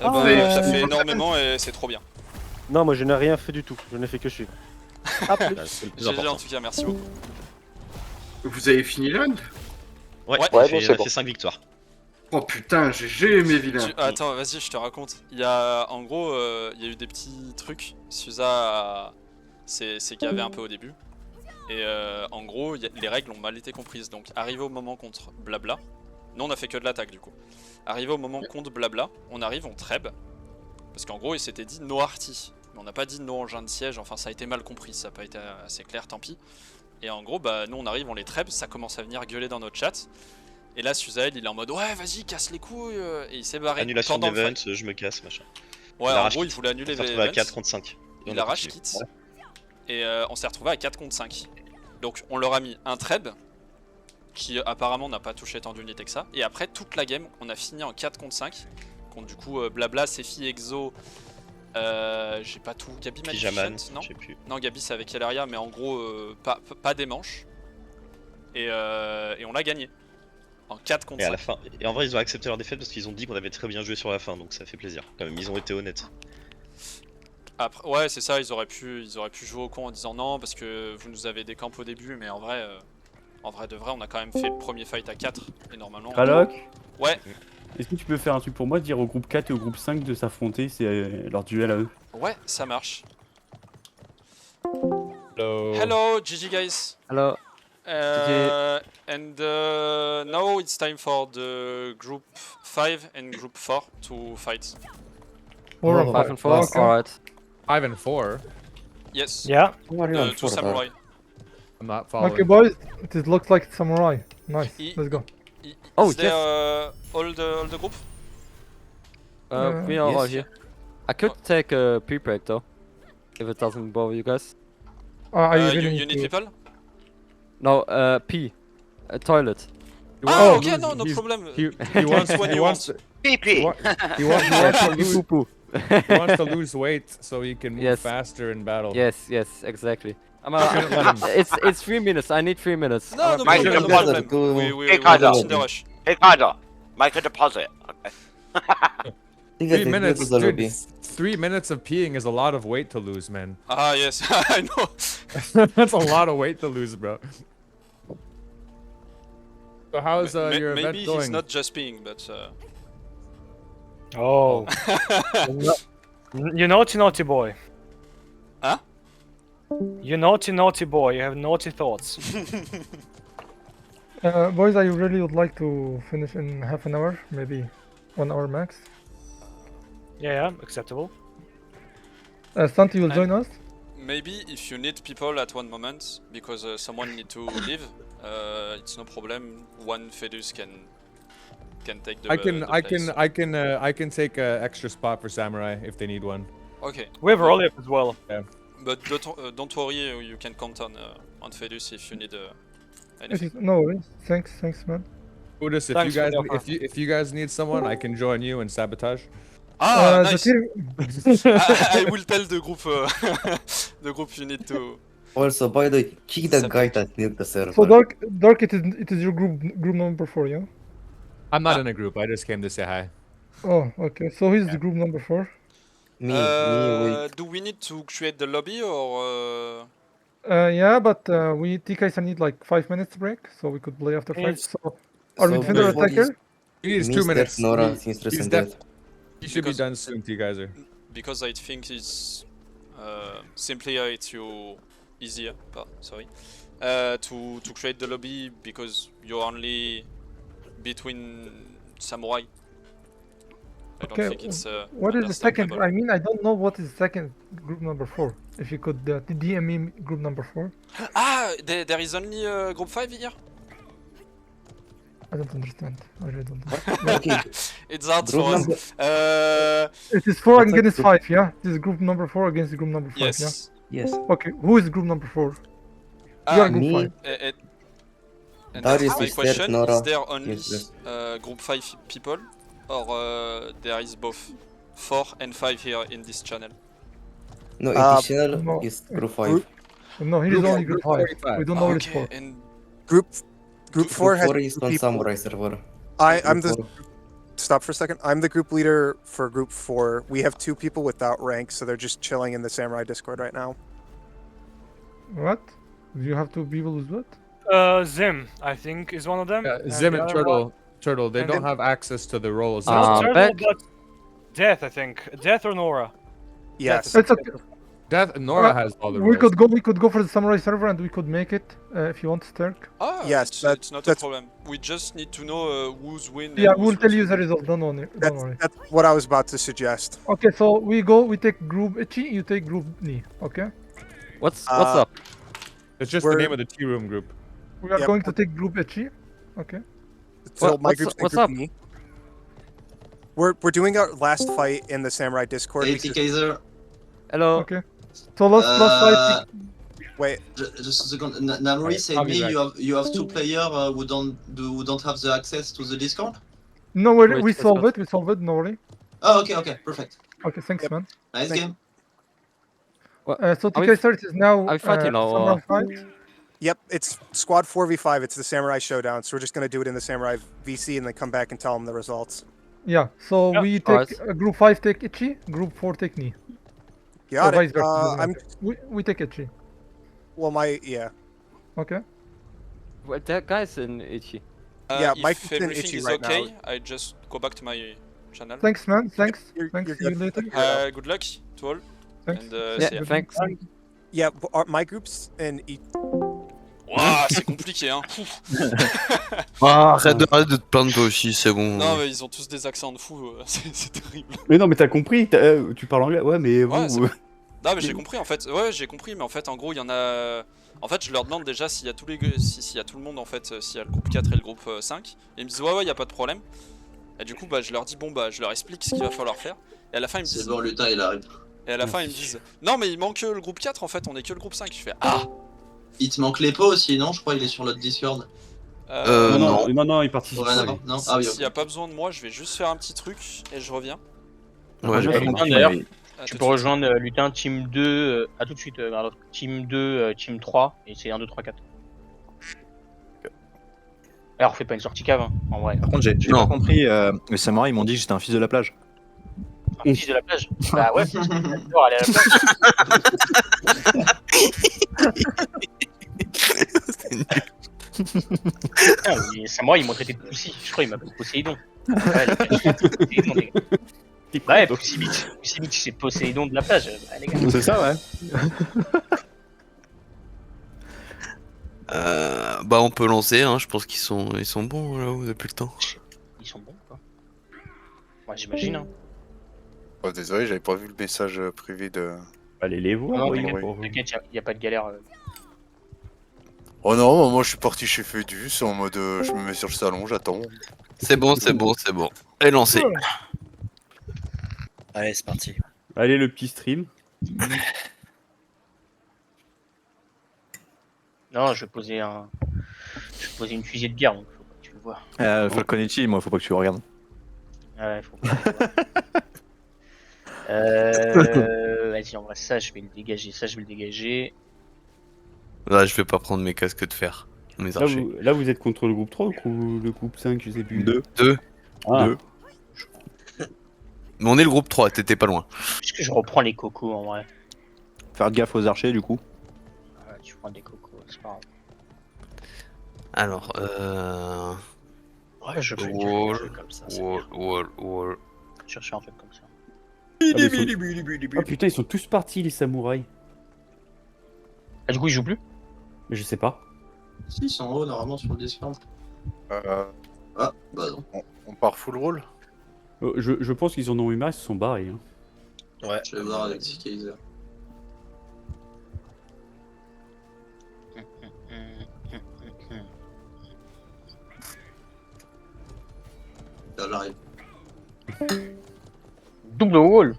Eh ben, ça fait énormément et c'est trop bien. Non, moi je n'ai rien fait du tout. Je n'ai fait que suivre. A plus. GG en tout cas, merci beaucoup. Vous avez fini l'und? Ouais, il a fait 5 victoires. Oh putain, GG mes vilains. Attends, vas-y, je te raconte. Il y a, en gros, il y a eu des petits trucs. Suza s'est gavé un peu au début. Et en gros, les règles ont mal été comprises. Donc, arrivé au moment contre blabla. Nous, on a fait que de l'attaque du coup. Arrivé au moment contre blabla, on arrive, on treb. Parce qu'en gros, il s'était dit no arty. mais on n'a pas dit no engin de siège, enfin ça a été mal compris, ça n'a pas été assez clair, tant pis. Et en gros, bah nous on arrive, on les treb, ça commence à venir gueuler dans notre chat. Et là, Suzael, il est en mode ouais, vas-y, casse les couilles, et il s'est barré. Annulation d'event, je me casse, machin. Ouais, en gros, il voulait annuler les events. à 4 contre 5. Il arrache kit. Et on s'est retrouvé à 4 contre 5. Donc on leur a mis un treb, qui apparemment n'a pas touché tant d'unités que ça. Et après, toute la game, on a fini en 4 contre 5. Contre du coup, Blabla, Sefi, Exo. J'ai pas tout. Gabi m'a dit non, non, Gabi c'est avec Elaria, mais en gros, pas des manches. Et on l'a gagné. En 4 contre 5. À la fin. Et en vrai, ils ont accepté leur défaite parce qu'ils ont dit qu'on avait très bien joué sur la fin, donc ça fait plaisir. Quand même, ils ont été honnêtes. Après, ouais, c'est ça, ils auraient pu jouer au con en disant non parce que vous nous avez des camps au début, mais en vrai de vrai, on a quand même fait le premier fight à 4 et normalement. Alok. Ouais. Est-ce que tu peux faire un truc pour moi, dire au groupe 4 et au groupe 5 de s'affronter, c'est leur duel à eux? Ouais, ça marche. Hello. Hello, GG guys. Hello. And now it's time for the group 5 and group 4 to fight. 4 and 5 and 4, okay. Alright. 5 and 4? Yes. Yeah. Two samurai. I'm not following. Okay, boys, it looks like samurai. Nice. Let's go. Is there all the group? We are all here. I could take a pre-break though, if it doesn't bother you guys. You need people? No, P. Toilet. Okay, no problem. He wants PP. He wants to lose weight so he can move faster in battle. Yes, exactly. It's 3 minutes. I need 3 minutes. No problem. Hey, Kaiser. Hey, Kaiser. Make a deposit. Okay. 3 minutes, dude. 3 minutes of peeing is a lot of weight to lose, man. Yes, I know. That's a lot of weight to lose, bro. So how's your event going? Maybe he's not just peeing, but. Oh. You naughty boy. Huh? You naughty boy. You have naughty thoughts. Boys, I really would like to finish in half an hour, maybe 1 hour max. Yeah, acceptable. Santi will join us. Maybe if you need people at one moment, because someone need to leave, it's no problem. One Fedus can take the. I can take an extra spot for Samurai if they need one. Okay. We have Rolly as well. Yeah. But don't worry, you can count on Fedus if you need anything. No worries. Thanks, man. Udis, if you guys need someone, I can join you and sabotage. Nice. I will tell the group you need to. Also, by the way, kick the guy that near the server. So Dark, it is your group number 4, yeah? I'm not in a group. I just came to say hi. Oh, okay. So who's the group number 4? Me. Do we need to create the lobby or? Yeah, but we TKs need like 5 minutes break, so we could play after 5. So, are we defender attacker? He needs 2 minutes. Nora, He should be done soon, T-Geyser. Because I think it's simpler, it's easier. Sorry, to create the lobby because you're only between samurai. I don't think it's. What is the second? I mean, I don't know what is the second group number 4. If you could DM me group number 4. There is only group 5 here. I don't understand. I really don't understand. It's hard for us. It is 4 against 5, yeah? This is group number 4 against group number 5, yes. Yeah? Yes. Okay, who is group number 4? You are group 5. And that is my question. Is there only group 5 people? Or there is both 4 and 5 here in this channel? No, in this channel is group 5. No, he is only group 5. We don't know what it's for. And Group 4 is on Samurai server. I'm the. Stop for a second. I'm the group leader for group 4. We have 2 people without rank, so they're just chilling in the Samurai Discord right now. What? You have 2 people with what? Zim, I think, is one of them. Yeah, Zim and Turtle, they don't have access to the roles. Turtle, but Death, I think. Death or Nora? Yes. It's okay. That Nora has all the we roles. could go for the samurai server and we could make it if you want, Turk. Ah, Yes, it's not a problem. We just need to know who's win. Yeah, and who's we'll tell lose. you the result. Don't worry. That's what I was about to suggest. Okay, so we take group Ichi, you take group Ni. Okay. What's up? It's just the name of the tea room group. We are going to take group Ichi. Okay. So my group's what's group up? E. We're doing our last fight in the Samurai Discord. Hey, Kaiser. Hello. Okay. So let's fight. Wait. Just a second. Namori said me you have two players who don't have the access to the Discord. No, we solve it. We solve it. No worry. Oh, okay, perfect. Okay, thanks, man. Nice game. So TK Start is now. Are we fighting now? Yep, it's squad 4v5. It's the Samurai Showdown. So we're just gonna do it in the Samurai VC and then come back and tell them the results. Yeah. So we take group 5 take Ichi, group 4 take Ni. Got So it. vice versa. We take Ichi. Well, yeah. Okay. Well, that guy's in Ichi. Yeah, Mike if is in everything Ichi is right okay, now. I just go back to my channel. Thanks, man. Thanks. You're See you later. Good luck to all. Thanks. And, Yeah, see ya. thanks. Yeah, my group's in Ichi. Ouah, c'est compliqué, hein. Arrête de te plaindre toi aussi, c'est bon. Non, mais ils ont tous des accents de fou, c'est terrible. Mais non, mais t'as compris, tu parles anglais, ouais, mais Ouais, vous. Non, mais j'ai compris en fait. Ouais, j'ai compris, mais en fait, en gros, il y en a. En fait, je leur demande déjà s'il y a tous les s'il y a tout le monde en fait, s'il y a le groupe 4 et le groupe 5. Et ils me disent ouais, il y a pas de problème. Et du coup, bah, je leur dis bon, bah, je leur explique ce qu'il va falloir faire. Et à la fin, ils me disent. C'est bon, Lutin il arrive. Et à la fin, ils me disent non, mais il manque le groupe 4 en fait, on est que le groupe 5. Je fais ah. Il te manque les pots aussi, non? Je crois qu'il est sur l'autre Discord. Non, il participe. Ouais, non. Ah oui. S'il y a pas besoin de moi, je vais juste faire un petit truc et je reviens. Ouais, d'ailleurs, tu peux rejoindre Lutin Team 2, à tout de suite, Team 2, Team 3, et c'est 1, 2, 3, 4. Alors, on fait pas une sortie cave, hein, en vrai. Par contre, j'ai pas compris, les samouraïs ils m'ont dit que j'étais un fils de la plage. Un fils de la plage? Bah ouais, j'adore aller à la plage. Les samouraïs ils m'ont traité de Pussy, je crois qu'ils m'appellent Poséidon. Ouais, les gars, Pussy Beach, c'est Poséidon de la plage. Bah, les gars. C'est ça, ouais. Bah on peut lancer, hein. Je pense qu'ils sont bons là depuis le temps. Ils sont bons quoi. Ouais, j'imagine. Hein. Oh, désolé, j'avais pas vu le message privé de. Allez les voir. Non, t'inquiète, y a pas de galère. Oh non, moi je suis parti chez Fedus en mode je me mets sur le salon, j'attends. C'est bon. Et lancé. Allez, c'est parti. Allez, le petit stream. Non, je vais poser une fusée de guerre, donc faut pas que tu le vois. Falcon Ichi, moi faut pas que tu le regardes. Ouais, faut pas. Vas-y, en vrai, ça je vais le dégager. Là, je vais pas prendre mes casques de fer. Mes archers. Là, vous êtes contre le groupe 3 ou le groupe 5, je sais plus. 2. Ah. 2. Mais on est le groupe 3, t'étais pas loin. Est-ce que je reprends les cocos en vrai? Faire gaffe aux archers du coup. Ouais, tu prends des cocos, c'est pas grave. Alors, Ouais, je fais un truc comme ça. wall. Chercher un truc comme ça. Oh putain, ils sont tous partis les samouraïs. Ah, du coup, ils jouent plus? Mais je sais pas. Si, ils sont en haut normalement sur le Discord. Ah, bah non. On part full roll? Je pense qu'ils en ont eu marre, ils se sont barrés. Hein. Ouais. Je vais voir avec Kaiser. Là, j'arrive. Double wall.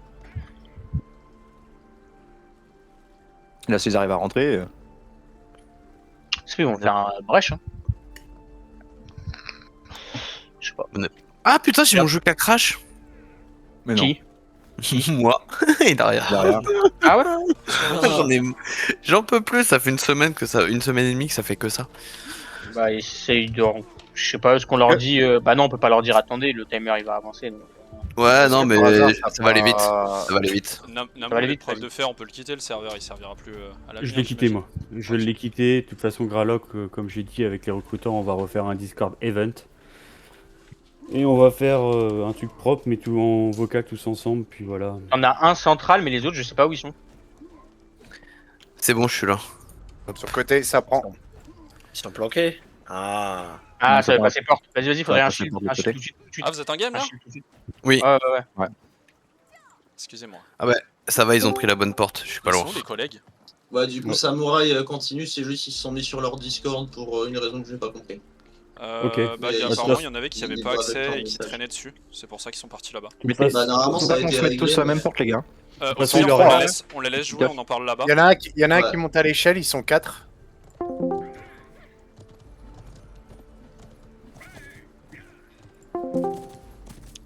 Là, s'ils arrivent à rentrer. C'est qu'ils vont faire un brèche. Hein. Je sais pas. Ah putain, j'ai mon jeu qui a crash. Mais non. Qui? Moi. Et derrière. Ah ouais. J'en peux plus, ça fait une semaine et demie que ça fait que ça. Bah essaye de... Je sais pas, est-ce qu'on leur dit... Bah non, on peut pas leur dire attendez, le timer il va avancer. Donc... Ouais, non, mais ça va aller vite. Ça va aller vite. N'importe quelle preuve de faire, on peut le quitter le serveur, il servira plus à la Je l'ai quitté moi. Je l'ai quitté. De toute façon, Graloc, comme j'ai dit avec les recrutants, on va refaire un Discord event. Et on va faire un truc propre, mais tout en vocal tous ensemble, puis voilà. On a un central, mais les autres, je sais pas où ils sont. C'est bon, je suis là. Sur le côté, ça prend. Ils sont planqués. Ah. Ah, ça va passer porte. Vas-y, faudrait un shield. Un shield tout de suite. Ah, vous êtes en game là? Oui. Ouais. Excusez-moi. Ah bah, ça va, ils ont pris la bonne porte, je suis pas Ils loin. sont où les collègues? Ouais, du coup, Samouraï continue, c'est juste qu'ils se sont mis sur leur Discord pour une raison que je n'ai pas compris. Ok. Bah, apparemment, il y en avait qui n'avaient pas accès et qui traînaient dessus. C'est pour ça qu'ils sont partis là-bas. Bah, normalement, ça a été On se mette tous sur la même porte, les gars. Aussi, on les laisse jouer, on en parle là-bas. Il y en a un qui monte à l'échelle, ils sont 4.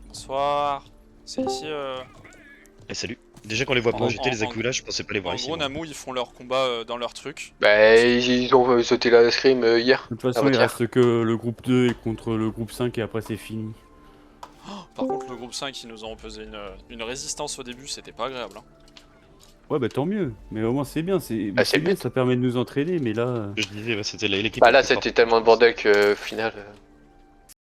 Bonsoir. C'est ici. Et salut. Déjà qu'on les voit pas, j'étais les Aquila, je pensais pas les voir ici. En gros, Namou, ils font leur combat dans leur truc. Bah, ils ont sauté la scrim hier. De toute façon, il reste que le groupe 2 et contre le groupe 5 et après c'est fini. Par contre, le groupe 5, ils nous ont opposé une résistance au début, c'était pas agréable. Hein. Ouais, bah tant mieux. Mais au moins, c'est bien. C'est bien, ça permet de nous entraîner. Mais là. Je disais, c'était l'équipe. Bah là, c'était tellement de bordel que au final.